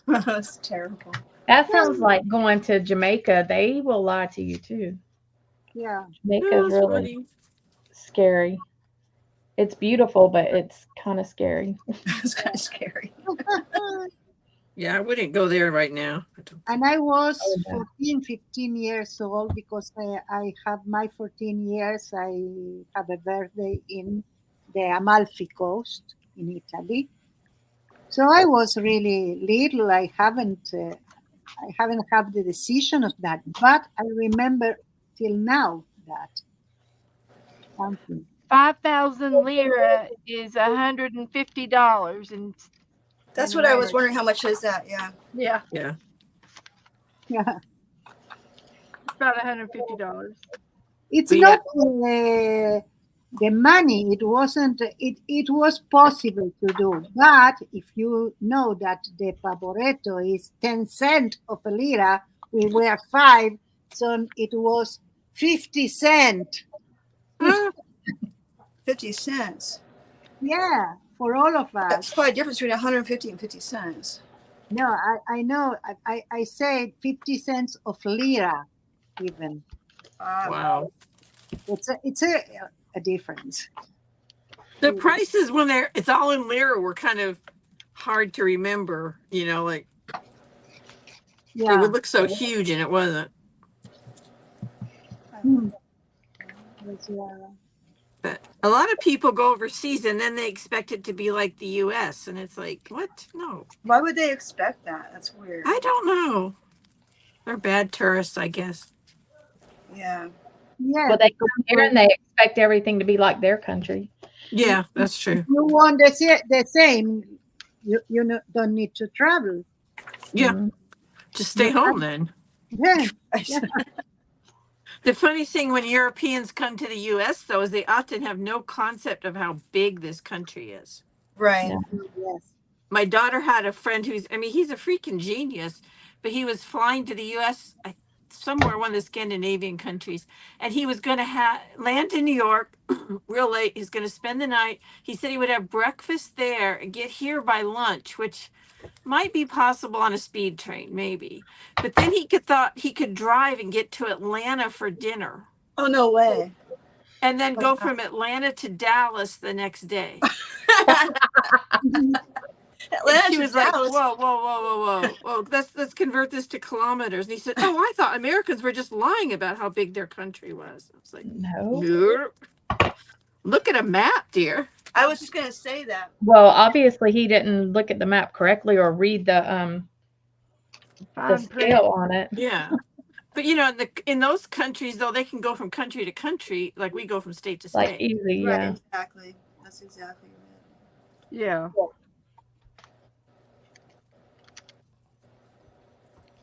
that's terrible. That sounds like going to Jamaica. They will lie to you too. yeah. Jamaica is That's really funny. scary. It's beautiful, but it's kind of scary. It's kind of scary. Yeah, I wouldn't go there right now. I don't And think. I was Oh, yeah. 14, 15 years old because I have my 14 years. I have a birthday in the Amalfi Coast in Italy. So I was really little. I haven't had the decision of that, but I remember till now that something. 5,000 lira is $150 in That's what I was America. wondering. How much is that? Yeah. Yeah, Yeah. Yeah. it's about $150. It's But yeah, not the money. It wasn't. It was possible to do, but if you know that the Pavoretto is 10 cent of a lira, we were five, so it was 50 cent. ah, 50 cents. Yeah, for all of That's us. probably the difference between 150 and 50 cents. No, I know. I said 50 cents of lira, even. wow. It's a difference. The prices when it's all in lira were kind of hard to remember. Like it Yeah. would look so huge and it wasn't. Hmm. Yes, yeah. But a lot of people go overseas and then they expect it to be like the U.S. and it's like, what? No, Why would they expect that? That's weird. I don't know. They're bad tourists, I guess. Yeah. Yeah, Well, they because come here and they expect everything to be like their country. if Yeah, that's if true. you want the same, don't need to travel. Yeah, Mhm. just No, stay home then. yeah, yeah, The funny thing when Europeans come to the U.S., though, is they often have no concept of how big this country is. Right. Yeah. yes. My daughter had a friend he's a freaking genius, but he was flying to the U.S. Somewhere one of the Scandinavian countries, and he was going to land in New York real late. He's going to spend the night. He said he would have breakfast there and get here by lunch, which might be possible on a speed train, maybe. But then thought he could drive and get to Atlanta for dinner, Oh, no way. and then Oh, go wow. from Atlanta to Dallas the next day. Mhm. And Atlanta she to was like, Dallas. "Whoa, whoa, whoa, whoa, whoa, whoa! Let's convert this to kilometers." And he said, "Oh, I thought Americans were just lying about how big their country was." I was like, No. "Nope. Look at a map, dear." I was just going to say that. Well, obviously he didn't look at the map correctly or read the Fine print. scale on it. Yeah, but in those countries though, they can go from country to country, like we go from state to Like state. easy, Right. yeah. Exactly. That's exactly right. Yeah.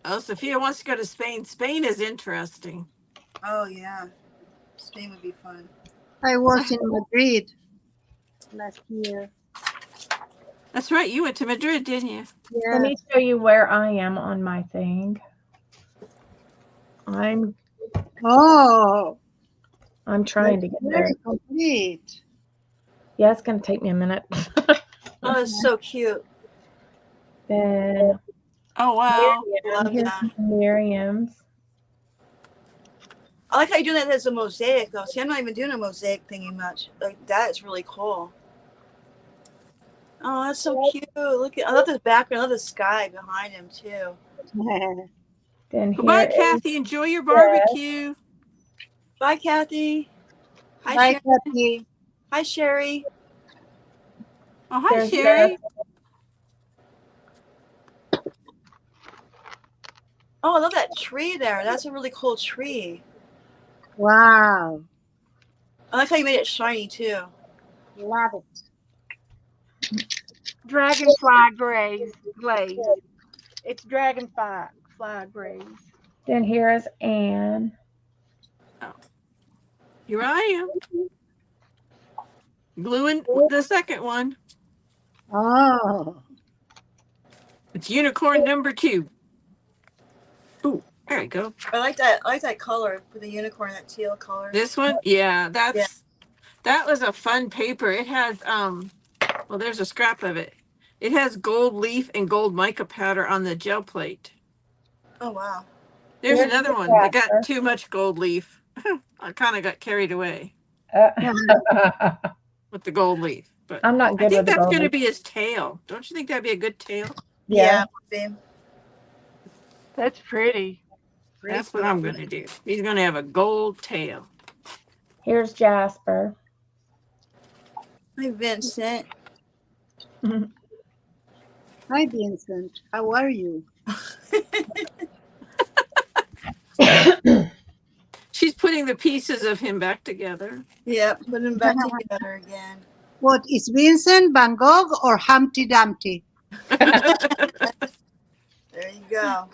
Oh, Sophia wants to go to Spain. Spain is interesting. Oh yeah, Spain would be fun. I was in Madrid last year. That's right. You went to Madrid, didn't you? Let me Yes. show you where I am on my thing. I'm Oh, I'm that's trying to get there. very complete. Yeah, it's gonna take me a minute. Oh, it's so cute. Then Oh, wow. Miriam, Love here's that. Miriam's. I like how you're doing that as a mosaic though. See, I'm not even doing a mosaic thingy much. Like that is really cool. Oh, that's so cute. Look at I love this background. I love the sky behind him too. Then Goodbye, here is Kathy. Enjoy your Jess. barbecue. Bye, Kathy. Hi, Bye, Sharon. Kathy. Hi, Sherry. Oh, hi, There's Sherry. Jess. Oh, I love that tree there. That's a really cool tree. Wow. I like how you made it shiny too. Love it. Dragonfly glaze. It's dragonfly fly glaze. Then here is Anne. Oh, here I am. Gluing the second one. Oh, It's unicorn number 2. Ooh, there we go. I like that. I like that color for the unicorn. That teal color. This one, yeah, Yeah. that was a fun paper. It has well, there's a scrap of it. It has gold leaf and gold mica powder on the gel plate. Oh wow. There's Here's another the one that got Jasper. too much gold leaf. I kind of got carried away with the gold leaf, but I'm not I good think with the that's gold going to leaf. be his tail. Don't you think that'd be a good tail? Yeah. Yeah. Same. That's pretty. pretty That's what cool. I'm going to do. He's going to have a gold tail. Here's Jasper. Hi, Vincent. Hi, Vincent. How are you? She's putting the pieces of him back together. Yep. Put them back together again. What is Vincent Van Gogh or Humpty Dumpty? There you go.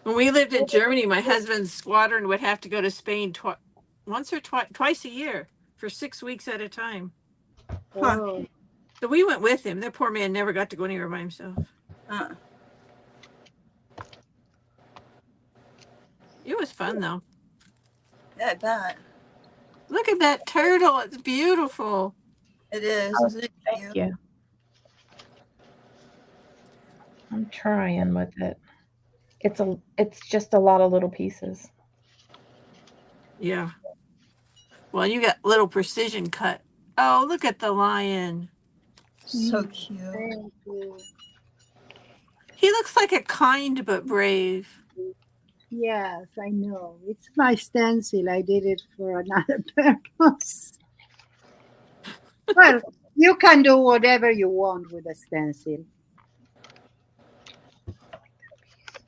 When we lived in Germany, my husband's squadron would have to go to Spain once or twice a year for 6 weeks at a time. Huh. Oh, So we went with him. That poor man never got to go anywhere by himself. Uh. It was fun though. Yeah, I bet. Look at that turtle. It's beautiful. It is. Oh, Isn't it thank cute? you. I'm trying with it. It's just a lot of little pieces. Yeah. Well, you got little precision cut. Oh, look at the lion. So cute. thank you. He looks like a kind but brave. Yes, I know. It's my stencil. I did it for another purpose. Well, you can do whatever you want with a stencil.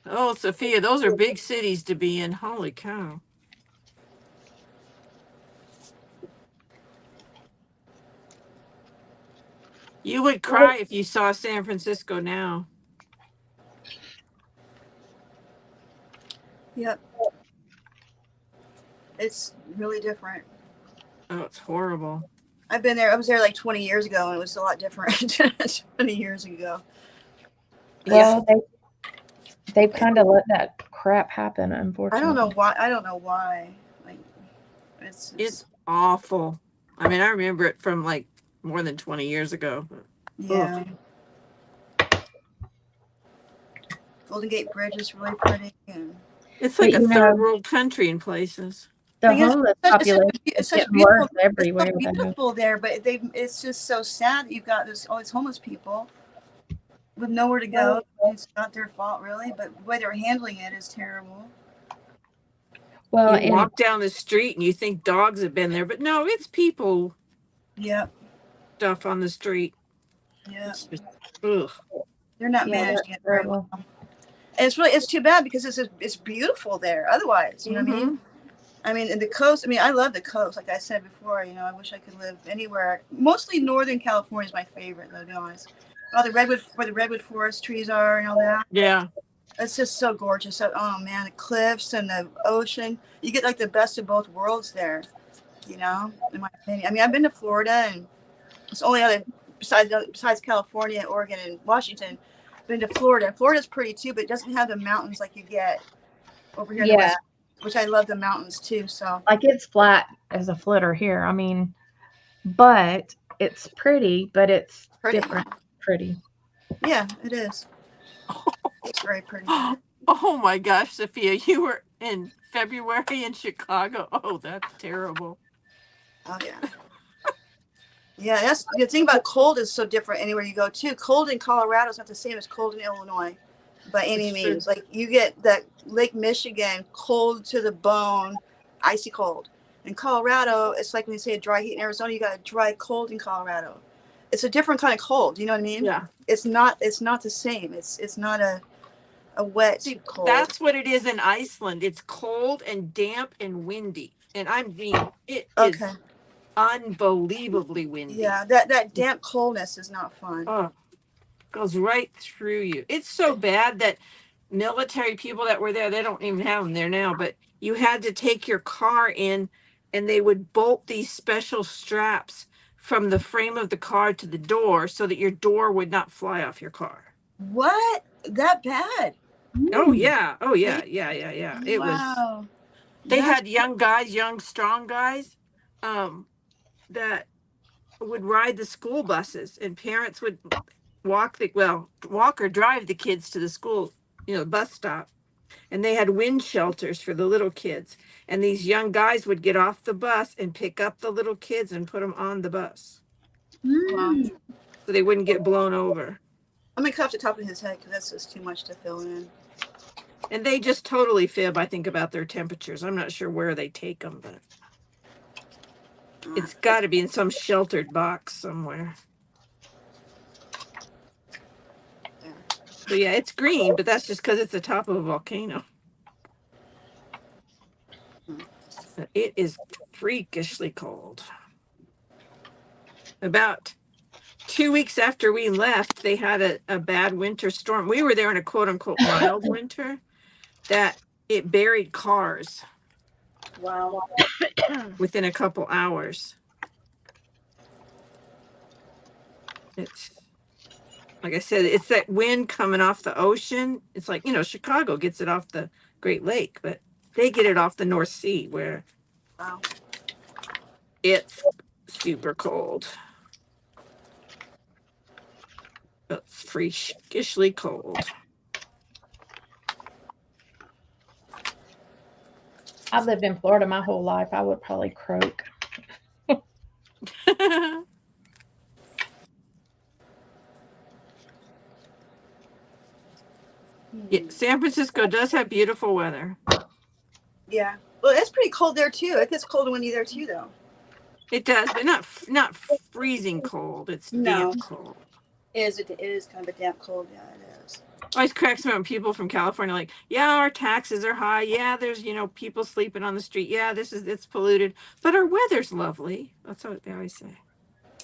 Oh, Sophia, those are big cities to be in. Holy cow. You would cry if you saw San Francisco now. Yep. It's really different. Oh, it's horrible. I've been there. I was there like 20 years ago, and it was a lot different. 20 years ago. Yeah. Well, they've kind of let that crap happen, I unfortunately. don't know why. I don't know why. Like, It's awful. I mean, I remember it from like more than 20 years ago. yeah. Golden Gate Bridge is really pretty, and It's But like a you third know, world country in places. the thing is, homeless it's population is such getting worse beautiful. It's everywhere, so though. beautiful there, but it's just so sad that you've got all these homeless people with nowhere to go. It's not their fault, really, but the way they're handling it is terrible. Well, You and walk down the street and you think dogs have been there, but no, it's people Yep. stuff on the street. Yep. It's just, ugh. They're not yeah, that's managing it very terrible. well. And it's too bad because it's beautiful there. Otherwise, you know what I mean. I mean, and the coast. I mean, I love the coast. Like I said before, I wish I could live anywhere. Mostly Northern California is my favorite, though. To be honest, all the redwood, where the redwood forest trees are, and all that. Yeah. It's just so gorgeous. So, oh man, the cliffs and the ocean. You get like the best of both worlds there. In my opinion. I mean, I've been to Florida, and it's only other besides California, Oregon, and Washington. Been to Florida. Florida's pretty too, but it doesn't have the mountains like you get over here in the Yeah, West, which I love the mountains too. So like it's flat as a flitter here. I mean, but it's pretty, but it's pretty. different pretty. Yeah, it is. It's very pretty. Oh my gosh, Sophia, you were in February in Chicago. Oh, that's terrible. Oh yeah. Yeah, that's the thing about cold is so different anywhere you go too. Cold in Colorado is not the same as cold in Illinois by any It's true. means. Like you get that Lake Michigan cold to the bone, icy cold. In Colorado, it's like when you say a dry heat in Arizona, you got a dry cold in Colorado. It's a different kind of cold, you know what I mean? Yeah. It's not the same. It's not a wet See, cold. that's what it is in Iceland. It's cold and damp and windy. And I mean, it Okay. is unbelievably windy. Yeah, that damp coldness is not fun. Oh, goes right through you. It's so bad that military people that were there, they don't even have them there now, but you had to take your car in and they would bolt these special straps from the frame of the car to the door so that your door would not fly off your car. What? That bad? Oh yeah. Oh yeah. Yeah. It was, Wow. they That's had young guys, young, strong guys, that would ride the school buses, and parents would walk or drive the kids to the school, bus stop. And they had wind shelters for the little kids. And these young guys would get off the bus and pick up the little kids and put them on the bus wow. so they wouldn't get blown over. I'm gonna cut off the top of his head because that's just too much to fill in. And they just totally fib, I think, about their temperatures. I'm not sure where they take them, but it's got to be in some sheltered box somewhere. So yeah, it's green, but that's just because it's the top of a volcano. It is freakishly cold. About 2 weeks after we left, they had a bad winter storm. We were there in a quote unquote mild winter that it buried cars. Wow. Within a couple hours. It's like I said, it's that wind coming off the ocean. It's like, Chicago gets it off the Great Lake, but they get it off the North Sea where Wow. it's super cold. It's freakishly cold. I've lived in Florida my whole life. I would probably croak. Yeah, San Francisco does have beautiful weather. Yeah. Well, it's pretty cold there too. It gets cold and windy there too, though. It does, but not freezing cold. It's damp cold. It is kind of a damp cold. Yeah, it is. Always cracks me up when people from California are like, yeah, our taxes are high. Yeah, there's people sleeping on the street. Yeah, it's polluted, but our weather's lovely. That's what they always say.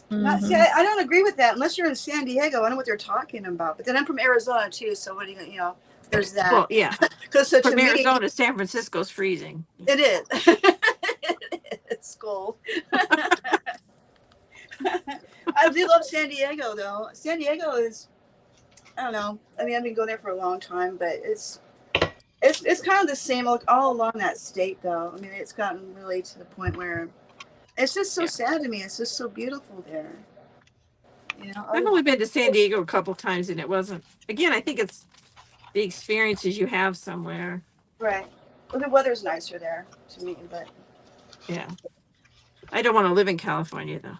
See, I don't agree with that unless you're in San Diego. I don't know what they're talking about. But then I'm from Arizona too, so what do there's that. Well, yeah. Because from Arizona, San Francisco's freezing. It is. It's cold. I do love San Diego though. San Diego is, I don't know. I mean, I've been going there for a long time, but it's kind of the same all along that state though. I mean, it's gotten really to the point where it's just so sad to me. It's just so beautiful there. I've only been to San Diego a couple times, and it wasn't. Again, I think it's the experiences you have somewhere. Right. Well, the weather's nicer there to me, but yeah, I don't want to live in California though.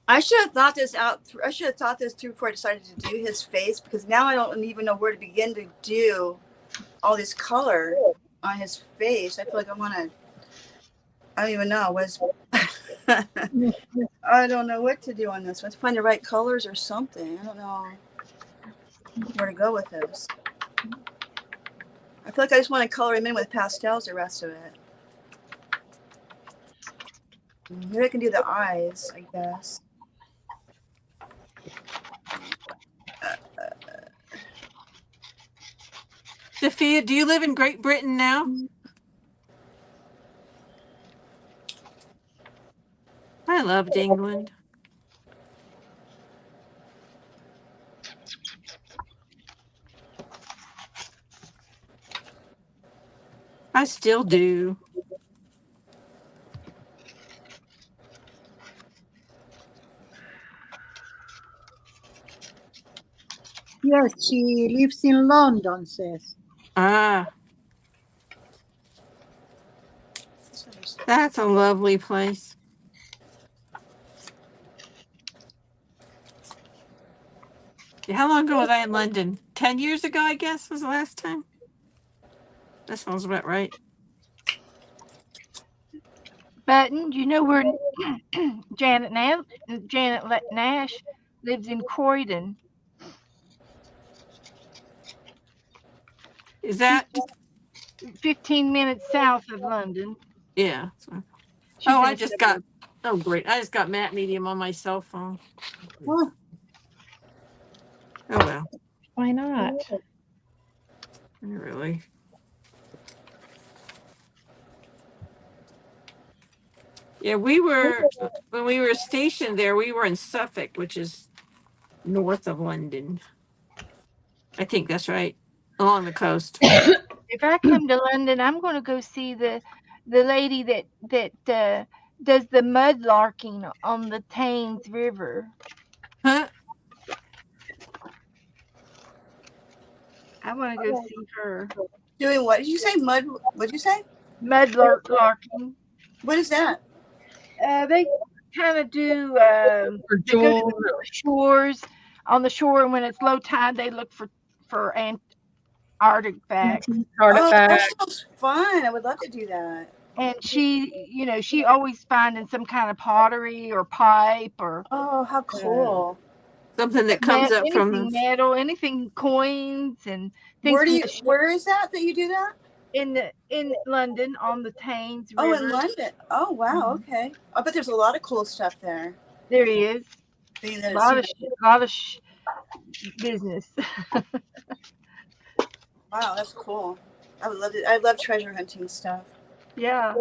I should have thought this out. I should have thought this through before I decided to do his face, because now I don't even know where to begin to do all this color on his face. I feel like I don't even know. I don't know what to do on this. I have to find the right colors or something. I don't know where to go with this. I feel like I just want to color him in with pastels the rest of it. Maybe I can do the eyes, I guess. Sophia, do you live in Great Britain now? I loved England. I still do. Yes, she lives in London, says. Ah, that's a lovely place. Yeah, how long ago was I in London? 10 years ago, I guess, was the last time. That sounds about right. Button, do you know where Janet Nash lives in Croydon? Is that? 15 minutes south of London. Yeah. She's in I a just got. suburb. Oh, great. I just got Matt Medium on my cell phone. Oh, Oh, well. Why not? Really. Yeah, when we were stationed there, we were in Suffolk, which is north of London. I think that's right. Along the coast. If I come to London, I'm going to go see the lady that does the mudlarking on the Thames River. Huh? I want to go see her. Doing what did you say? Mud? What did you say? Mudlarking. What is that? They kind of do. For They go to jewelry. the shores. On the shore, and when it's low tide, they look for artifacts. Oh, that Artifacts. sounds fun. I would love to do that. And she always finding some kind of pottery or pipe or Oh, how uh, cool. Something that comes up from anything the. metal, anything coins and things from the ship Where is that you do that? in London on the Thames Oh, in River. London. Oh, wow. Mhm. Okay. I bet there's a lot of cool stuff there. There is Being that a it's, lot of business. wow, that's cool. I would love it. I love treasure hunting stuff. Yeah.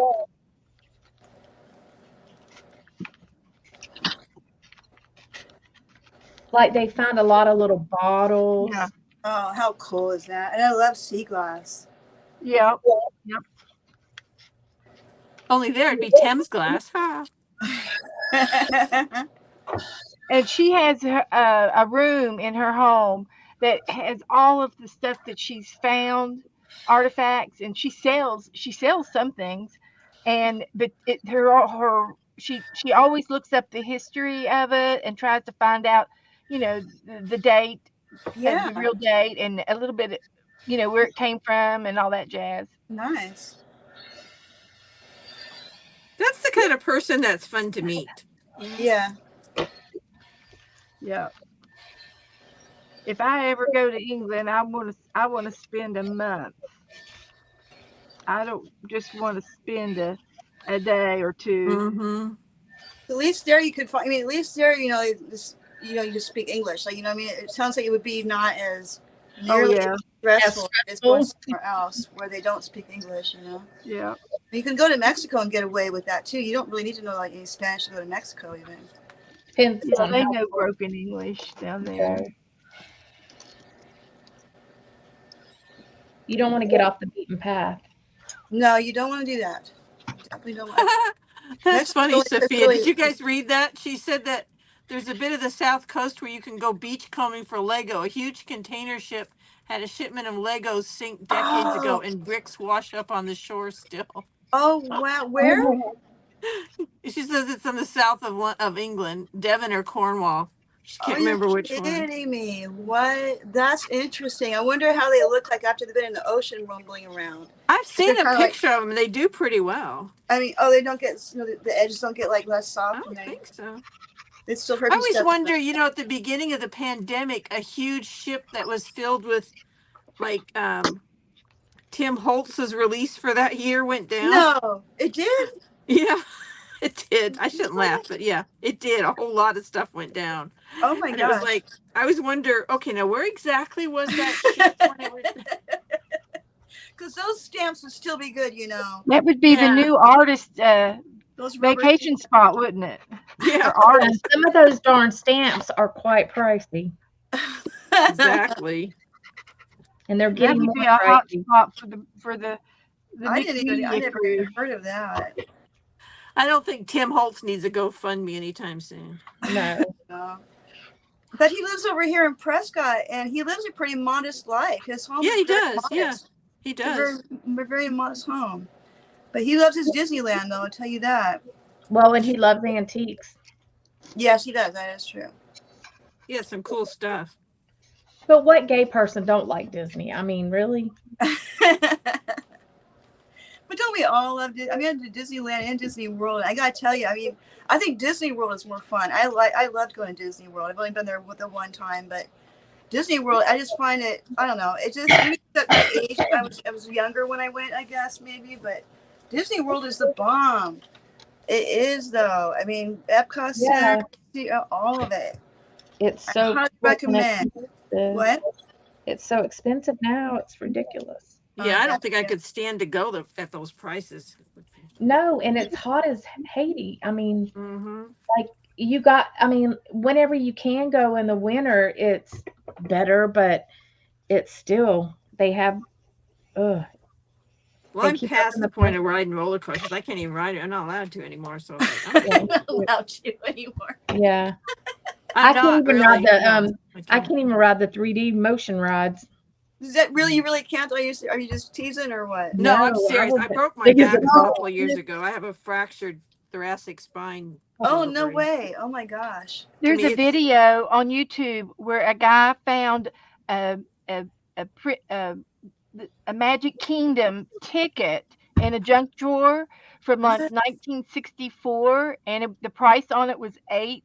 Like they found a lot of little bottles. Yeah. Oh, how cool is that? And I love sea glass. Yep. Yep. Only there it'd be Thames glass. Huh? And she has a room in her home that has all of the stuff that she's found, artifacts, and she sells some things, and but she always looks up the history of it and tries to find out, the date, Yeah, the real date, and a little bit, where it came from and all that jazz. nice. That's the kind of person that's fun to meet. Yeah, Yeah. If I ever go to England, I want to spend a month. I don't just want to spend a day or two. Mm-hmm. at least there you could find. I mean, at least there, you just speak English. Like, I mean, it sounds like it would be not as Oh nearly yeah, stressful as going stressful. somewhere else where they don't speak English. yeah, You can go to Mexico and get away with that too. You don't really need to know like any Spanish to go to Mexico, even. Depends yeah. on They how know broken English down you there. go. You don't want to get off the beaten path. No, you don't want to do that. You definitely don't want. That's Mexico funny, only has Sophia. Did really. you guys read that? She said that there's a bit of the South Coast where you can go beachcombing for Lego. A huge container ship had a shipment of Legos sink decades ago, Oh, and bricks wash up on the shore still. oh wow. Where? She says it's in the south of England, Devon or Cornwall. She Oh, can't you're remember which one. kidding me. What? That's interesting. I wonder how they look like after they've been in the ocean rumbling around. I've If they're seen a kind of like, picture of them. They do pretty well. I mean, oh, they don't get, the edges don't get like less I soft, and don't think so. they still I heavy always stuff. wonder, at the beginning of the pandemic, a huge ship that was filled with like Tim Holtz's release for that year went down. No, it did. Yeah. It did. I shouldn't laugh, but yeah, it did. A whole lot of stuff went down. Oh my And it was gosh. like, I always wonder, okay, now where exactly was that ship whenever? Because those stamps would still be good, you know. That would be the Yeah. new artist Those rubber vacation spot, wouldn't it? Yeah, For artists. Some of those darn stamps are quite pricey, exactly. and they're That getting would more be a hot pricey. spot for the I mixed didn't even, I media never crew. even heard of that. I don't think Tim Holtz needs a GoFundMe anytime soon. No. No. But he lives over here in Prescott, and he lives a pretty modest life. His home Yeah, is he very does. Yeah, modest. he It's a very, does. very modest home. But he loves his Disneyland, though. I'll tell you that. Well, and he loves antiques. Yes, he does. That is true. He has some cool stuff. But what gay person don't like Disney? I mean, really? But don't we all love it? I mean, to Disneyland and Disney World. I gotta tell you, I mean, I think Disney World is more fun. I loved going to Disney World. I've only been there with the one time, but Disney World, I just find it. I don't know. It just maybe at my age. I was younger when I went, I guess maybe, but Disney World is the bomb. It is though. I mean, Epcot Yeah. Center, all of it. It's I so highly recommend. What? It's so expensive now. It's ridiculous. Yeah, I Yeah. don't think I could stand to go at those prices. No, and it's hot as Haiti. I mean, Mm-hmm. like I mean, whenever you can go in the winter, it's better, but it's still, they have, ugh, Well, they I'm keep up past in the the point price. of riding roller coasters. I can't even ride it. I'm not allowed to anymore. So it's like, I'm Yeah, I'm not allowed to anymore. yeah. I'm I can't not even ride really. the Yeah, I I can't. can't even ride the 3D motion rides. Is that really? You really can't? Are you just teasing or what? No, No, I'm I serious. was I broke my big as a back a No. couple of years dog. ago. I have a fractured thoracic spine Oh no vertebrae. way! Oh my gosh! I There's mean, a it's video on YouTube where a guy found a a a, pri- a Magic Kingdom ticket in a junk drawer from like 1964, and the price on it was $8.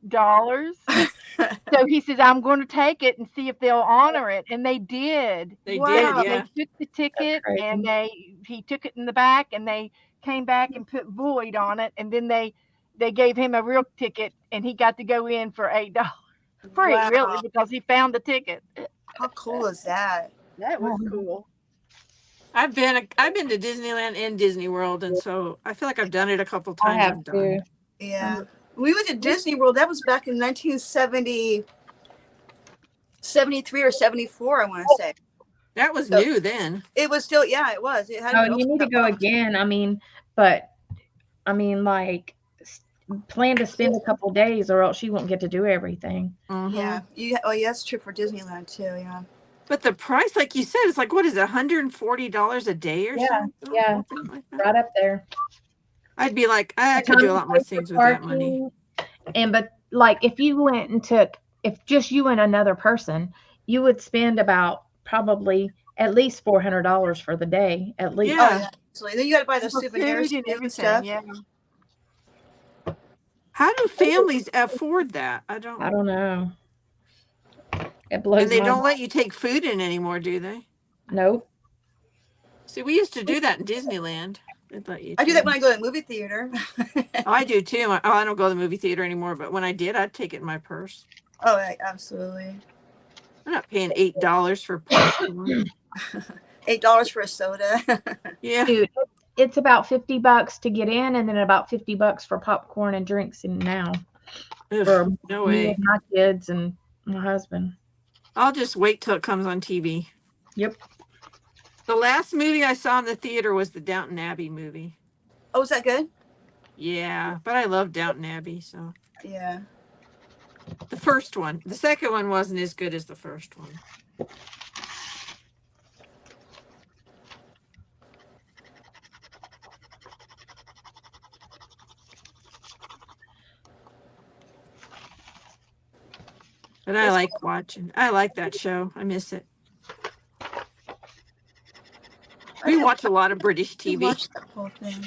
So he says, "I'm going to take it and see if they'll honor it," and they did. they They did. Wow! they Yeah, took the That's ticket and crazy. he took it in the back, and they came back and put void on it, and then they gave him a real ticket, and he got to go in for $8. Free, really, Wow! because he found the ticket. How cool is that? That was cool. I've been to Disneyland and Disney World, and so I feel like I've done it a couple I times. have I'm done. to. Yeah. We went to Disney World. That was back in 1970, 73 or 74, I want to say. That was So new then. it was still, yeah, it was. It hadn't Oh, been you opened need to that go long. again. I mean, but I mean, like, plan to spend a couple days, or else you won't get to do everything. Mm-hmm. Yeah. Oh, yeah, that's true for Disneyland too. Yeah. But the price, like you said, is like what is it, $140 a day or Yeah, something? yeah, Something like that. right up there. I'd be like, I The could time do a you lot more pay for things with that money. parking, but like if you went and if just you and another person, you would spend about probably at least $400 for the day, at least. Oh, Yeah. yeah. So then you got to buy the For souvenirs food and and everything, stuff. yeah. How do families afford that? I I don't. don't know. It And blows they my don't mind. let you take food in anymore, do they? Nope. See, we used to do that in Disneyland. They'd let you I do that take. when I go to the movie theater. Oh, I do too. Oh, I don't go to the movie theater anymore, but when I did, I'd take it in my purse. Oh, yeah, absolutely. I'm not paying $8 for popcorn. $8 for a soda. Yeah. Dude, it's about $50 to get in, and then about $50 for popcorn and drinks. And now for Ugh, no me way. and my kids and my husband. I'll just wait till it comes on TV. Yep. The last movie I saw in the theater was the Downton Abbey movie. Oh, is that good? Yeah, but I love Downton Abbey, so. Yeah. The first one. The second one wasn't as good as the first one. But I like watching. I like that show. I miss it. We watch a lot of British You TV. watched that whole thing.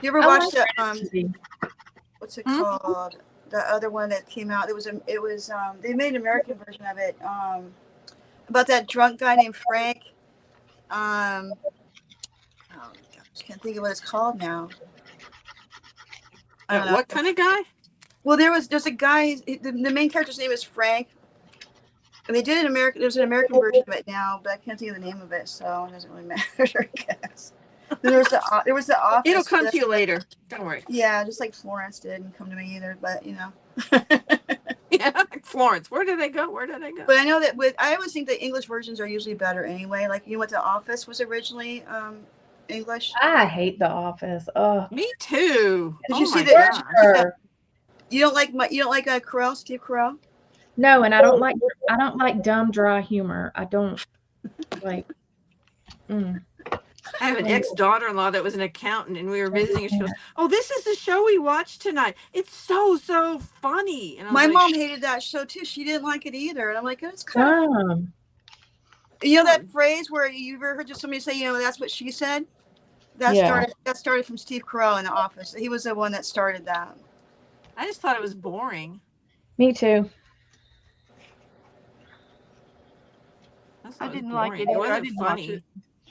You ever I watched like the TV. what's it Hmm? called? The other one that came out. They made an American version of it. About that drunk guy named Frank. Oh gosh, can't think of what it's called now. I don't know. What kind of guy? Well, there's a guy. The main character's name is Frank, and they did an American. There's an American version of it now, but I can't think of the name of it, so it doesn't really matter, I guess. Then there was the Office. It'll come to you later. Don't worry. Yeah, just like Florence didn't come to me either, but Yeah, Florence. Where did they go? Where did they go? But I know that I always think the English versions are usually better anyway. Like what the Office was originally English. I hate The Office. Oh, Me too. Did Oh you see my the? gosh. sure. You don't like Carell, Steve Carell? No, and I don't like dumb, dry humor. I don't like. Mm. I have an ex-daughter-in-law that was an accountant, and we were visiting, and she goes, "Oh, this is the show we watched tonight. It's so funny." And I was My like, mom hated that show too. She didn't like it either, and I'm like, it's kind of. Dumb. You know that phrase where you ever heard somebody say, that's what she said? Yeah. That started from Steve Carell in The Office. He was the one that started that. I just thought it was boring. Me too. I didn't like it. It I wasn't didn't watch funny. it.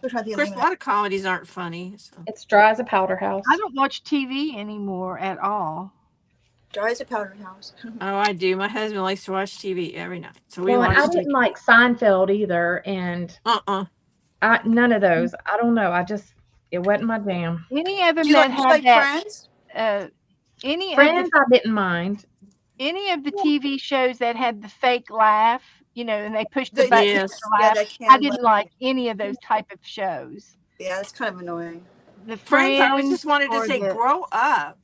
Of course, a lot of comedies aren't funny. So. It's dry as a powder house. I don't watch TV anymore at all. Dry as a powder house. Oh, I do. My husband likes to watch TV every night, so we Well, and watch I didn't TV. like Seinfeld either, and none of those. I don't know. It wasn't my jam. Any of them Do you that like, had that, Friends? Friends, I didn't mind. any of the TV shows that had the fake laugh, and they pushed the button Yes. to laugh. that I didn't like any of those type of shows. Yeah, that's kind of annoying. The Friends, I always just wanted to or say, the, grow up.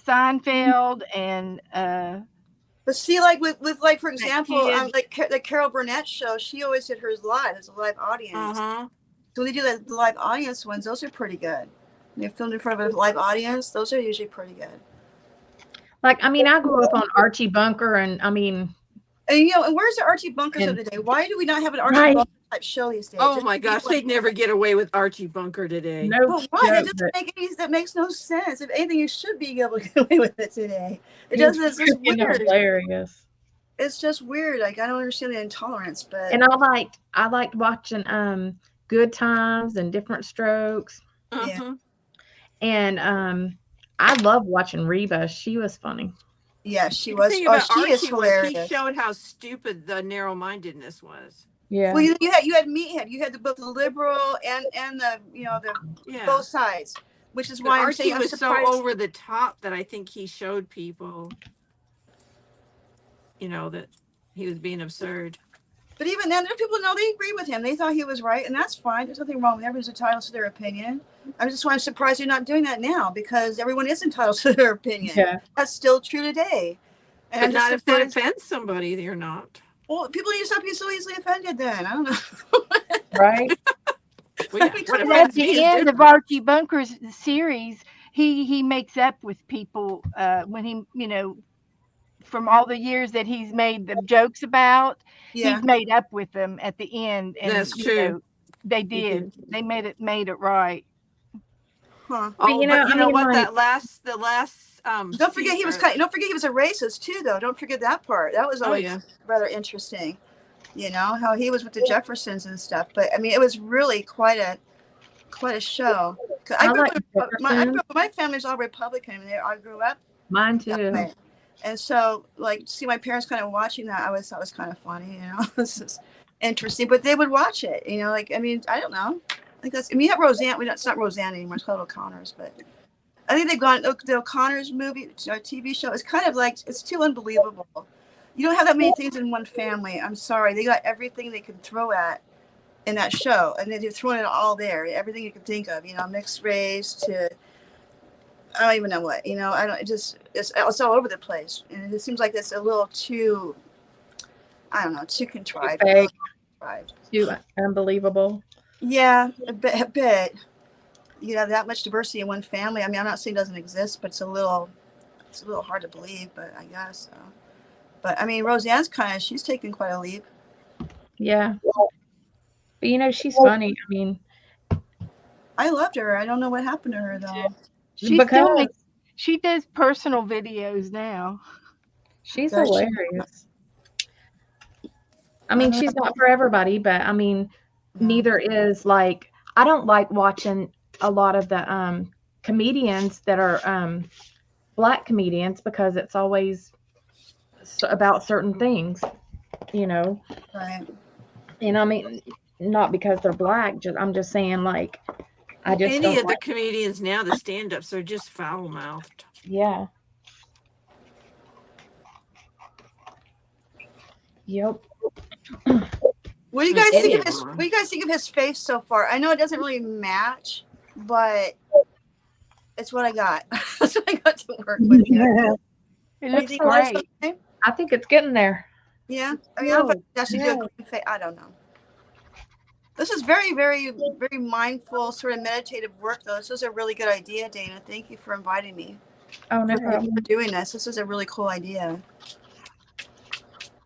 Seinfeld and But see, like with like for example, kid. like the Carol Burnett show, she always did hers live as a live audience. Uh-huh. So when they do the live audience ones, those are pretty good. When they filmed in front of a live audience, those are usually pretty good. Like, I grew up on Archie Bunker, and And and where's the Archie Bunkers of today? Why do we not have an Archie Bunker type show these days? Oh my gosh, they'd never get away with Archie Bunker today. no, But why? That makes no sense. If anything, you should be able to get away with it today. It doesn't. It's just weird. Hilarious. It's just weird. Like I don't understand the intolerance, but And I liked watching Good Times and Different Strokes, Uh-huh. and I love watching Reba. She was funny. yeah, she The was. thing Oh, about she is Archie was hilarious. he showed how stupid the narrow-mindedness was. Yeah. Well, you had Meathead. You had both the liberal and the the Yeah. both sides, which is But why I'm Archie saying I'm was so surprised. over the top that I think he showed people, that he was being absurd. But even then, there are people they agree with him. They thought he was right, and that's fine. There's nothing wrong with everyone's entitled to their opinion. I'm just why I'm surprised you're not doing that now because everyone is entitled to their opinion. Yeah. That's still true today. And But I'm just not if that surprised- offends somebody, you're not. Well, people need to stop being so easily offended. Then I don't know. Right. Well, yeah, what At At offends me the is end of different. Archie Bunker's series, he makes up with people when he from all the years that he's made the jokes about, Yeah. he's made up with them at the end. And That's true. They He did. did. They made it right. Huh. Oh, you know, but I mean, what? like- The last Don't forget he was don't forget he was a racist too, though. Don't forget that part. That was always rather interesting. How he was with the Jeffersons and stuff. But I mean, it was really quite a show. My family's all Republican. I grew up Mine that too. way. And so, like, see my parents kind of watching that, I always thought was kind of funny. This is interesting. But they would watch it. I don't know. I think you have Roseanne. It's not Roseanne anymore. It's called O'Connor's. But I think they've gone the O'Connor's movie or TV show. It's kind of like it's too unbelievable. You don't have that many things in one family. I'm sorry. They got everything they could throw at in that show, and they're throwing it all there. Everything you can think of. Mixed race to I don't even know what. I don't. It's all over the place, and it seems like it's a little too. I don't know. Too contrived. Fake. Contrived. Too unbelievable. Yeah, a bit. That much diversity in one family. I mean, I'm not saying it doesn't exist, but it's a little hard to believe. But I guess so. But I mean, Roseanne's she's taken quite a leap. Yeah. But she's funny. I mean, I loved her. I don't know what happened to her though. She does personal videos now. She's Does she? hilarious. I mean, she's not for everybody, but neither is I don't like watching a lot of the comedians that are black comedians because it's always about certain things, you know. Right. And I mean, not because they're black. Just I'm just saying, like, I Well, just any don't of the like. comedians now, the stand-ups are just foul-mouthed. Yeah. Yep. What do you I mean, guys think any of of his? them What are. do you guys think of his face so far? I know it doesn't really match, but it's what I got. That's what I got to work with here. It You looks think mine's great. okay? I think it's getting there. Yeah. It's I mean, I don't know if good. I should do a Yes. green face. I don't know. This is very, very, very mindful, sort of meditative work, though. This was a really good idea, Dana. Thank you for inviting me Oh, no for problem. doing this. This is a really cool idea.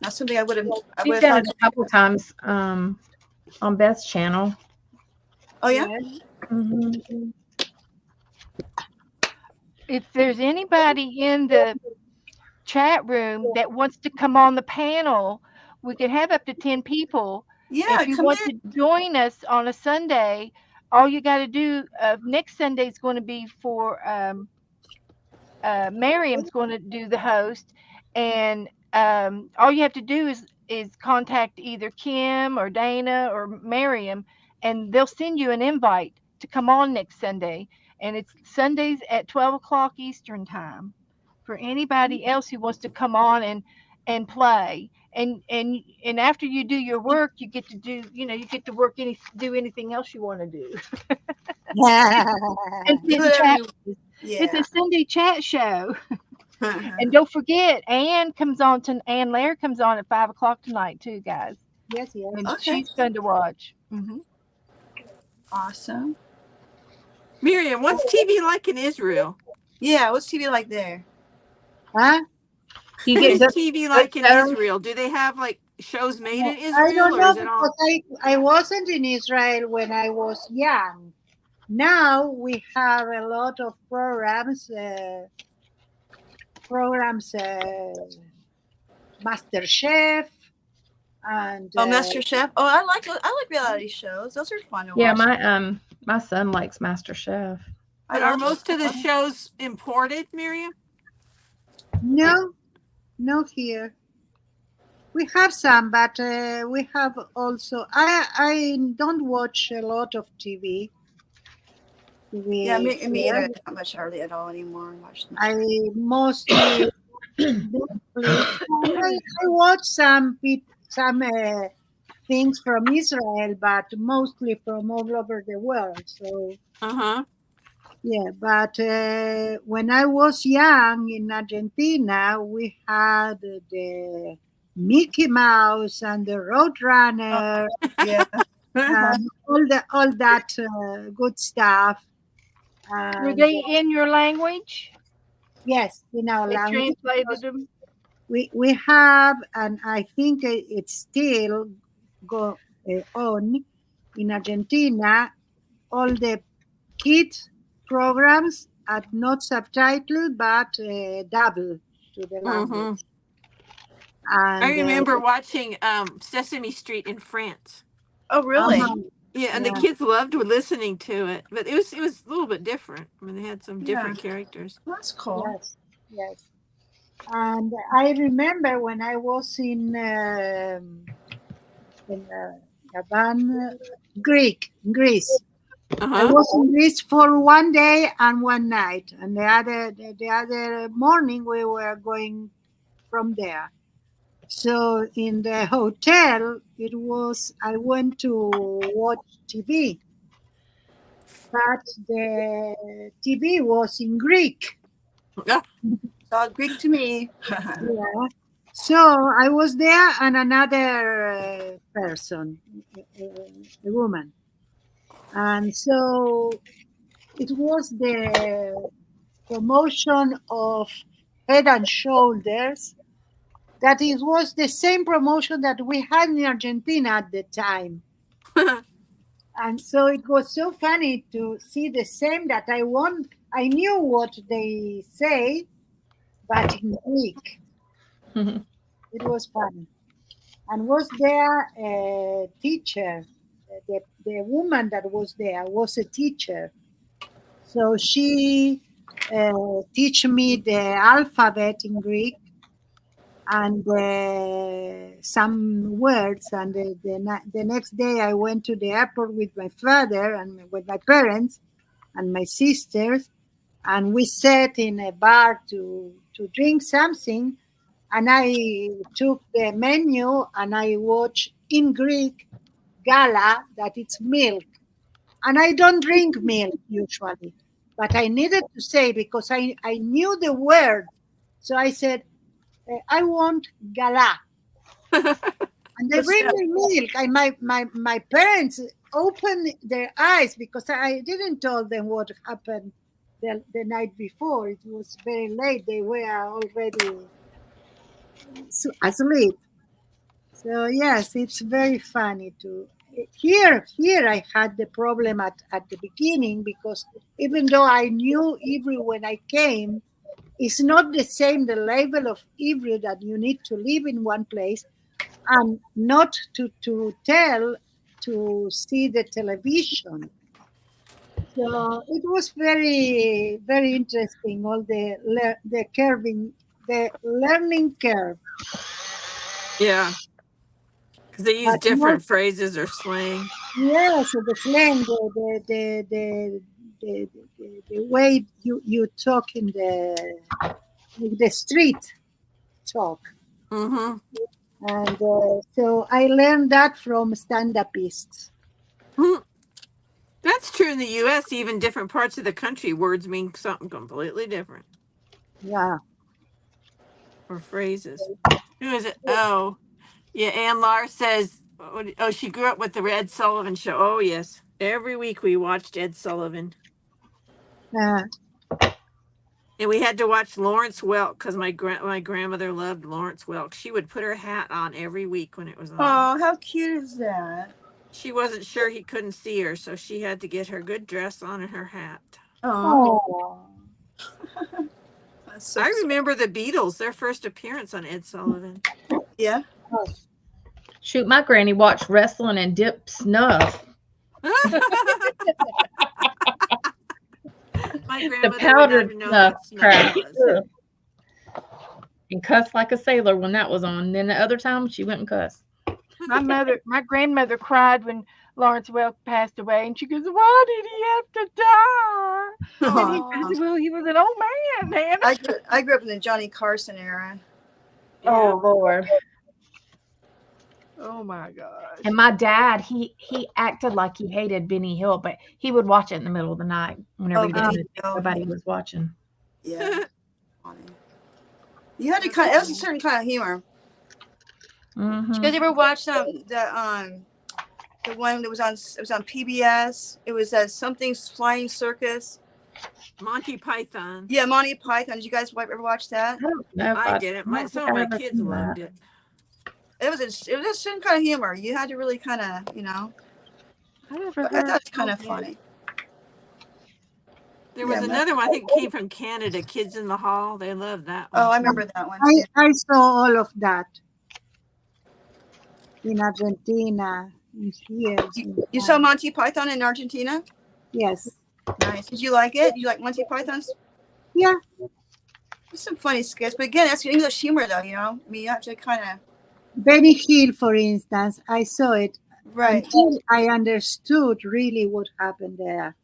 That's something I would She's have done thought. it a couple times on Beth's channel. Oh yeah. Yes. Hmm. If there's anybody in the chat room that wants to come on the panel, we can have up to 10 people. Yeah. If you Come want in. to join us on a Sunday, all you got to do next Sunday is going to be for Miriam's going to do the host, and all you have to do is contact either Kim or Dana or Miriam, and they'll send you an invite to come on next Sunday. And it's Sundays at 12 o'clock Eastern time for anybody else who wants to come on and play. And after you do your work, you get to do you get to do anything else you want to do and Do sit and whatever chat. you. It's Yeah. a Sunday chat show. And don't forget, Ann Laird comes on at 5 o'clock tonight too, guys, Yes, and yes. Okay. she's fun to watch. Awesome. Miriam, what's TV like in Israel? Yeah. What's TV like there? Huh? You What get is good, TV good like in shows. Israel? Do they have like shows made in I Israel, don't or know is it because all? I wasn't in Israel when I was young. Now we have a lot of programs, Master Chef, and Oh, Master Chef. Oh, I like reality shows. Those are fun to Yeah, watch. my son likes Master Chef. I But are love those. most of the shows imported, Miriam? Like, no, no here. We have some, but we have also. I don't watch a lot of TV. Yeah, TV me either. here. I don't much hardly at all anymore. Watch them. I mostly Netflix. I watch some things from Israel, but mostly from all over the world. So uh-huh. yeah, but when I was young in Argentina, we had the Mickey Mouse and the Oh, Roadrunner yeah. and all that good stuff. Were And they in your language? yes, in our They language, translated them. we have, and I think it's still go on in Argentina. All the kids programs are not subtitled but double to the Mm-hmm. language. I And remember watching Sesame Street in France. Oh, really? uh-huh, Yeah, and the yeah, kids loved listening to it, but it was a little bit different. I mean, they had some Yeah. different characters. That's cool. yes, yes. And I remember when I was in Greece. I Uh-huh. was in Greece for one day and one night, and the other morning we were going from there. So in the hotel, I went to watch TV, but the TV was in Greek. Ah, It's all Greek to me. Yeah. So I was there and another person, a woman, and so it was the promotion of Head and Shoulders. That it was the same promotion that we had in Argentina at the time. And so it was so funny to see the same that I knew what they say, but in Greek. It was funny. And was there a teacher? The woman that was there was a teacher. So she teach me the alphabet in Greek and some words. And the next day I went to the airport with my father and with my parents and my sisters, and we sat in a bar to drink something. And I took the menu and I watched in Greek gala, that it's milk. And I don't drink milk usually, but I needed to say because I knew the word. So I said, I want gala. And they What's bring that? me milk. My parents opened their eyes because I didn't tell them what happened the night before. It was very late. They were already asleep. So yes, it's very funny to here. I had the problem at the beginning because even though I knew Hebrew when I came, it's not the same the level of Hebrew that you need to live in one place and not to tell to see the television. So it was very interesting. All the curving the learning curve, Yeah, because they use but not. different phrases or slang. Yes, the slang, the way you talk in the street talk, Mm-hmm. and so I learned that from stand-upists. That's true in the U.S. Even different parts of the country, words mean something completely different, Yeah, or phrases. Who is it? Oh, yeah. Ann Lar says, oh, she grew up with the Ed Sullivan Show. Oh, yes. Every week we watched Ed Sullivan. uh, And we had to watch Lawrence Welk because my grandmother loved Lawrence Welk. She would put her hat on every week when it was on. Oh, how cute is that? She wasn't sure he couldn't see her, so she had to get her good dress on and her hat. Oh, oh, that's so I sweet. remember the Beatles, their first appearance on Ed Sullivan. Yeah. oh, Shoot, my granny watched wrestling and dipped snuff. My The grandmother would not powdered have known snuff what snuff crack. was. Ugh. And cussed like a sailor when that was on. Then the other time she wouldn't cuss. My grandmother cried when Lawrence Welk passed away, and she goes, "Why did he have to die?" And Oh, I said, "Well, he was an old man, man." I grew up in the Johnny Carson era. yeah. Oh Lord. Oh my gosh. And my dad, he acted like he hated Benny Hill, but he would watch it in the middle of the night whenever Oh, he uh, didn't Benny think Hill. nobody was watching. Yeah. Funny. You had to That's kind of, it was a funny. certain kind of humor. Did you Mm-hmm. guys ever watch the one that was on PBS? It was something flying circus. Monty Python. Yeah, Monty Python. Did you guys ever watch that? I don't know if I I did it. don't think Some of I my ever kids seen that. loved it. It was a certain kind of humor. You had to really kind of, I never I heard thought it's kind of of it. funny. There Yeah. was another one, I think came from Canada, Kids in the Hall. They loved that Oh, one I too. remember that one I too. I saw all of that in Argentina, in here, in You saw France. Monty Python in Argentina? Yes, Nice. Did you like it? You like Monty Python's? yeah. There's some funny skits, but again, that's English humor, though. I mean, you have to kind of Benny Hill, for instance, I saw it right. until I understood really what happened there.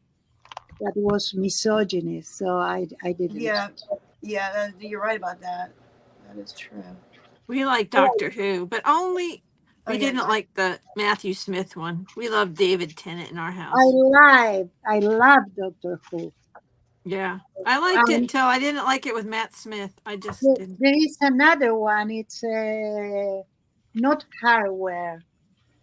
That was misogynist, so I didn't. Yeah, yeah. You're right about that. That is true. We liked Doctor Who, but only Oh we yeah. didn't like the Matthew Smith one. We loved David Tennant in our I house. love Doctor Who. Yeah. I liked it Um, until I didn't like it with Matt Smith. I just didn't. there is another one. It's not hardware.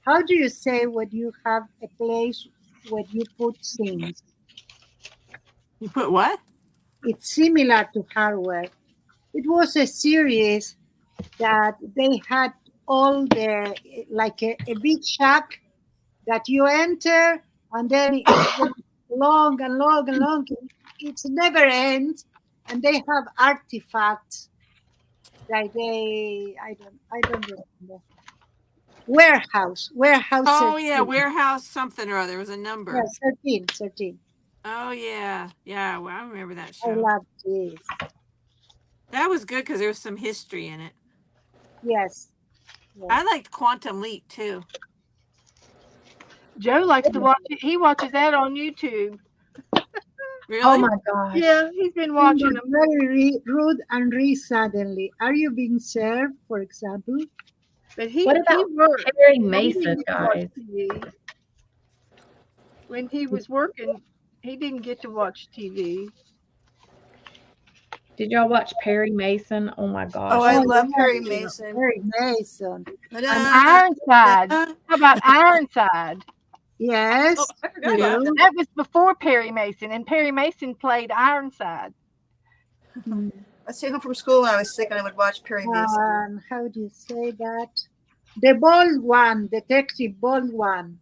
How do you say when you have a place where you put things? You put what? It's similar to hardware. It was a series that they had all the like a big shack that you enter, and then it goes long and long and long. It never ends, and they have artifacts that I don't remember. Warehouse Oh yeah, 13. warehouse something or other. It was a Yeah, number. 13. Oh yeah, yeah. Well, I remember that I show. love this. That was good because there was some history in it. Yes, I yes. liked Quantum Leap too. Joe likes to watch it. He watches that on YouTube. Oh Really? my gosh. Yeah, he's been Being watching them. very rude and suddenly. Are you being served, for example? But What he about worked. Perry He didn't Mason, get to watch guys? TV when he was working. He didn't get to watch TV. Did y'all watch Perry Mason? Oh my Oh, gosh. I Oh, love Perry yes, Mason. Perry Mason. And And Ironside. Oh, How about Ironside? yes, I forgot about that. true. That was before Perry Mason, and Perry Mason played Ironside. Mm. I stayed home from school when I was sick, and I would watch Perry Mason. How do you say that? The bald one, detective bald one.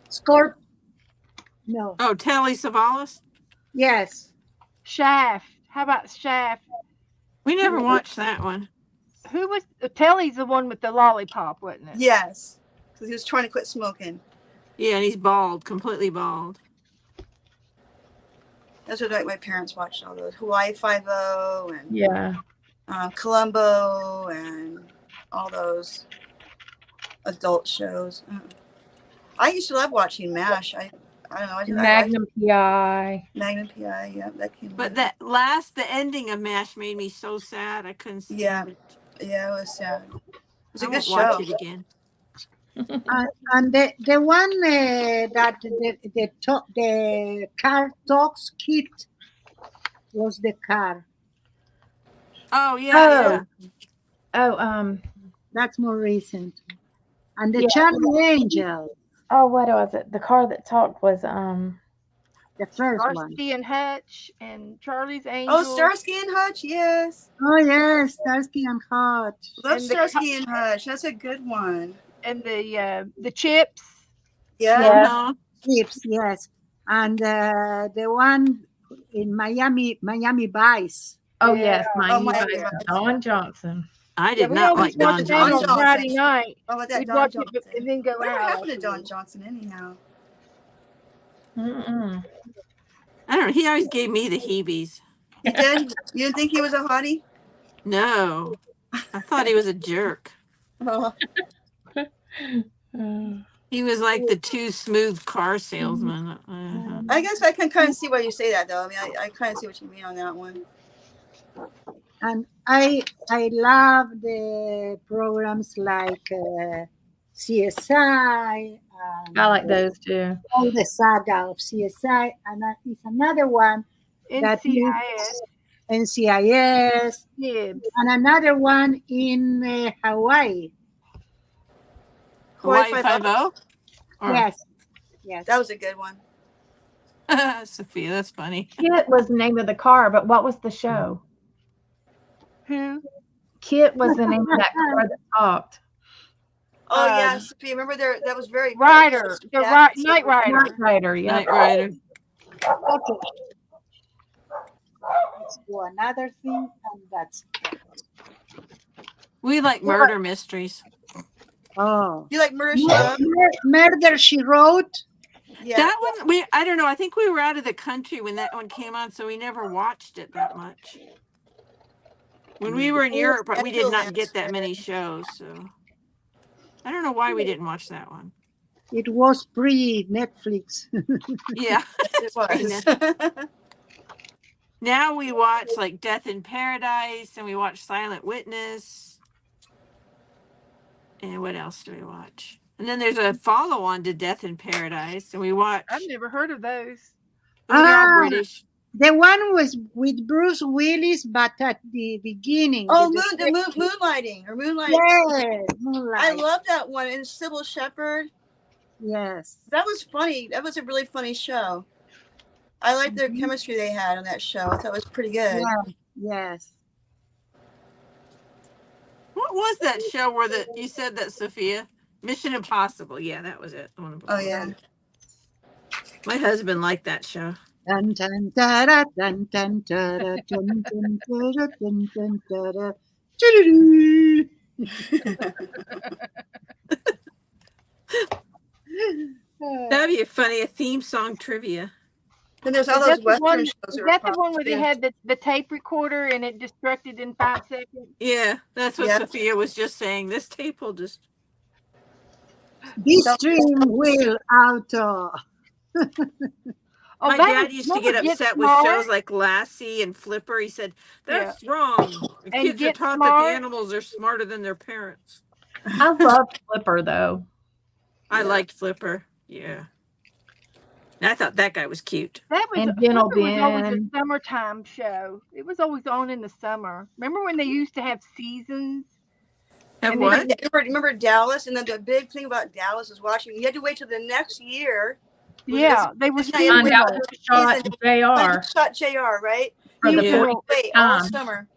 Scorp. No. Oh, Telly Savalas. Yes. Shaft. How about Shaft? We never watched that one. Who was Telly's the one with the lollipop, wasn't it? Yes, because he was trying to quit smoking. Yeah, and he's bald, completely bald. That's what my parents watched all those Hawaii Five O and Yeah. Columbo and all those adult shows. I used to love watching MASH. I don't know. I Magnum PI. Magnum PI. Yeah, that came. But out. the ending of MASH made me so sad. I couldn't Yeah, stand it. yeah, it was sad. It was I a good won't watch show. it again. And the one that the car talks kit was the car. Oh yeah, Oh. yeah. Oh, That's more recent. And the yeah. Charlie Angel, Oh, what was it? The car that talked was the first one. Starsky and Hutch and Charlie's Oh, Angels Starsky and Hutch. Yes, Oh yes, Starsky and Hutch. love and Starsky and Hutch. That's a good one. the Chips. Yeah. yeah. Uh-huh. Chips, yes. And the one in Miami Vice. Oh Yeah. yes, Oh, Miami Miami Vice. Vice. Don Johnson. I Yeah, did we not always like watch Don that Don on Johnson. Friday Johnson. night. How about that We'd Don watch Johnson? it and then go Whatever out happened to Don afterwards. Johnson anyhow? Mm-mm. I don't know. He always gave me the heebies. He did. You didn't think he was a hottie? No, I thought he was a jerk. Oh, Uh, He was like the too smooth car salesman. Uh-huh. I guess I can kind of see why you say that, though. I mean, I kind of see what you mean on that one. And I love the programs like CSI and I like those too. all the saga of CSI. And it's another one that is NCIS. NCIS, Gibbs. and another one in Hawaii. Hawaii Hawaii 5-0? Or Yes, yes. That was a good one. Sophia, that's funny. Kit was the name of the car, but what was the show? Who? Kit was the name of that car that talked. Oh, Um, yeah, Sophia. Remember that was very Rider. The Night Rider. Knight Rider, yep. Knight Rider. Okay. Let's do another thing, and that's We like murder mysteries. oh. You like Murder, She Wrote? Murder She Wrote. Yeah. That one, I don't know. I think we were out of the country when that one came on, so we never watched it that much. When we were in Europe, we did not get that many shows, so I don't know why we didn't watch that one. It was pre-Netflix. Yeah. It was. Now we watch like Death in Paradise, and we watch Silent Witness. And what else do we watch? And then there's a follow-on to Death in Paradise, and we watch. I've never heard of those. They're all Ah, British. The one was with Bruce Willis, but at the beginning. Oh, Moonlighting or Moonlight. Yes, Moonlight. I love that one. And Sybil Shepherd. Yes. That was funny. That was a really funny show. I liked their chemistry they had on that show. I thought it was pretty good. Yeah. Yes. What was that show where you said that, Sophia? Mission Impossible. Yeah, that was it. Oh, yeah. My husband liked that show. Dun, dun, da, da, dun, dun, da, da, dun, dun, da, da, dun, dun, da, da. Doo-doo-doo. That'd be a theme song trivia. Then there's all Is those that the Western one? shows Is that were that the popular one where they too. had the tape recorder and it destructed in 5 seconds? Yeah, that's what Yeah. Sophia was just saying. This tape will just. This So, stream will auto. Oh, My that was dad used to remember get Get upset with Smart? shows like Lassie and Flipper. He said, Yeah, "That's wrong. The and kids are Get taught that the Smart. animals are smarter than their parents." I love Flipper though. I yeah. liked Flipper. Yeah. And I thought that guy was cute. That was And Gentle Flipper was always a Ben. summertime show. It was always on in the summer. Remember when they used to have seasons Have and they what? did Remember Dallas? And then the big thing about Dallas is watching. You had to wait till the next year. yeah, they were It's not even Found the out seasonal. who shot season. Finally JR shot JR, right? for the Yeah. Seasonal. 45th Wait all time. summer.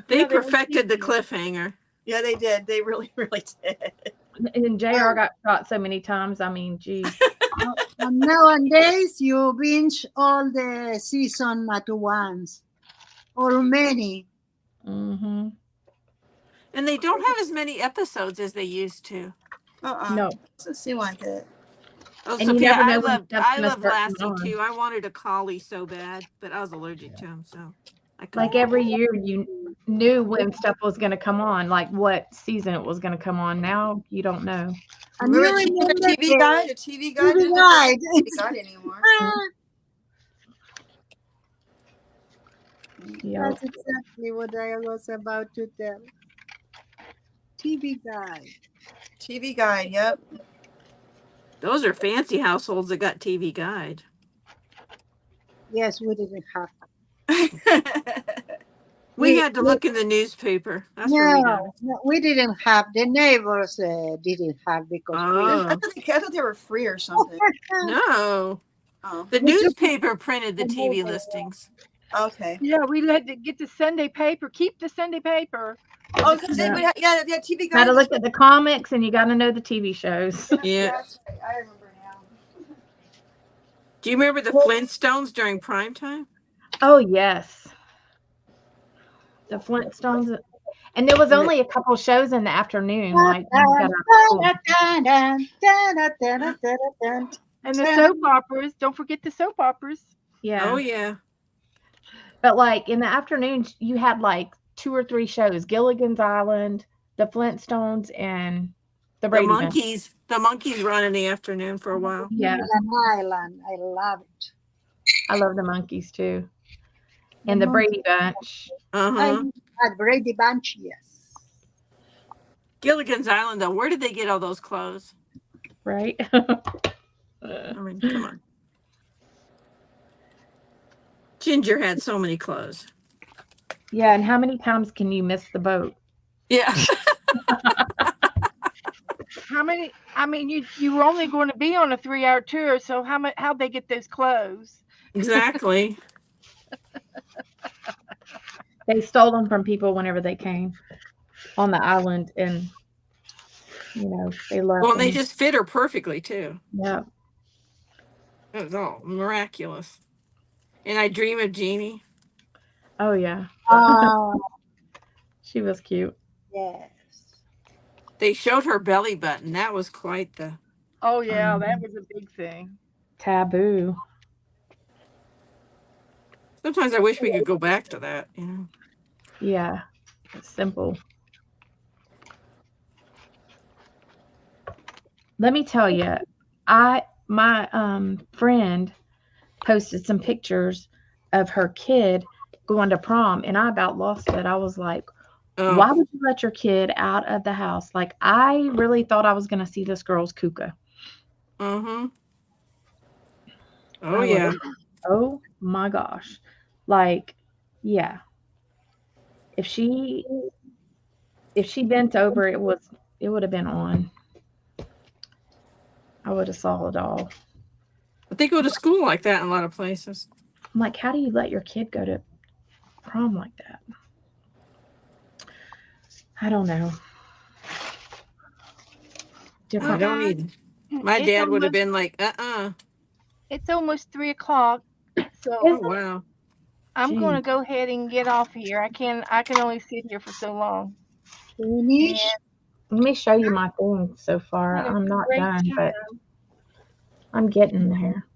They Yeah, they were perfected the seasonal. cliffhanger. Yeah, they did. They really, really did. And JR got shot so many times. I mean, geez. And nowadays, you binge all the season at once, or many. Mm-hmm. And they don't have as many episodes as they used to. No. Doesn't seem like it. Oh, And you Sophia, never know when stuff's I gonna loved start coming Lassie on. too. I wanted a collie so bad, but I was allergic to him, so I couldn't. Like every year you knew when stuff was gonna come on, like what season it was gonna come on. Now you don't know. And you Remember the remember TV guide? The TV guide? TV Didn't guide. TV guide anymore. Yep. That's exactly what I was about to tell. TV guide. TV guide. Yep. Those are fancy households that got TV Guide. Yes, we didn't have. We had to look in the newspaper. That's where we got it. No, we didn't have. The neighbors didn't have because Oh, I thought they were free or something. no. Oh, The we took newspaper printed the the TV neighbor. listings. okay. Yeah, we had to get the Sunday paper. Keep the Sunday paper. Oh, because they Yeah. would have, yeah, they had TV Got guide. to look at the comics and you got to know the TV shows. Yeah. That's right. I remember now. Do you remember the Flintstones during prime time? Oh yes, the Flintstones. And there was only a couple shows in the afternoon, like when we got out of school. And the soap operas. Don't forget the soap operas. Yeah. Oh, yeah. But like in the afternoons, you had like 2 or 3 shows: Gilligan's Island, the Flintstones, and the The Brady Bunch. monkeys. The monkeys run in the afternoon for a while. Yeah, Island. I love it. I love the monkeys too, and the Brady Bunch. Uh-huh. At Brady Bunch, yes. Gilligan's Island, though, where did they get all those clothes? Right? I mean, come on. Ginger had so many clothes. Yeah, and how many times can you miss the boat? Yeah. How many? I mean, you were only going to be on a 3-hour tour, so how'd they get those clothes? Exactly. They stole them from people whenever they came on the island, and they left. Well, they them. just fit her perfectly, too. Yeah. It was all miraculous. And I Dream of Jeannie. Oh yeah, Oh, she was cute. yes. They showed her belly button. That was quite the... Oh yeah, that was a big thing. Taboo. Sometimes I wish we could go back to that, you know. Yeah, it's simple. Let me tell you, my friend posted some pictures of her kid going to prom, and I about lost it. I was like, Oh. why would you let your kid out of the house? Like, I really thought I was going to see this girl's kuka. Uh-huh. I Oh, was yeah. like, oh my gosh. Like, yeah. If she bent over, it would have been on. I would have saw it all. But they go to school like that in a lot of places. I'm like, how do you let your kid go to prom like that? I don't know. I Different. don't either. My It's dad would have almost- been like, It's almost 3 o'clock, so Oh, wow. I'm going to Geez. go ahead and get off here. I can only sit here for so long. Finish. Let me show you my thing so far. Had a I'm not great done, time. but I'm getting there.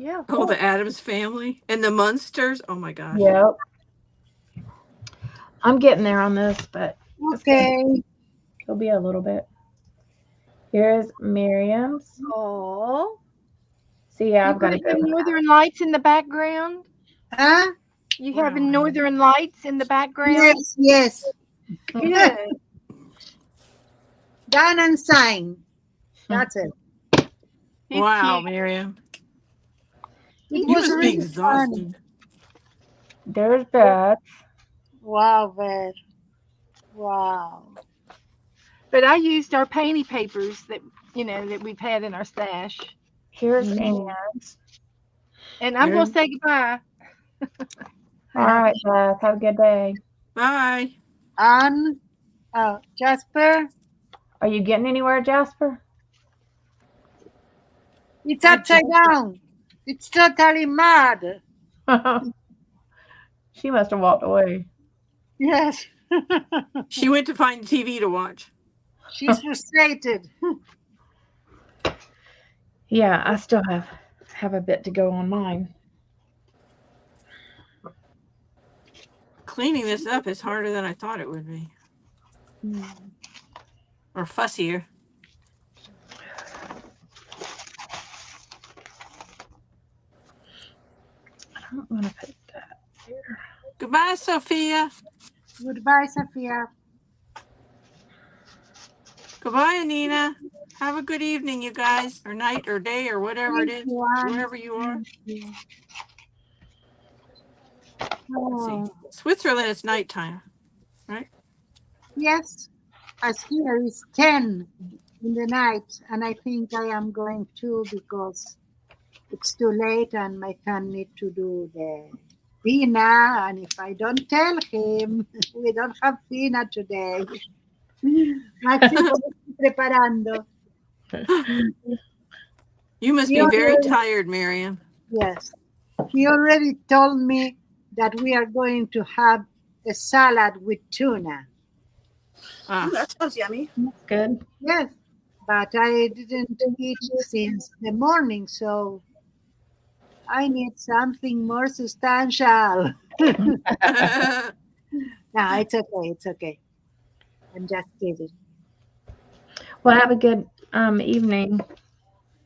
Yeah. Oh, the Addams Family and the Munsters. Oh my gosh. Yep. I'm getting there on this, but Okay. it'll be a little bit. Here's Miriam's. Oh. See, yeah, You I've got guys a have good one. northern lights in the background? Huh? You Wow. having northern lights in the background? Yes, yes. Good. Done and signed. That's it. He's Wow, cute. Miriam. It You was must be really fun. exhausted. There's Beth. Wow, Ver. Wow. But I used our painty papers that that we've had in our stash. Here's Mm. Ann's. And I'm gonna Very- say goodbye. All right, Beth. Have a good day. Bye. And Jasper, Are you getting anywhere, Jasper? it's Hi, upside down. It's totally mad. She must have walked away. Yes. She went to find TV to watch. She's frustrated. Yeah, I still have a bit to go on mine. Cleaning this up is harder than I thought it would be. Or fussier. I don't want to put that there. Goodbye, Sophia. Goodbye, Sophia. Goodbye, Anina. Have a good evening, you guys, or night, or day, or whatever it Thank is, you, Anne. wherever you are. Thank you. Let's see. Oh, Switzerland, it's nighttime, right? yes. As here is 10 in the night, and I think I am going to because it's too late and my son need to do the dinner. And if I don't tell him, we don't have dinner today. Maxi, ¿cómo estoy preparando? You must He be very already, tired, Miriam. yes, he already told me that we are going to have a salad with tuna. Ah, That sounds yummy. That's good. Yes, but I didn't eat since the morning, so I need something more substantial. No, it's okay. It's okay. I'm just kidding. Well, have a good evening.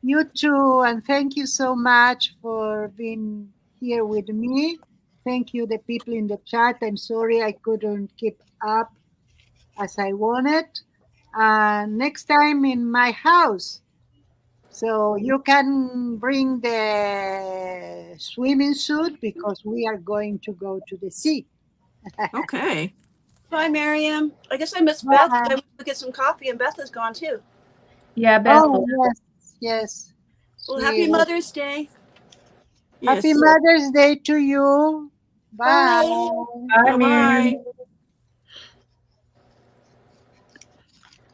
You too, and thank you so much for being here with me. Thank you, the people in the chat. I'm sorry I couldn't keep up as I wanted. Next time in my house. So you can bring the swimming suit because we are going to go to the sea. okay. Bye, Miriam. I guess I missed Beth. I Bye. went to get some coffee, and Beth is gone too. Yeah, Beth. Oh, yes, yes. Well, She happy is. Mother's Day. Yes. Happy Mother's Day to you. Bye. Bye, Miriam. Bye-bye.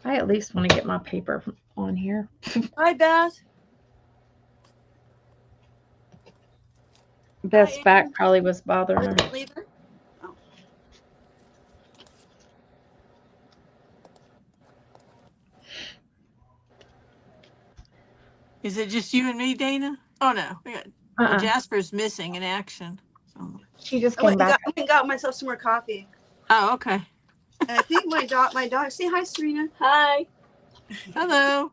I at least want to get my paper on here. Bye, Beth. Beth's Bye, back Ann. probably was bothering her. Did you leave her? Oh. Is it just you and me, Dana? Oh, no. Well, Jasper's missing in action. So. She just I came went and back. got myself some more coffee. Oh, okay. And I think my daughter, say hi, Serena. Hi. Hello.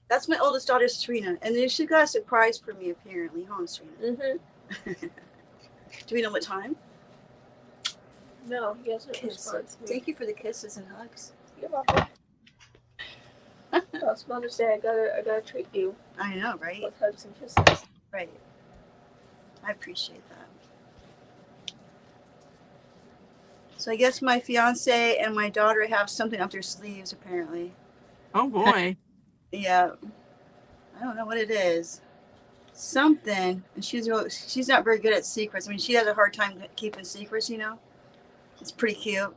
That's my oldest daughter, Serena. And then she got a surprise for me, apparently. Hold on, Serena. Mm-hmm. Do we know what time? No, he hasn't Kiss. responded to me. Thank you for the kisses and hugs. You're welcome. Oh, it's Mother's Day. I gotta treat you I know, right? with hugs and kisses. Right. I appreciate that. So I guess my fiance and my daughter have something up their sleeves, apparently. Oh, boy. Yeah. I don't know what it is. Something. And she's not very good at secrets. I mean, she has a hard time keeping secrets, you know? It's pretty cute.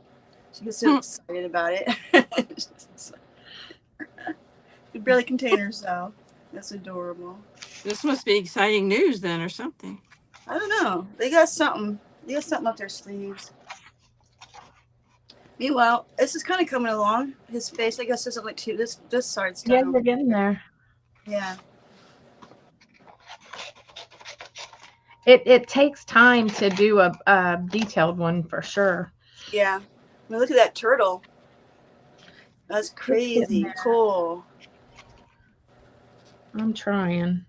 She gets so excited about it. She can barely contain herself. That's adorable. This must be exciting news then or something. I don't know. They got something. They got something up their sleeves. Meanwhile, this is kind of coming along. His face, I guess, isn't like too. This side's Yeah, done. you're getting there. Yeah. it takes time to do a detailed one for sure. Yeah. I mean, look at that turtle. That's It's getting crazy there. cool. I'm trying.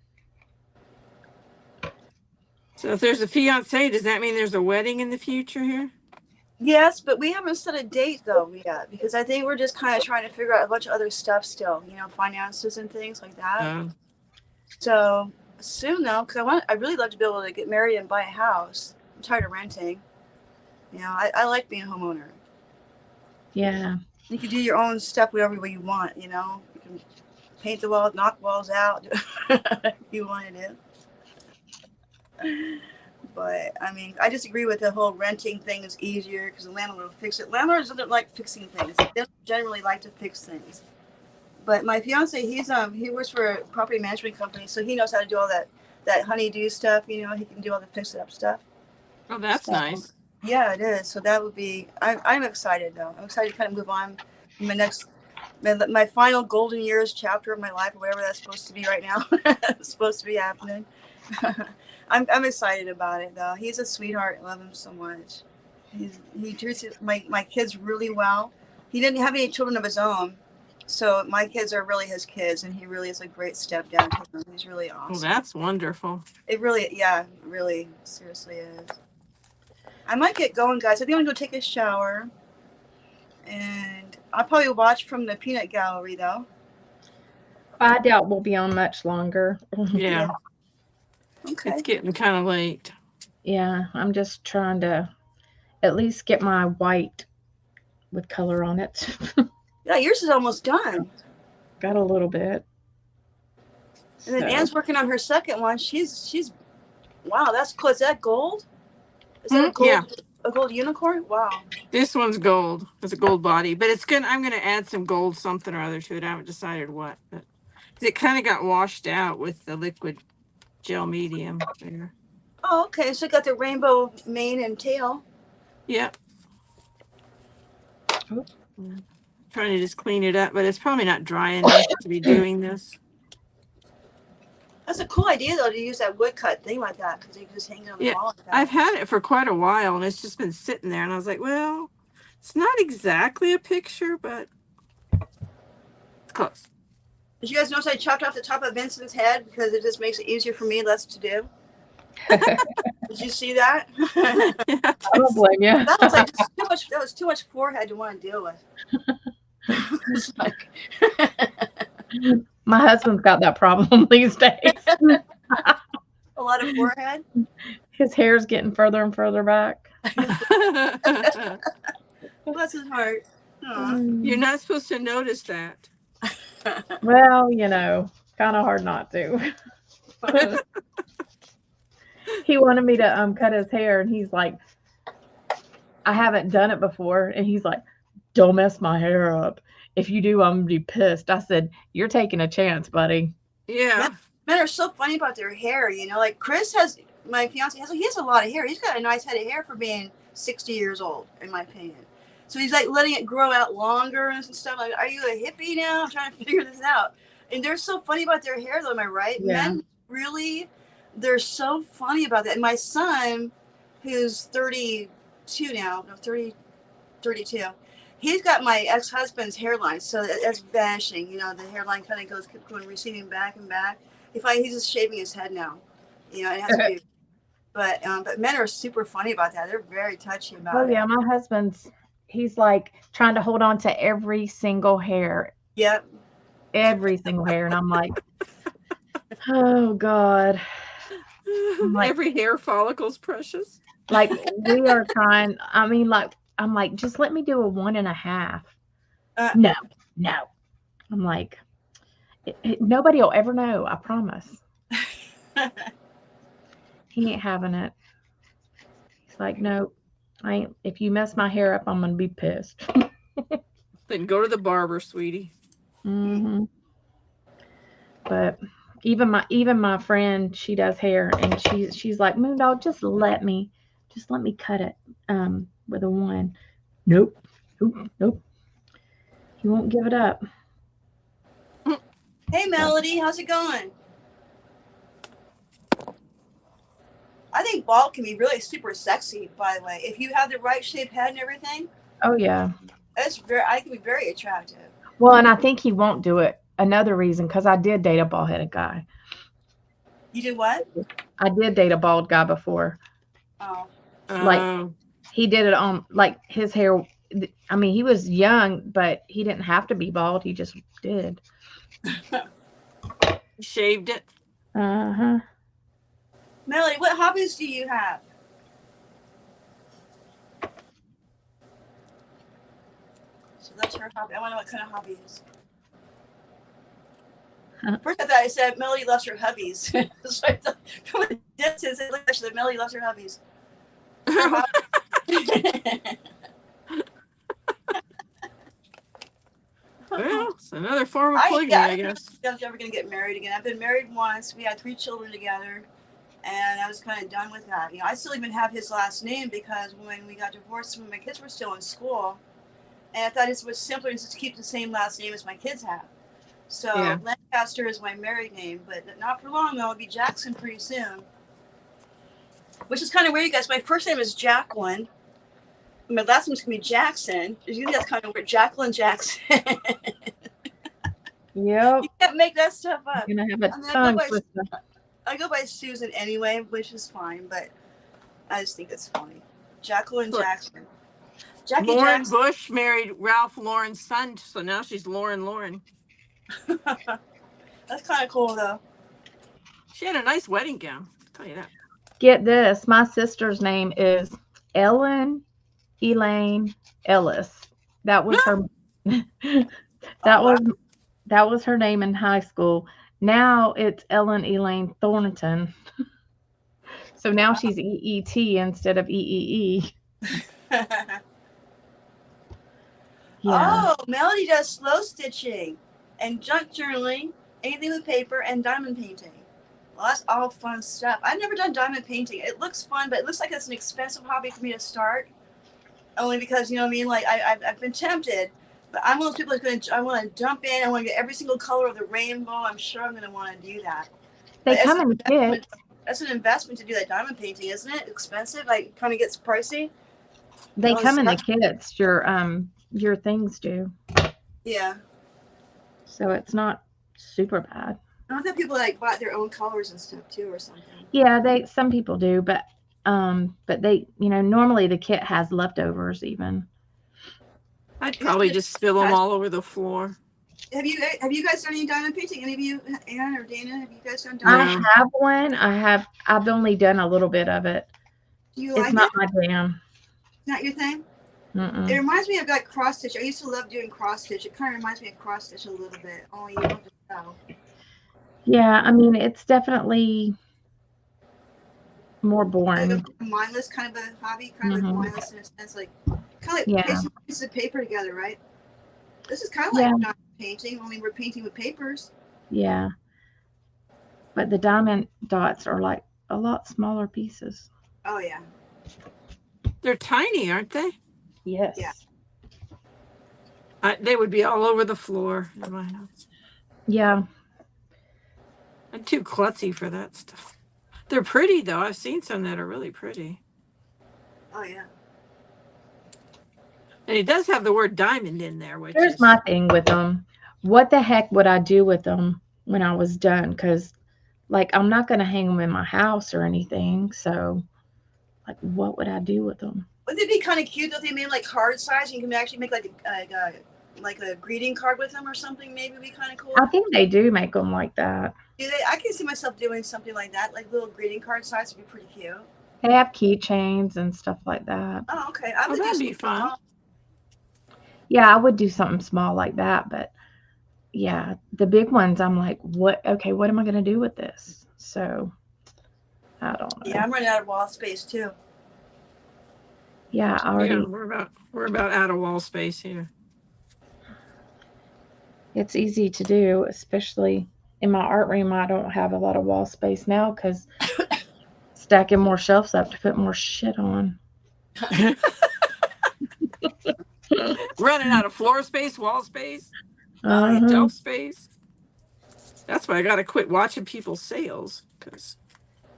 So if there's a fiance, does that mean there's a wedding in the future here? Yes, but we haven't set a date though yet because I think we're just kind of trying to figure out a bunch of other stuff still, finances and things like that. So soon though, because I really love to be able to get married and buy a house. I'm tired of renting. I like being a homeowner. Yeah. You can do your own stuff whatever way you want. You can paint the walls, knock walls out, if you want to do. But I mean, I disagree with the whole renting thing is easier because the landlord will fix it. Landlords don't like fixing things. They don't generally like to fix things. But my fiance, he works for a property management company, so he knows how to do all that honeydew stuff. He can do all the fix it up stuff. Oh, that's So, nice. yeah, it is. So that would be. I'm excited though. I'm excited to kind of move on. My final golden years chapter of my life, or whatever that's supposed to be right now, it's supposed to be happening. I'm excited about it though. He's a sweetheart. I love him so much. He treats my kids really well. He didn't have any children of his own, so my kids are really his kids, and he really is a great stepdad to them. He's really awesome. Well, that's wonderful. It really seriously is. I might get going, guys. I think I'm gonna go take a shower, and I'll probably watch from the peanut gallery though. I doubt we'll be on much longer. Yeah. Okay. It's getting kind of late. Yeah, I'm just trying to at least get my white with color on it. Yeah, yours is almost done. Got a little bit. And then Anne's working on her second one. She's wow, that's cool. Is that gold? Is that a gold? Yeah. A gold unicorn? Wow. This one's gold. It's a gold body, but I'm gonna add some gold something or other to it. I haven't decided what, but it kind of got washed out with the liquid gel medium there. Oh, okay. So you got the rainbow mane and tail. Yep. Oh. Trying to just clean it up, but it's probably not dry enough to be doing this. That's a cool idea though to use that woodcut thing like that because you can just hang it on the wall. Like that. I've had it for quite a while, and it's just been sitting there. And I was like, well, it's not exactly a picture, but it's close. Did you guys notice I chopped off the top of Vincent's head because it just makes it easier for me, less to do? Did you see that? I don't blame you. That was like too much. That was too much forehead to want to deal with. It's like My husband's got that problem these days. a lot of forehead. His hair's getting further and further back. Bless his heart. You're not supposed to notice that. Well, kind of hard not to. He wanted me to cut his hair, and he's like, I haven't done it before, and he's like, don't mess my hair up. If you do, I'm gonna be pissed. I said, you're taking a chance, buddy. Yeah. Men are so funny about their hair, like Chris my fiance he has a lot of hair. He's got a nice head of hair for being 60 years old, in my opinion. So he's like letting it grow out longer and stuff. Like, are you a hippie now? I'm trying to figure this out. And they're so funny about their hair, though. Am I right? Yeah. Men really, they're so funny about that. And my son, who's 32 now, 32, he's got my ex-husband's hairline, so that's vanishing. The hairline kind of goes going receding back and back. He's just shaving his head now. It has to be. But men are super funny about that. They're very touchy about it. Oh yeah, my he's like trying to hold on to every single hair. Yep. Every single hair, and I'm like, oh God. Like, every hair follicle's precious. Like we are trying. I mean, I'm like, just let me do a 1.5. No. I'm like, nobody will ever know. I promise. He ain't having it. He's like, no, I ain't. If you mess my hair up, I'm gonna be pissed. Then go to the barber, sweetie. Mm-hmm. But even my friend, she does hair, and she's like, Moondog, just let me cut it with a 1. Nope. He won't give it up. Hey Melody, how's it going? I think bald can be really super sexy. By the way, if you have the right shaped head and everything, Oh yeah. it's very. I can be very attractive. Well, and I think he won't do it. Another reason, because I did date a bald headed guy. You do what? I did date a bald guy before. Oh, Like Oh, he did it on like his hair. I mean, he was young, but he didn't have to be bald. He just did. shaved it. Uh huh. Melody, what hobbies do you have? So that's her hobby. I want to know what kind of hobbies. First, I thought I said Melody loves her hubbies. So I thought, from a distance, it looked like Melody loves her hubbies. Her hobbies. Well, it's another form of I polygamy, yeah, I I don't guess. know if I'm ever gonna get married again. I've been married once. We had 3 children together, and I was kind of done with that. You know, I still even have his last name because when we got divorced, when my kids were still in school, and I thought it was simpler just to keep the same last name as my kids have. Yeah. So Lancaster is my married name, but not for long though. It'll be Jackson pretty soon, which is kind of weird, you guys. My first name is Jacqueline. My last name's gonna be Jackson. You think that's kind of weird, Jacqueline Jackson. Yep. You can't make that stuff up. You're gonna have a I mean, tongue twister. I go by Susan anyway, which is fine, but I just think it's funny. Jacqueline Look. Jackson. Jackie Lauren Jackson. Bush married Ralph Lauren's son, so now she's Lauren. That's kind of cool, though. She had a nice wedding gown. I'll tell you that. Get this. My sister's name is Ellen Elaine Ellis. That was her. Oh, wow. That was her name in high school. Now it's Ellen Elaine Thornton. So now she's EET instead of EEE. Yeah. Oh, Melody does slow stitching and junk journaling, anything with paper, and diamond painting. Well, that's all fun stuff. I've never done diamond painting. It looks fun, but it looks like it's an expensive hobby for me to start. Only because, you know what I mean? Like, I've been tempted, but I'm one of those people I want to jump in. I want to get every single color of the rainbow. I'm sure I'm going to want to do that. They But come in kits. that's an investment to do that diamond painting, isn't it? Expensive? Like, kind of gets pricey. They All come this in the stuff. kits. Your things do. Yeah. So it's not super bad. I thought people like bought their own colors and stuff too, or something. Yeah, some people do, but they, normally the kit has leftovers even. I'd probably just spill them all over the floor. Have you guys done any diamond painting? Any of you, Ann or Dana, have you guys done I diamond? have one. I've only done a little bit of it. Do you It's like not it? my jam. Not your thing? Mm-mm. It reminds me of like cross stitch. I used to love doing cross stitch. It kind of reminds me of cross stitch a little bit. Only you don't have to sew. Yeah, I mean it's definitely more boring. Like a mindless kind of a hobby, kind of like mindless in a sense, like kind of like pasting pieces of paper together, right? This is kind of like diamond painting, only we're painting with papers. Yeah. But the diamond dots are like a lot smaller pieces. Oh yeah. They're tiny, aren't they? Yes. Yeah. They would be all over the floor in my house. Yeah. I'm too klutzy for that stuff. They're pretty though. I've seen some that are really pretty. Oh yeah. And it does have the word diamond in there, which Here's is my thing with them. What the heck would I do with them when I was done? Because, like, I'm not going to hang them in my house or anything. So, like, what would I do with them? Wouldn't it be kind of cute if they made like card size and you can actually make like a greeting card with them or something? Maybe it'd be kind of cool. I think they do make them like that. I can see myself doing something like that, like little greeting card size would be pretty cute. They have keychains and stuff like that. Oh, okay. I would that'd do be fun. Yeah, I would do something small like that. But, yeah, the big ones, I'm like, what am I going to do with this? So, I don't know. Yeah, I'm running out of wall space too. Yeah, we're about out of wall space here. It's easy to do, especially in my art room. I don't have a lot of wall space now because stacking more shelves up to put more shit on. Running out of floor space, wall space, shelf space. That's why I got to quit watching people's sales. Because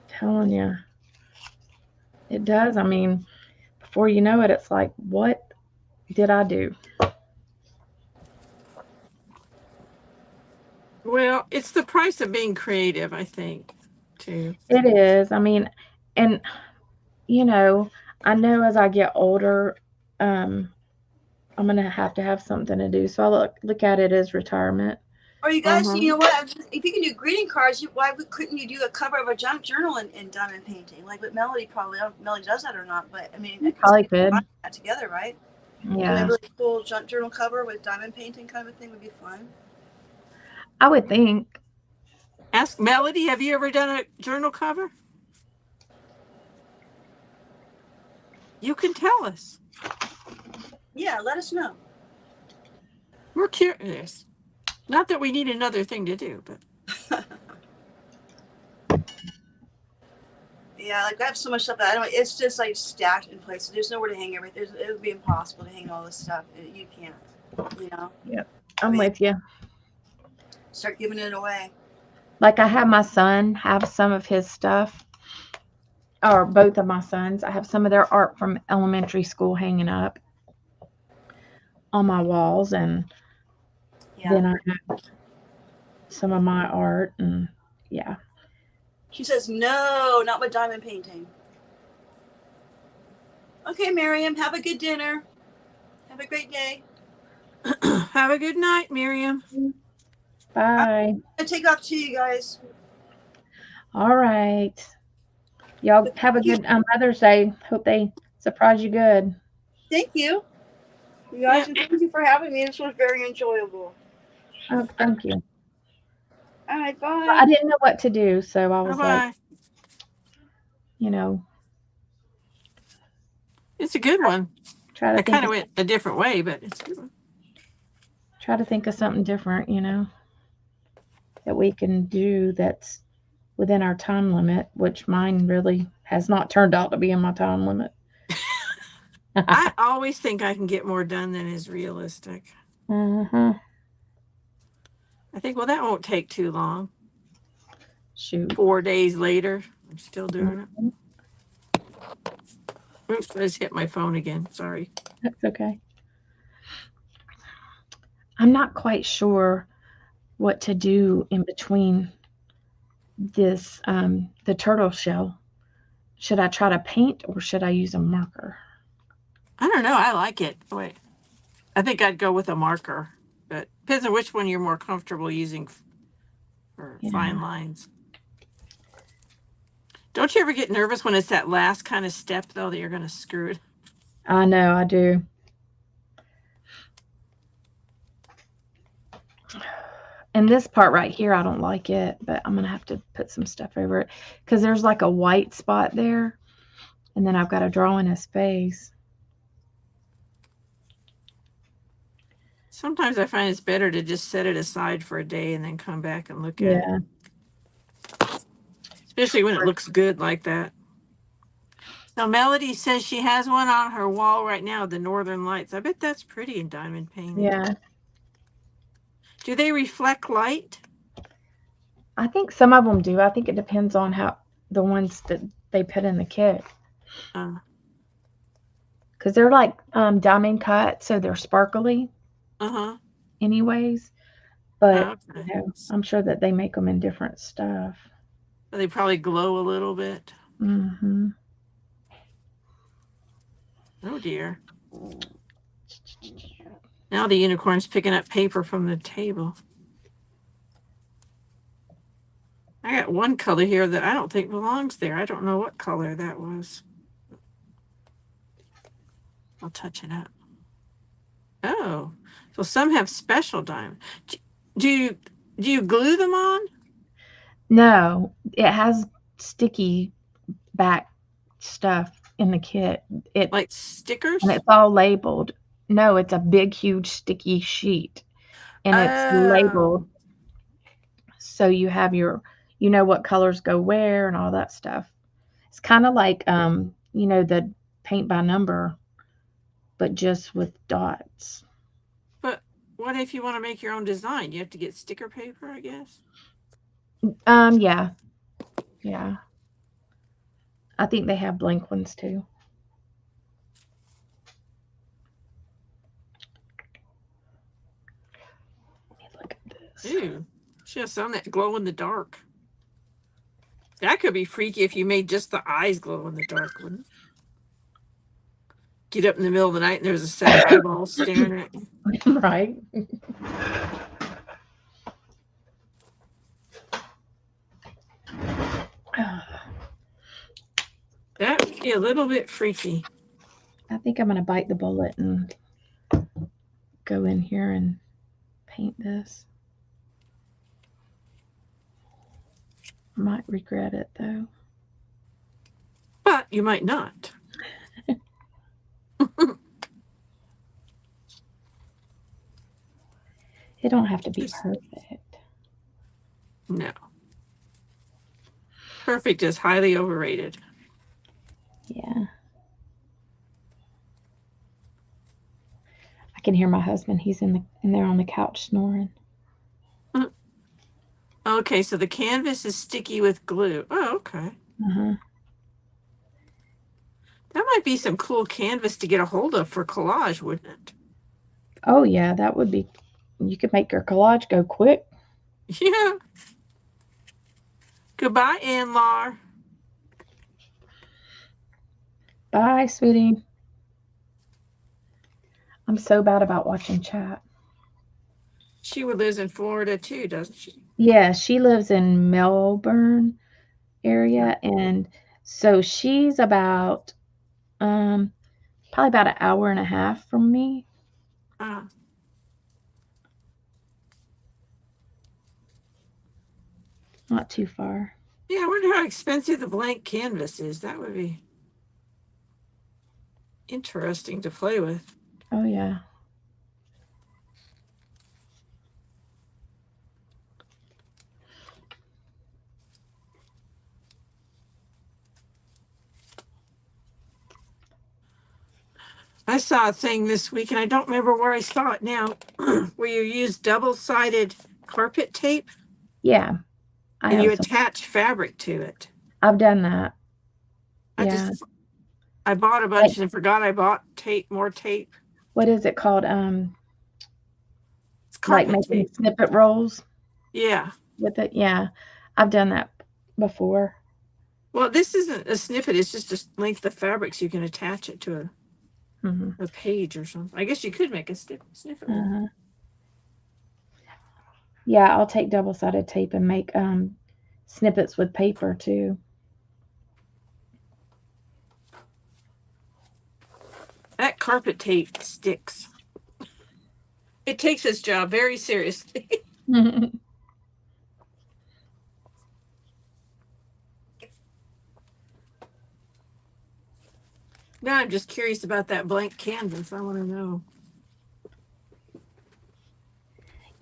telling you. It does. I mean, before you know it, it's like, what did I do? Well, it's the price of being creative, I think, too. It is. I mean, and you know, I know as I get older, um, I'm gonna have to have something to do. So I look at it as retirement. Or you guys, Uh-huh. you know what? If you can do greeting cards, couldn't you do a cover of a junk journal in diamond painting? Like what Melody probably, I don't know if Melody does that or not, but I mean, I can see Probably you could. combining that together, right? And a Yeah, really cool junk journal cover with diamond painting kind of a thing would be fun. I would think. Ask Melody, have you ever done a journal cover? You can tell us. Yeah, let us know. We're curious. Not that we need another thing to do, but Yeah, like I have so much stuff that I don't. It's just like stacked in places. There's nowhere to hang everything. It would be impossible to hang all this stuff. You can't. You know. Yep, I I'm mean, with you. start giving it away. Like I have my son have some of his stuff, or both of my sons. I have some of their art from elementary school hanging up on my walls, and Yeah. then I have some of my art, and yeah. She says no, not with diamond painting. Okay, Miriam, have a good dinner. Have a great day. have a good night, Miriam. I'm Bye. gonna take off to you guys. All right. Y'all But have a thank you. good Mother's Day. Hope they surprise you good. Thank you. You Yeah. guys, and thank you for having me. This was very enjoyable. Oh, thank you. All right, Well, bye. I didn't know what to do, so I Bye was like, bye. you know, It's a good one. try to I think kind of of went a different way, but it's a good one. something different, that we can do that's within our time limit, which mine really has not turned out to be in my time limit. I always think I can get more done than is realistic. Uh-huh. I think, well, that won't take too long. Shoot. 4 days later, I'm still doing it. Mhm. Oops, I just hit my phone again. Sorry. That's okay. I'm not quite sure what to do in between this the turtle shell. Should I try to paint or should I use a marker? I don't know. I like it. Wait, I think I'd go with a marker, but depends on which one you're more comfortable using for Yeah, fine lines. Don't you ever get nervous when it's that last kind of step, though, that you're going to screw it? I know I do. And this part right here, I don't like it, but I'm gonna have to put some stuff over it because there's like a white spot there, and then I've got to draw in his face. Sometimes I find it's better to just set it aside for a day and then come back and look at it, Yeah, especially when it looks good like that. Now, Melody says she has one on her wall right now, the Northern Lights. I bet that's pretty in diamond painting. yeah. Do they reflect light? I think some of them do. I think it depends on how the ones that they put in the kit Uh, because they're like diamond cut, so they're sparkly, uh-huh. anyways. But Okay. I'm sure that they make them in different stuff. They probably glow a little bit. Hmm. Oh, dear. Now the unicorn's picking up paper from the table. I got one color here that I don't think belongs there. I don't know what color that was. I'll touch it up. Oh, so some have special diamond. Do you do you glue them on No, it has sticky back stuff in the kit. It like and stickers? it's all labeled. No, it's a big, huge, sticky sheet, and it's Oh, labeled so you have you know what colors go where and all that stuff. It's kind of like the paint by number, but just with dots. but what if you want to make your own design? You have to get sticker paper, I guess. Yeah, yeah. I think they have blank ones too. Look at this. Ew. She has some that glow in the dark. That could be freaky if you made just the eyes glow in the dark, wouldn't it? Get up in the middle of the night and there's a set of eyeballs staring at you. Right. That would be a little bit freaky. I think I'm going to bite the bullet and go in here and paint this. I might regret it though. But you might not. It don't have to be perfect. No. Perfect is highly overrated. Yeah. I can hear my husband. He's in there on the couch snoring. Okay, so the canvas is sticky with glue. Oh, okay. Uh-huh. That might be some cool canvas to get a hold of for collage, wouldn't it? Oh yeah, that would be. You could make your collage go quick. Yeah. Goodbye, Anlar. Bye, sweetie. I'm so bad about watching chat. She lives in Florida too, doesn't she? Yeah, she lives in Melbourne area, and so she's about probably about an hour and a half from me. Not too far. Yeah, I wonder how expensive the blank canvas is. That would be interesting to play with. Oh yeah. I saw a thing this week, and I don't remember where I saw it now, where you use double-sided carpet tape. Yeah. And you attach fabric to it. I've done that. I bought a bunch and forgot I bought more tape. What is it called? It's carpet like making tape. snippet rolls. Yeah. With it, yeah. I've done that before. Well, this isn't a snippet. It's just a length of fabric, so you can attach it to a page or something. I guess you could make a snippet roll. Yeah, I'll take double-sided tape and make snippets with paper too. That carpet tape sticks. It takes its job very seriously. Now I'm just curious about that blank canvas. I want to know.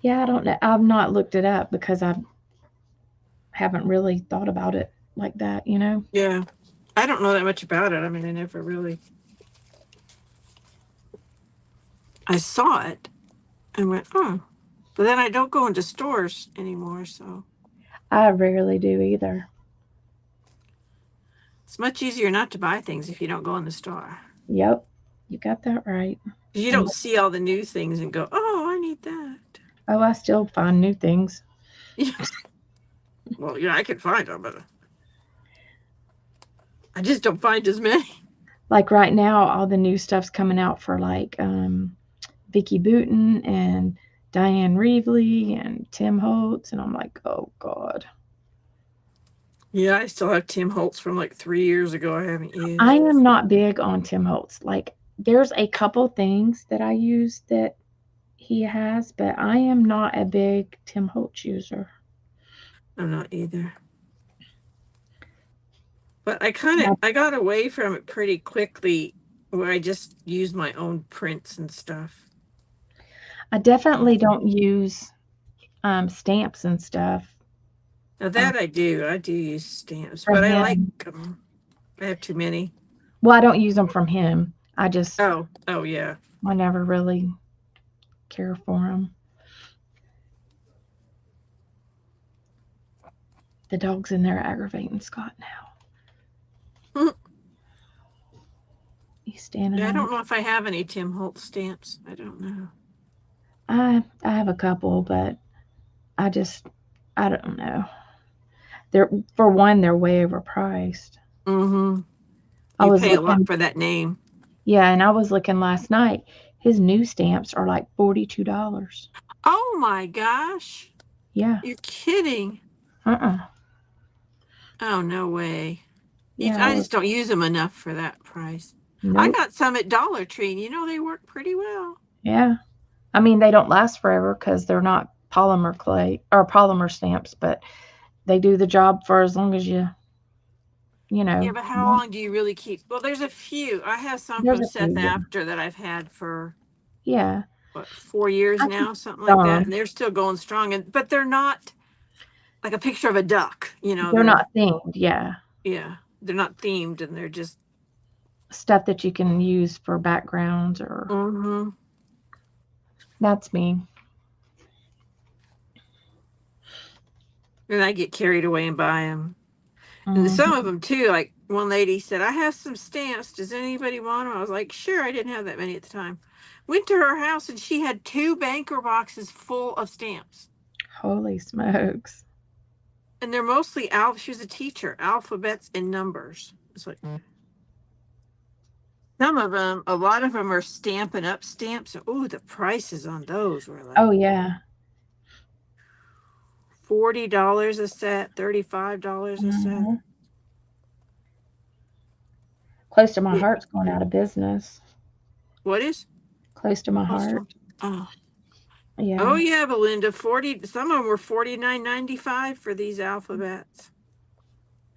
Yeah, I don't know. I've not looked it up because I haven't really thought about it like that, you know? Yeah. I don't know that much about it. I mean, I never really... I saw it and went, oh. But then I don't go into stores anymore, so... I rarely do either. It's much easier not to buy things if you don't go in the store. Yep. You got that right. You don't see all the new things and go, oh, I need that. Oh, I still find new things. Yeah. Well, yeah, I can find them, but I just don't find as many. Like right now, all the new stuff's coming out for like Vicky Boutin and Diane Reevely and Tim Holtz, and I'm like, oh God. Yeah, I still have Tim Holtz from like 3 years ago I haven't used. I am not big on Tim Holtz. Like there's a couple things that I use that he has, but I am not a big Tim Holtz user. I'm not either. But I got away from it pretty quickly where I just use my own prints and stuff. I definitely don't use stamps and stuff. Now that I do use stamps, but I like them. I have too many. Well, I don't use them from him. I just oh yeah. I never really care for them. The dog's in there aggravating Scott now. He's standing Yeah, I on don't it. know if I have any Tim Holtz stamps. I don't know. I have a couple, but I just I don't know. They're for one, they're way overpriced. Mm-hmm. I You was pay a lot looking, for that name. yeah, and I was looking last night. His new stamps are like $42. Oh my gosh. Yeah. You're kidding. Uh-uh. Oh, no way. Yeah, I I was just don't use them enough for that price. I nope. got some at Dollar Tree, and they work pretty well. Yeah. I mean, they don't last forever because they're not polymer clay or polymer stamps, but they do the job for as long as you Yeah, know, but how want. long do you really keep? Well, there's a few. I have some There's from a Seth few, yeah. After that I've had for Yeah. what, 4 years I keep now, something like that, some. and they're still going strong. But they're not like a picture of a duck. They're not themed, yeah. Yeah, they're not themed, and they're just. Stuff that you can use for backgrounds or Mm-hmm. that's me. And I get carried away and buy them. And some of Mhm. them too, like one lady said, I have some stamps. Does anybody want them? I was like, sure. I didn't have that many at the time. Went to her house and she had 2 banker boxes full of stamps. Holy smokes. And they're mostly she was a teacher, alphabets and numbers. It's like some of them, a lot of them are Stampin' Up stamps. Oh, the prices on those were like Oh yeah. $40 a set, $35 a set. Mhm. Close to my Yeah. heart's going out of business. What is? Close to my heart. Postal. Oh. Oh Yeah. yeah, Belinda. 40. Some of them were $49.95 for these alphabets.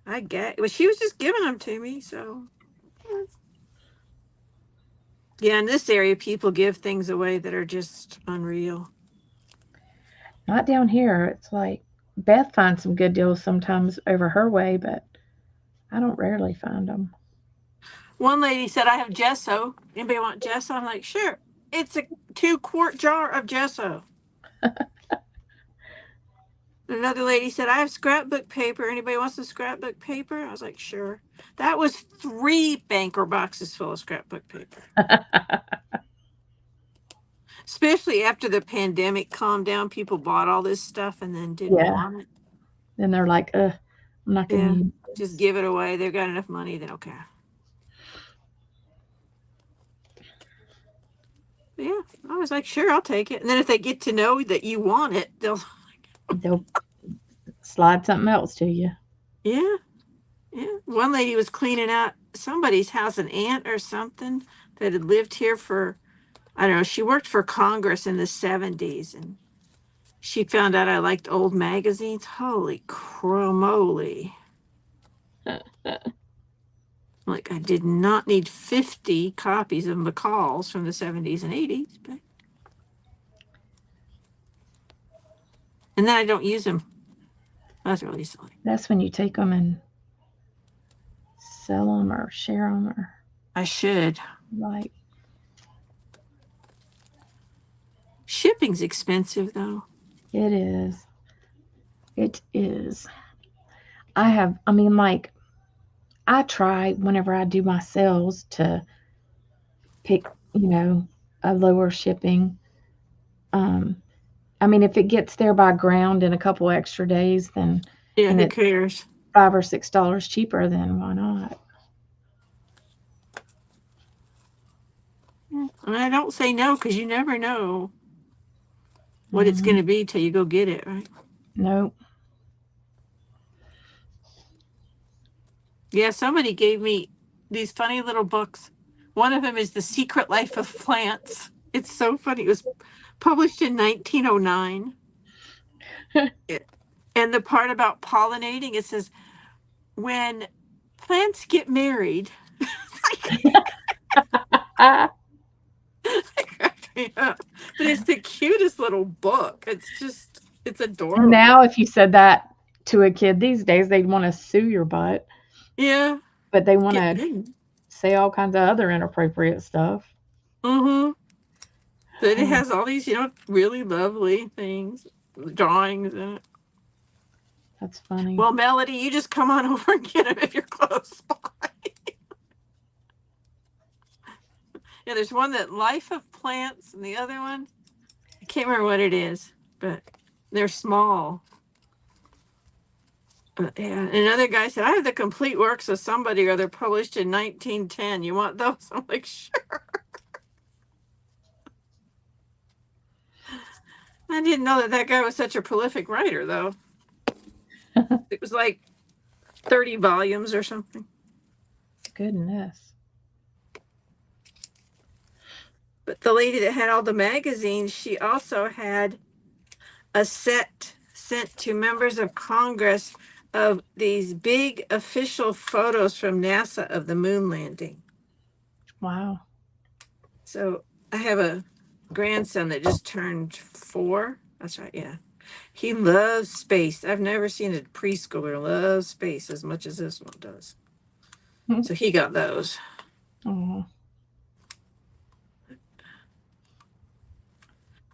I get. Well, she was just giving them to me, so. Yeah, in this area, people give things away that are just unreal. Not down here. It's like Beth finds some good deals sometimes over her way, but I don't rarely find them. One lady said, "I have gesso. Anybody want gesso?" I'm like, "Sure." It's a 2-quart jar of gesso. Another lady said, "I have scrapbook paper. Anybody wants some scrapbook paper?" I was like, "Sure." That was 3 banker boxes full of scrapbook paper. Especially after the pandemic calmed down, people bought all this stuff and then didn't Yeah. want it. Then they're like, ugh, I'm not gonna Yeah, use just this. give it away. They've got enough money, they don't care. But yeah, I was like, sure, I'll take it. And then if they get to know that you want it, they'll, They'll slide something else to you. yeah, yeah. One lady was cleaning out somebody's house, an aunt or something that had lived here for, I don't know, she worked for Congress in the 70s, and she found out I liked old magazines. Holy cromoly. Like, I did not need 50 copies of McCall's from the 70s and 80s, but. And then I don't use them. That's really silly. That's when you take them and sell them or share them or I should. like. Shipping's expensive, though. It is. It is. I mean, like, I try whenever I do my sales to pick, a lower shipping. Um, I mean, if it gets there by ground in a couple extra days, then Yeah, and who it's cares? $5 or $6 cheaper, then why not? And I don't say no because you never know what it's Hmm. going to be till you go get it, right? Nope. Yeah, somebody gave me these funny little books. One of them is The Secret Life of Plants. It's so funny. It was published in 1909. And the part about pollinating, it says, when plants get married, Ah, yeah. But it's the cutest little book. It's and adorable. now, if you said that to a kid these days, they'd want to sue your butt, Yeah. but they want Get to say all kinds of other inappropriate stuff. mm-hmm. But it has all these, really lovely things, drawings in it. That's funny. Well, Melody, you just come on over and get them if you're close by. Yeah, there's one that Life of Plants, and the other one, I can't remember what it is, but they're small. But yeah, and another guy said, I have the complete works of somebody or other published in 1910. You want those? I'm like, sure. I didn't know that that guy was such a prolific writer, though. It was like 30 volumes or something. Goodness. But the lady that had all the magazines, she also had a set sent to members of Congress of these big official photos from NASA of the moon landing. Wow. So I have a grandson that just turned 4. That's right, yeah. He loves space. I've never seen a preschooler love space as much as this one does. So he got those. Oh.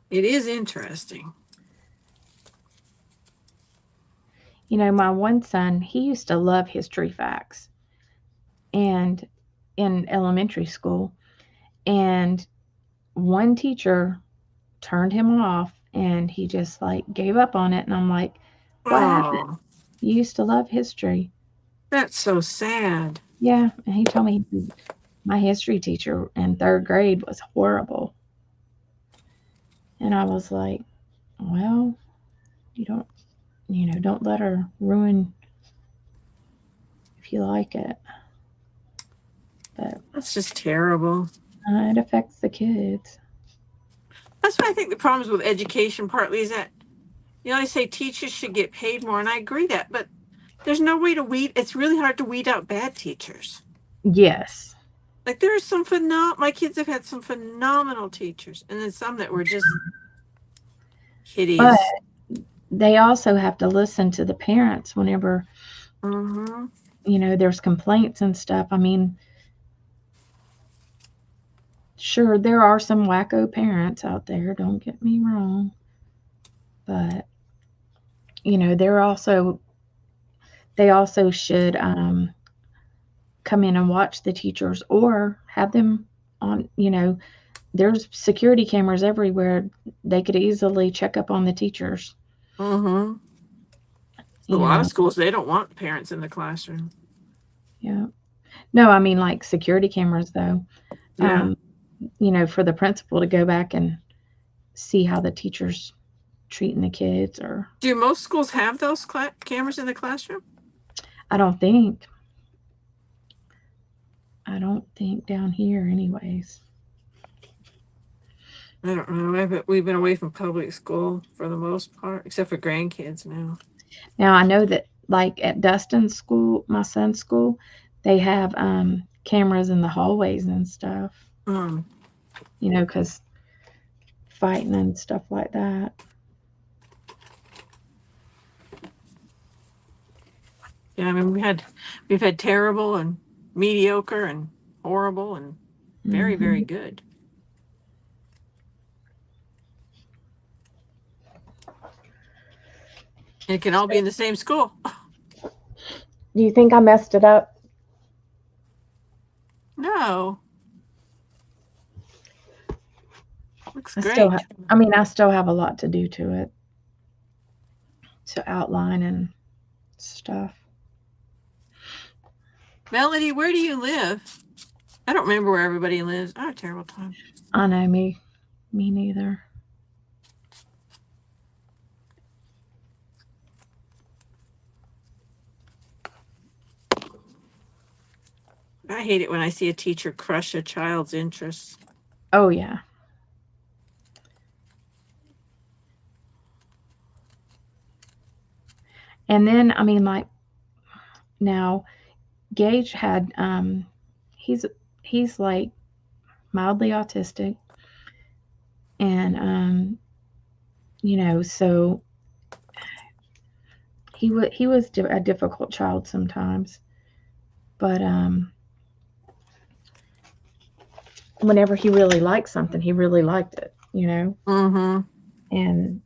It is interesting. You know, my one son, he used to love history facts and in elementary school. And one teacher turned him off and he just like gave up on it. And I'm like, what happened? Oh, You used to love history. that's so sad. Yeah. And he told me my history teacher in third grade was horrible. And I was like, well, you don't, don't let her ruin if you like it. But That's just terrible. it affects the kids. That's why I think the problems with education partly is that, I say teachers should get paid more, and I agree that, but there's no way to weed. It's really hard to weed out bad teachers. Yes. Like there are some my kids have had some phenomenal teachers, and then some that were just But hideous. they also have to listen to the parents whenever, Mm-hmm. there's complaints and stuff. I mean, sure, there are some wacko parents out there, don't get me wrong. But, they also should come in and watch the teachers or have them on, there's security cameras everywhere. They could easily check up on the teachers. Mm-hmm. A You lot know, of schools, they don't want parents in the classroom. yeah. No, I mean like security cameras though. Yeah. For the principal to go back and see how the teachers treating the kids or Do most schools have those cameras in the classroom? I don't think. I don't think down here anyways. I don't know. We've been away from public school for the most part, except for grandkids now. Now I know that like at Dustin's school, my son's school, they have cameras in the hallways and stuff. Mm. Because fighting and stuff like that. Yeah, I mean we've had terrible and mediocre and horrible and very, very good. And it can all be in the same school. Do you think I messed it up? No. Looks I great. still have a lot to do to it. To outline and stuff. Melody, where do you live? I don't remember where everybody lives. I had a terrible time. I know me neither. I hate it when I see a teacher crush a child's interests. Oh yeah. And then like now Gage had he's like mildly autistic and so he was a difficult child sometimes. But whenever he really liked something, he really liked it, Mm-hmm. And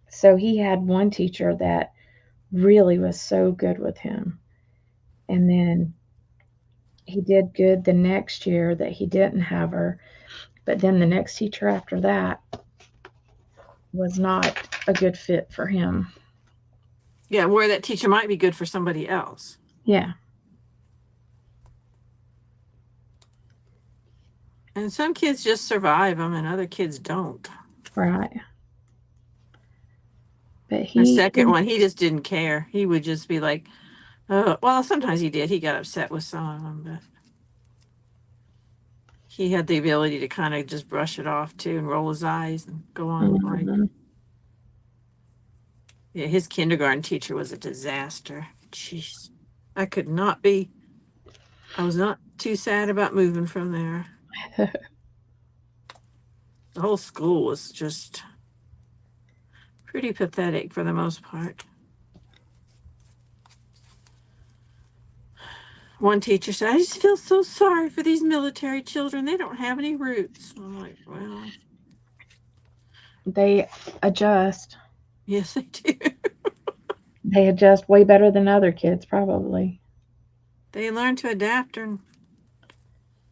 so he had one teacher that really was so good with him. And then he did good the next year that he didn't have her. But then the next teacher after that was not a good fit for him. Yeah, where that teacher might be good for somebody else. Yeah. And some kids just survive them and other kids don't. Right. But The second one, he just didn't care. He would just be like, oh, well, sometimes he did. He got upset with some of them, but he had the ability to kind of just brush it off too and roll his eyes and go on with life. Yeah, his kindergarten teacher was a disaster. Jeez. I was not too sad about moving from there. The whole school was just pretty pathetic for the most part. One teacher said, I just feel so sorry for these military children. They don't have any roots. I'm like, well, they adjust. yes, they do. They adjust way better than other kids, probably. They learn to adapt.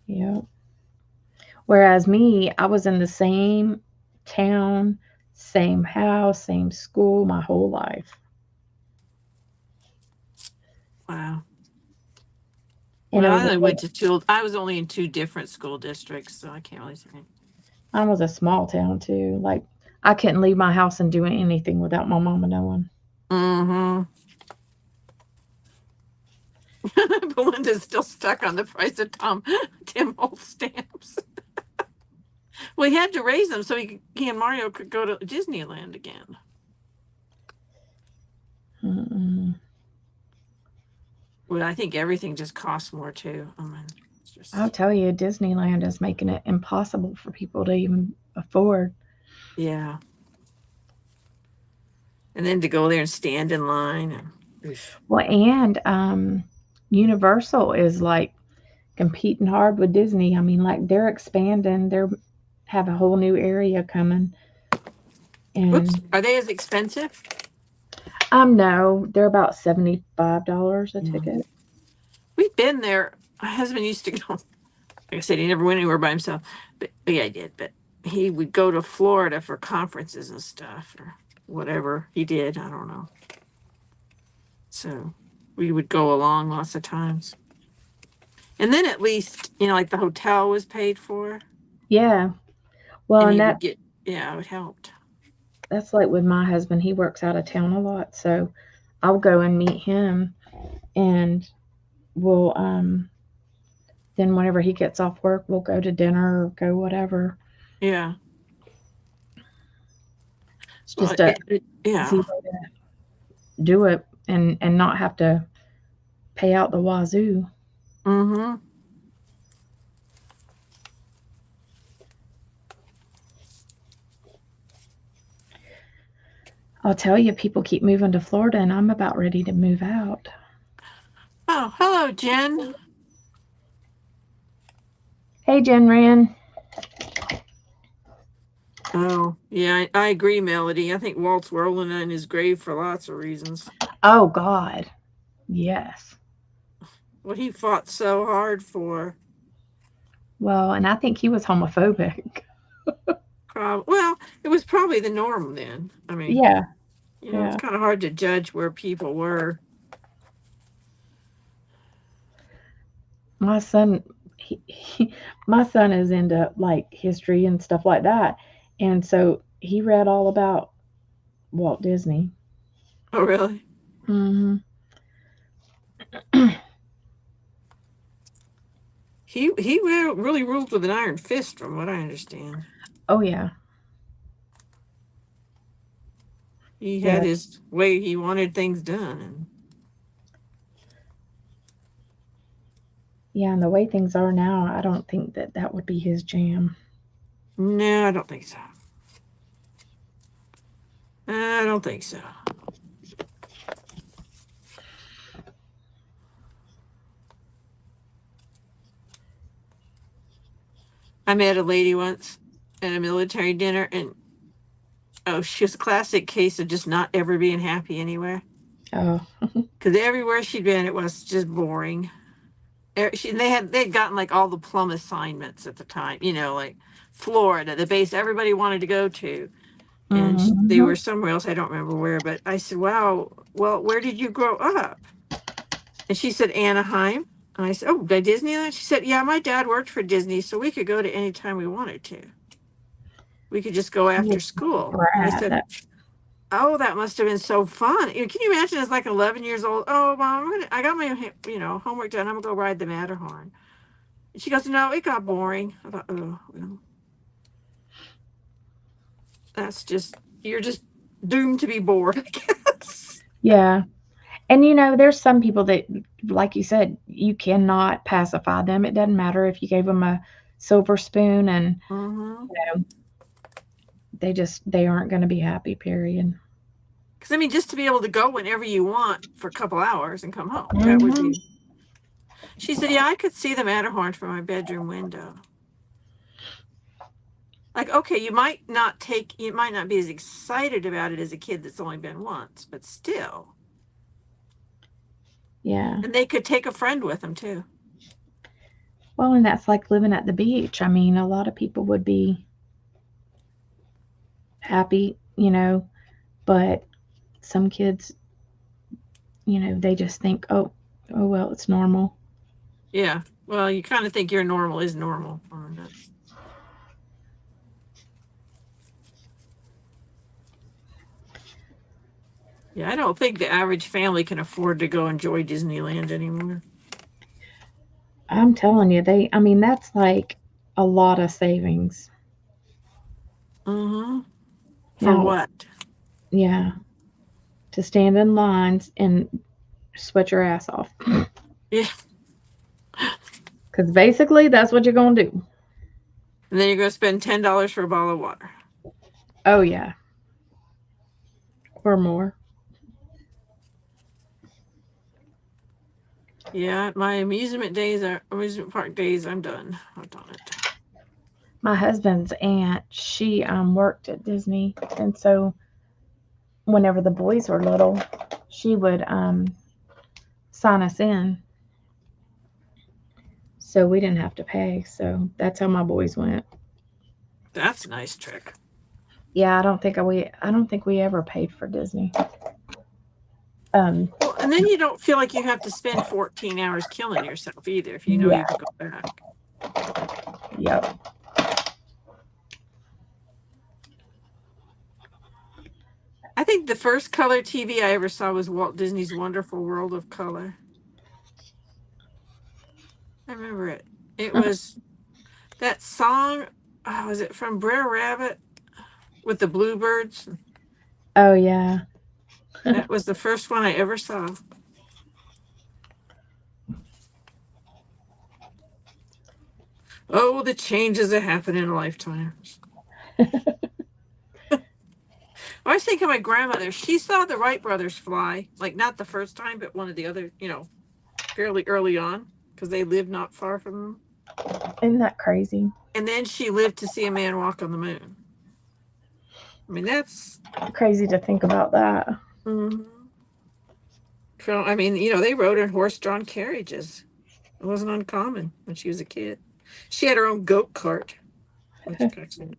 Yep. Whereas me, I was in the same town, same house, same school my whole life. Wow. And Well, I was only in 2 different school districts, so I can't really say. mine was a small town too. Like I couldn't leave my house and do anything without my mama knowing. Mm-hmm. Belinda's still stuck on the price of Tim Holtz stamps. Well, he had to raise them so he and Mario could go to Disneyland again. Mm-mm. Well, I think everything just costs more too. I mean, I'll tell you, Disneyland is making it impossible for people to even afford. Yeah. And then to go there and stand in line. Well, and Universal is like competing hard with Disney. I mean, like they're expanding. They're have a whole new area coming. And Oops, are they as expensive? no, they're about $75 a ticket. We've been there. My husband used to go. Like I said, he never went anywhere by himself. But yeah, I did. But he would go to Florida for conferences and stuff or whatever he did. I don't know. So we would go along lots of times. And then at least, like the hotel was paid for. Yeah. Well, and that it helped. That's like with my husband. He works out of town a lot, so I'll go and meet him, and we'll then whenever he gets off work, we'll go to dinner or go whatever. Yeah. It's just easy way to do it and not have to pay out the wazoo. Mm-hmm. I'll tell you, people keep moving to Florida, and I'm about ready to move out. Oh, hello, Jen. Hey, Jen Rand. Oh, yeah, I agree, Melody. I think Walt's rolling in his grave for lots of reasons. Oh, God. Yes. What he fought so hard for. Well, and I think he was homophobic. Well, it was probably the norm then. I mean, yeah. It's kind of hard to judge where people were. My son, my son is into like history and stuff like that, and so he read all about Walt Disney. Oh, really? Mm-hmm. He really ruled with an iron fist, from what I understand. Oh yeah. He had his way he wanted things done. Yeah, and the way things are now, I don't think that would be his jam. No, I don't think so. I don't think so. I met a lady once at a military dinner, and she was a classic case of just not ever being happy anywhere. Oh. Because everywhere she'd been, it was just boring. They'd gotten like all the plum assignments at the time, like Florida, the base everybody wanted to go to. And they Mhm. were somewhere else. I don't remember where, but I said, wow, well, where did you grow up? And she said, Anaheim. And I said, oh, by Disneyland? She said, yeah, my dad worked for Disney, so we could go to any time we wanted to. We could just go Yeah, after school. And I brat. said, oh, that must have been so fun. Can you imagine as like 11 years old? Oh, mom, I got my homework done. I'm going to go ride the Matterhorn. And she goes, no, it got boring. I thought, oh, well, that's just, you're just doomed to be bored, I guess. Yeah. And there's some people that, like you said, you cannot pacify them. It doesn't matter if you gave them a silver spoon, and Mm-hmm. they aren't going to be happy, period. Because, I mean, just to be able to go whenever you want for a couple hours and come home, that would Hmm. be. She said, yeah, I could see the Matterhorn from my bedroom window. Like, okay, you might not be as excited about it as a kid that's only been once, but still. Yeah. And they could take a friend with them too. Well, and that's like living at the beach. I mean, a lot of people would be happy, but some kids, they just think, oh well, it's normal. Yeah. Well, you kind of think your normal is normal. Yeah, I don't think the average family can afford to go enjoy Disneyland anymore. I'm telling you, I mean, that's like a lot of savings. Mm-hmm. For Now, what? yeah, to stand in lines and sweat your ass off. Yeah. Because basically, that's what you're going to do. And then you're going to spend $10 for a bottle of water. Oh, yeah. Or more. Yeah, my amusement park days, I'm done. I've done it. My husband's aunt, she worked at Disney. And so whenever the boys were little, she would sign us in. So we didn't have to pay. So that's how my boys went. That's a nice trick. Yeah, I don't think we ever paid for Disney. Well, and then you don't feel like you have to spend 14 hours killing yourself either if you know Yeah. you can go back. Yep. I think the first color TV I ever saw was Walt Disney's Wonderful World of Color. I remember it. It was that song, was it from Brer Rabbit with the bluebirds? Oh, yeah. That was the first one I ever saw. Oh, the changes that happen in lifetimes. I was thinking of my grandmother. She saw the Wright brothers fly, like not the first time, but one of the other, fairly early on, because they lived not far from them. Isn't that crazy? And then she lived to see a man walk on the moon. I mean, that's crazy to think about that. Mm-hmm. So, I mean, they rode in horse-drawn carriages. It wasn't uncommon when she was a kid. She had her own goat cart. Which actually,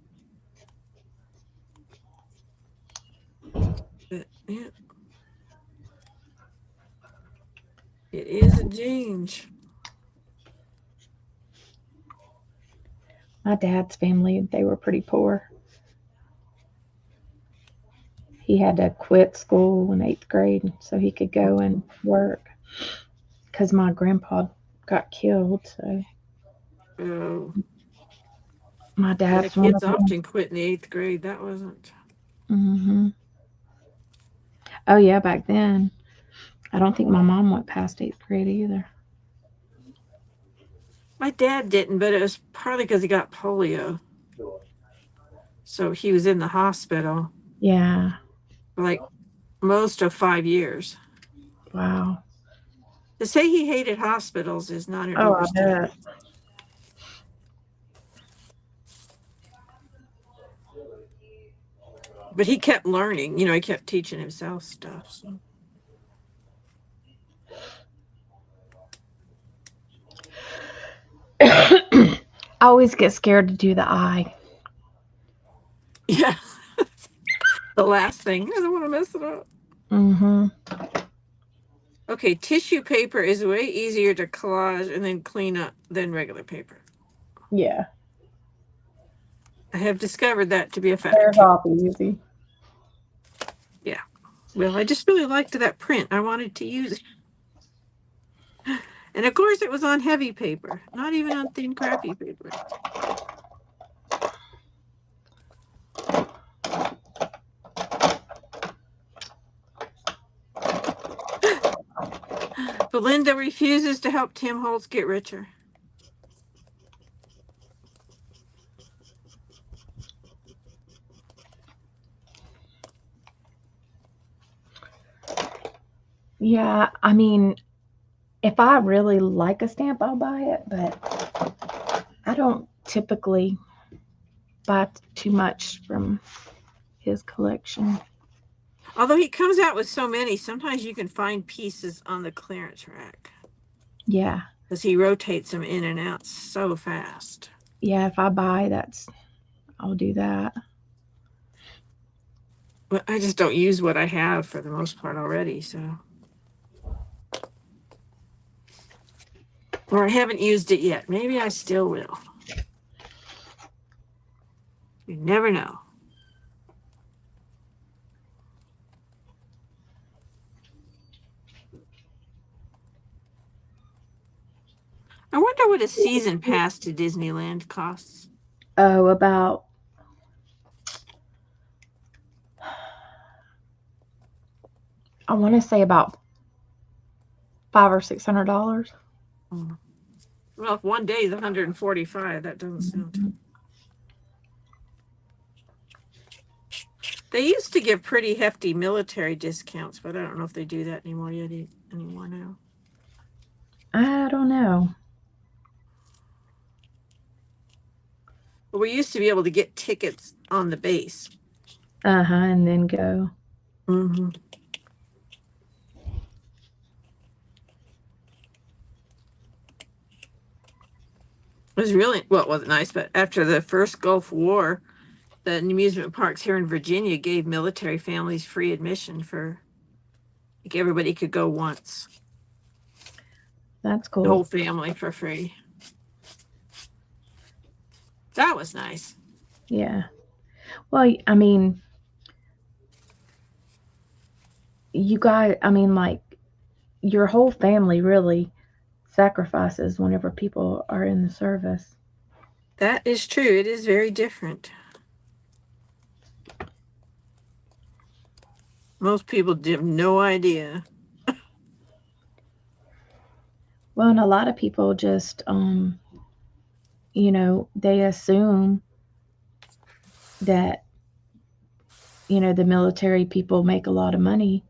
but, yeah, it is a change. My dad's family, they were pretty poor. He had to quit school in 8th grade so he could go and work because my grandpa got killed. So Oh, my yeah, dad's one of kids them. often quit in the 8th grade. That wasn't. Hmm. Oh, yeah, back then. I don't think my mom went past 8th grade either. My dad didn't, but it was partly because he got polio. So he was in the hospital Yeah. for like most of 5 years. Wow. To say he hated hospitals is not an Oh, I overstatement. bet. But he kept learning, he kept teaching himself stuff. So. I always get scared to do the eye. Yeah. The last thing. I don't want to mess it up. Mm-hmm. Okay, tissue paper is way easier to collage and then clean up than regular paper. Yeah. I have discovered that to be a They're fact. off easy. Yeah. Well, I just really liked that print. I wanted to use it. And of course, it was on heavy paper, not even on thin, crappy paper. Belinda refuses to help Tim Holtz get richer. Yeah, I mean, if I really like a stamp, I'll buy it, but I don't typically buy too much from his collection. Although he comes out with so many, sometimes you can find pieces on the clearance rack Yeah. because he rotates them in and out so fast. Yeah, if I buy, I'll do that. But I just don't use what I have for the most part already, so. Or I haven't used it yet. Maybe I still will. You never know. I wonder what a season pass to Disneyland costs. Oh, about I want to say about $500 or $600. Well, if one day is 145, that doesn't sound too. They used to give pretty hefty military discounts, but I don't know if they do that anymore now. I don't know. But we used to be able to get tickets on the base. And then go. Mm-hmm. It was really, well, it wasn't nice, but after the first Gulf War, the amusement parks here in Virginia gave military families free admission for, like, everybody could go once. That's The whole cool. family for free. That was nice. Yeah. Well, I mean, you guys, I mean, like, your whole family really sacrifices whenever people are in the service. That is true. It is very different. Most people have no idea. Well, and a lot of people just, they assume that, the military people make a lot of money,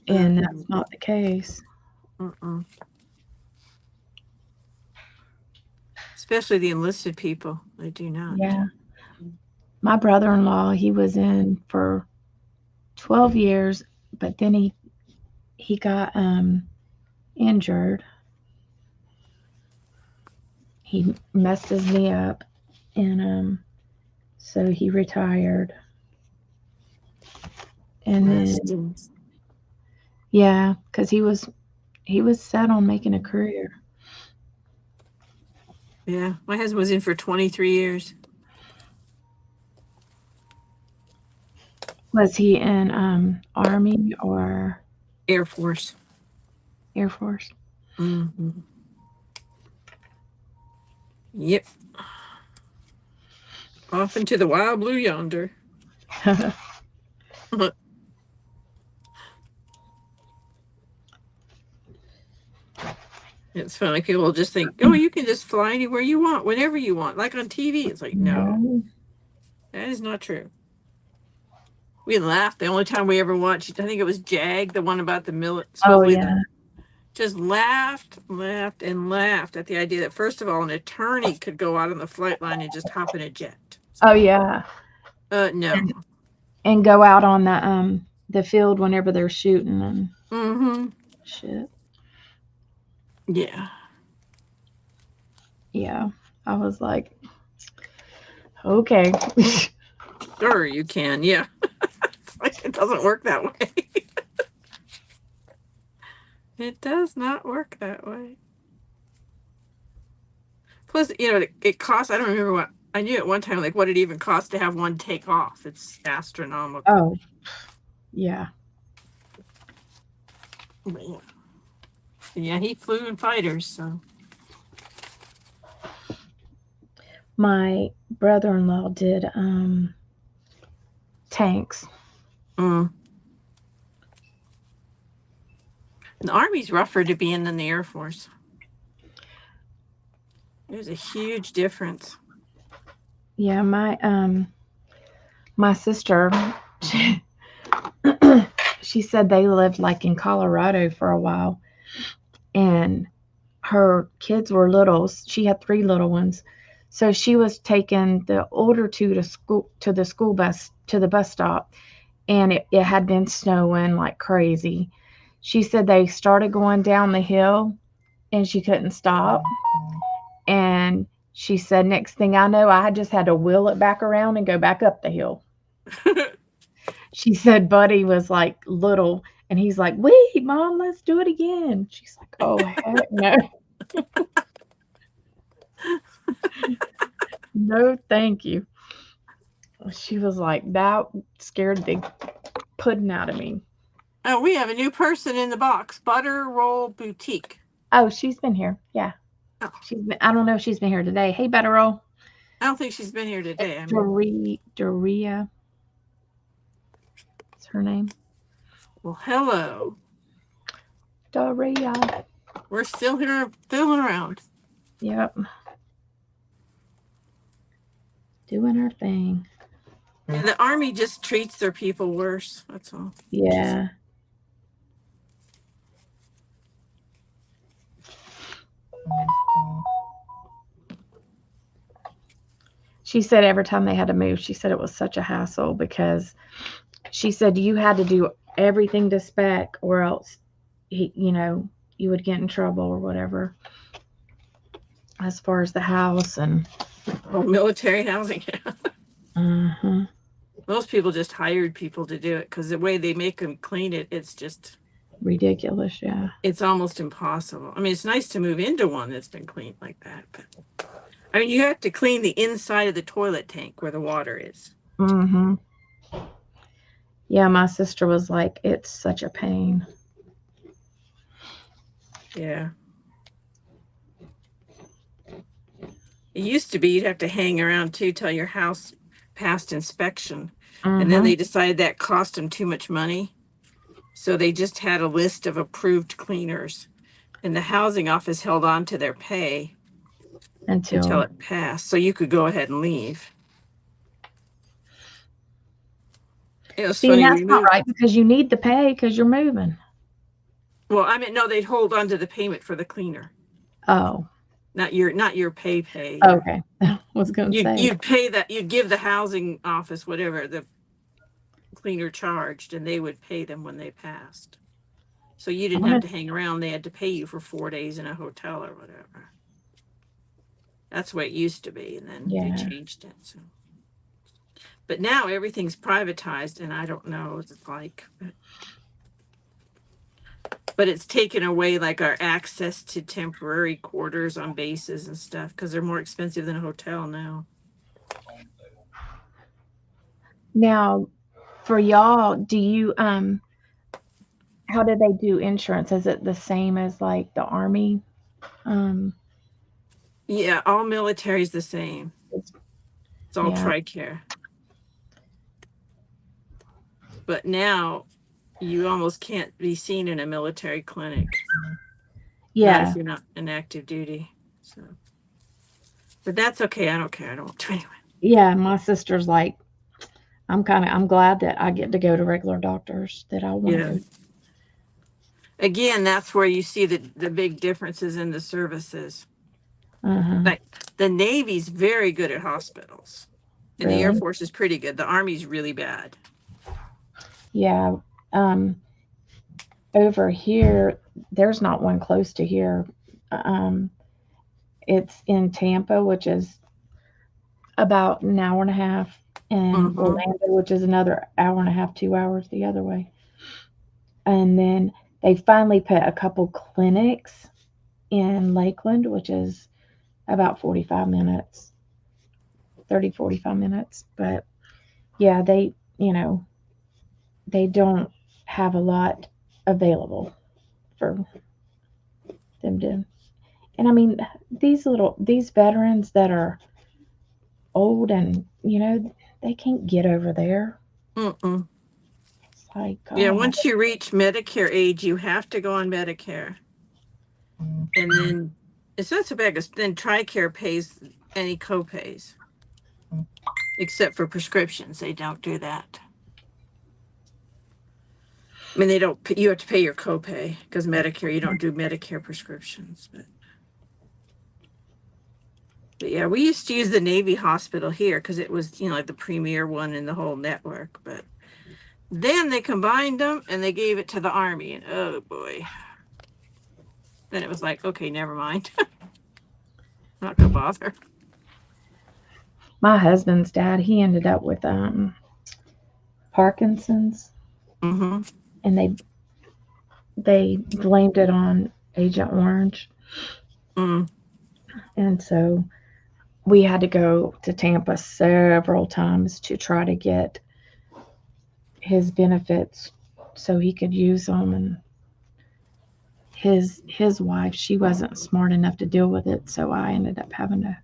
and that's not the case. Mm-mm. Especially the enlisted people. They do not. Yeah. My brother-in-law, he was in for 12 years, but then he got injured. He messed his knee up, and so he retired. And then yeah, because he was set on making a career. Yeah, my husband was in for 23 years. Was he in Army or Air Force. Air Force? Mm-hmm. Yep. Off into the wild blue yonder. It's funny. People just think, oh, you can just fly anywhere you want, whenever you want, like on TV. It's like, no, that is not true. We laughed. The only time we ever watched, I think it was Jag, the one about the military. Oh yeah. Just laughed and laughed at the idea that, first of all, an attorney could go out on the flight line and just hop in a jet. Oh yeah. No. And go out on the field whenever they're shooting and shit. Yeah. Yeah. I was like, okay. Sure, you can. Yeah. It's like it doesn't work that way. It does not work that way. Plus, it costs. I don't remember what I knew at one time. Like, what it even cost to have one take off? It's astronomical. Oh, yeah. But yeah, he flew in fighters. So My brother-in-law did tanks. mm. The Army's rougher to be in than the Air Force. There's a huge difference. Yeah, my sister, she, she said they lived like in Colorado for a while, and her kids were little. She had 3 little ones. So she was taking the older 2 to the school bus to the bus stop, and it had been snowing like crazy. She said they started going down the hill and she couldn't stop. And she said, next thing I know, I just had to wheel it back around and go back up the hill. She said Buddy was like little, and he's like, wait, Mom, let's do it again. She's like, oh, heck no. No, thank you. She was like, that scared the pudding out of me. Oh, we have a new person in the box. Butter Roll Boutique. Oh, she's been here. Yeah. Oh. I don't know if she's been here today. Hey, Butter Roll. I don't think she's been here today. Doria. What's her name? Well, hello. Doria. We're still here, filling around. Yep. Doing her thing. And the Army just treats their people worse. That's all. Yeah. She said every time they had to move, she said it was such a hassle because she said you had to do everything to spec or else you would get in trouble or whatever as far as the house and military housing. uh-huh. Most people just hired people to do it because the way they make them clean it, it's just ridiculous. Yeah. It's almost impossible. I mean, it's nice to move into one that's been cleaned like that, but I mean, you have to clean the inside of the toilet tank where the water is. Mm-hmm. Yeah, my sister was like, it's such a pain. Yeah. It used to be you'd have to hang around too till your house passed inspection. Mm-hmm. And then they decided that cost them too much money. So they just had a list of approved cleaners. And the housing office held on to their pay until it passed. So you could go ahead and leave. It was funny. That's not right because you need the pay because you're moving. Well, I mean, no, they'd hold on to the payment for the cleaner. Oh. Not your pay. Okay. I was going to say. You'd pay that, you'd give the housing office whatever the cleaner charged, and they would pay them when they passed. So you didn't have to hang around. They had to pay you for 4 days in a hotel or whatever. That's the way it used to be, and then they changed it. So. But now everything's privatized, and I don't know what it's like. But it's taken away like our access to temporary quarters on bases and stuff because they're more expensive than a hotel now. Now, for y'all, do you how do they do insurance? Is it the same as like the Army? Yeah, all military is the same. It's all TRICARE. But now you almost can't be seen in a military clinic. Yeah. Not if you're not in active duty. So, but that's okay. I don't care. I don't want to anyway. Yeah, my sister's like, I'm glad that I get to go to regular doctors that I want to go. Again, that's where you see the big differences in the services. Uh-huh. Like the Navy's very good at hospitals. And the Air Force is pretty good. The Army's really bad. Yeah. Over here, there's not one close to here. It's in Tampa, which is about an hour and a half in Mm-hmm. Orlando, which is another hour and a half, 2 hours the other way. And then they finally put a couple clinics in Lakeland, which is about 45 minutes, 30, 45 minutes. But yeah, they don't have a lot available for them to. And I mean, these veterans that are old and, they can't get over there. Mm-mm. It's like, Yeah, God. once you reach Medicare age, you have to go on Medicare. And then it's not so bad because then TRICARE pays any copays, except for prescriptions. They don't do that. I mean, they don't. You have to pay your copay because Medicare. You don't do Medicare prescriptions, but yeah, we used to use the Navy hospital here because it was, like the premier one in the whole network. But then they combined them and they gave it to the Army, and oh boy, then it was like, okay, never mind. I'm not gonna bother. My husband's dad, he ended up with Parkinson's, Mm-hmm. and they blamed it on Agent Orange. Mm. And so we had to go to Tampa several times to try to get his benefits so he could use them. And his wife, she wasn't smart enough to deal with it, so I ended up having to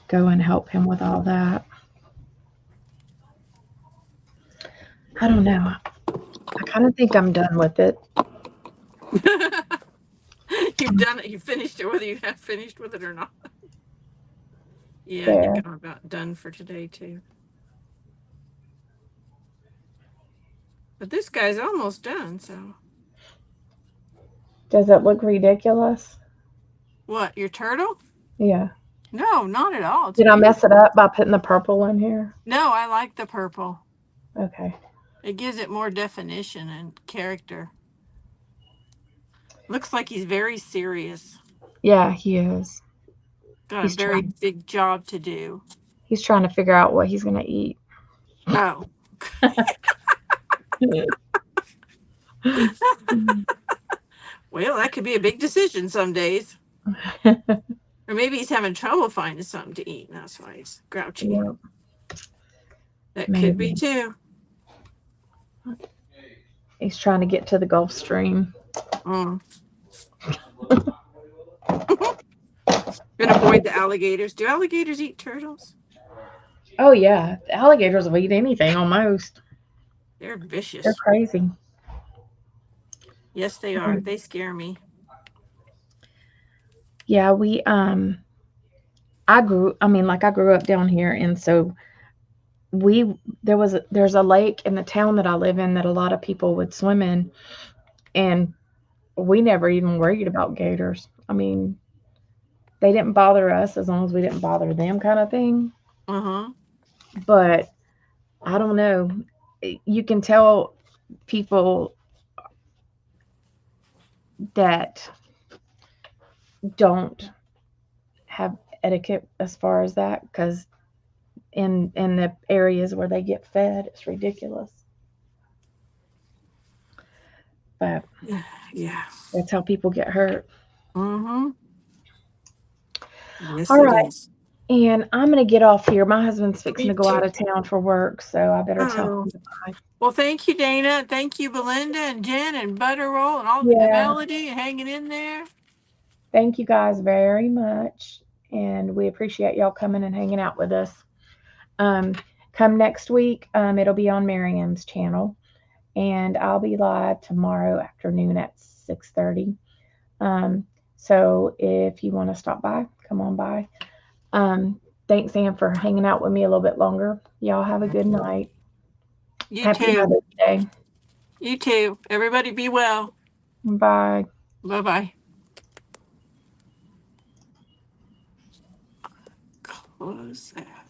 go and help him with all that. I don't know. I kind of think I'm done with it. You've done it. You finished it, whether you have finished with it or not. Yeah, I think There. I'm about done for today too. But this guy's almost done. So Does it look ridiculous? what? Your turtle? Yeah. No, not at all. It's Did I mess it beautiful. up by putting the purple in here? No, I like the purple. Okay. It gives it more definition and character. Looks like he's very serious. Yeah, he is. Got a He's very trying. big job to do. He's trying to figure out what he's gonna eat. Oh. Well, that could be a big decision some days. Or maybe he's having trouble finding something to eat, and that's why he's grouchy. Yeah, That could be maybe too. he's trying to get to the Gulf Stream. Mm. Gonna avoid the alligators. Do alligators eat turtles? Oh yeah, the alligators will eat anything almost. They're They're vicious. crazy. Yes, they are. They scare me. Yeah, I grew up down here, and so we there's a lake in the town that I live in that a lot of people would swim in, and we never even worried about gators. I mean, they didn't bother us as long as we didn't bother them, kind of thing. Uh-huh. But I don't know. You can tell people that don't have etiquette as far as that, because in the areas where they get fed, it's ridiculous. But Yeah. that's how people get hurt. Mm-hmm. Yes, All it right. is. And I'm going to get off here. My husband's fixing Me to go too. out of town for work, so I better tell Oh. him goodbye. Well, thank you, Dana. Thank you, Belinda and Jen and Butterroll and all and Yeah. Melody hanging in there. Thank you guys very much. And we appreciate y'all coming and hanging out with us. Um, Come next week, it'll be on Miriam's channel. And I'll be live tomorrow afternoon at 6:30. So if you want to stop by, come on by. Thanks, Sam, for hanging out with me a little bit longer. Y'all have a good night. You Happy too. Mother's Day. You too. Everybody be well. Bye. Bye-bye. Close that.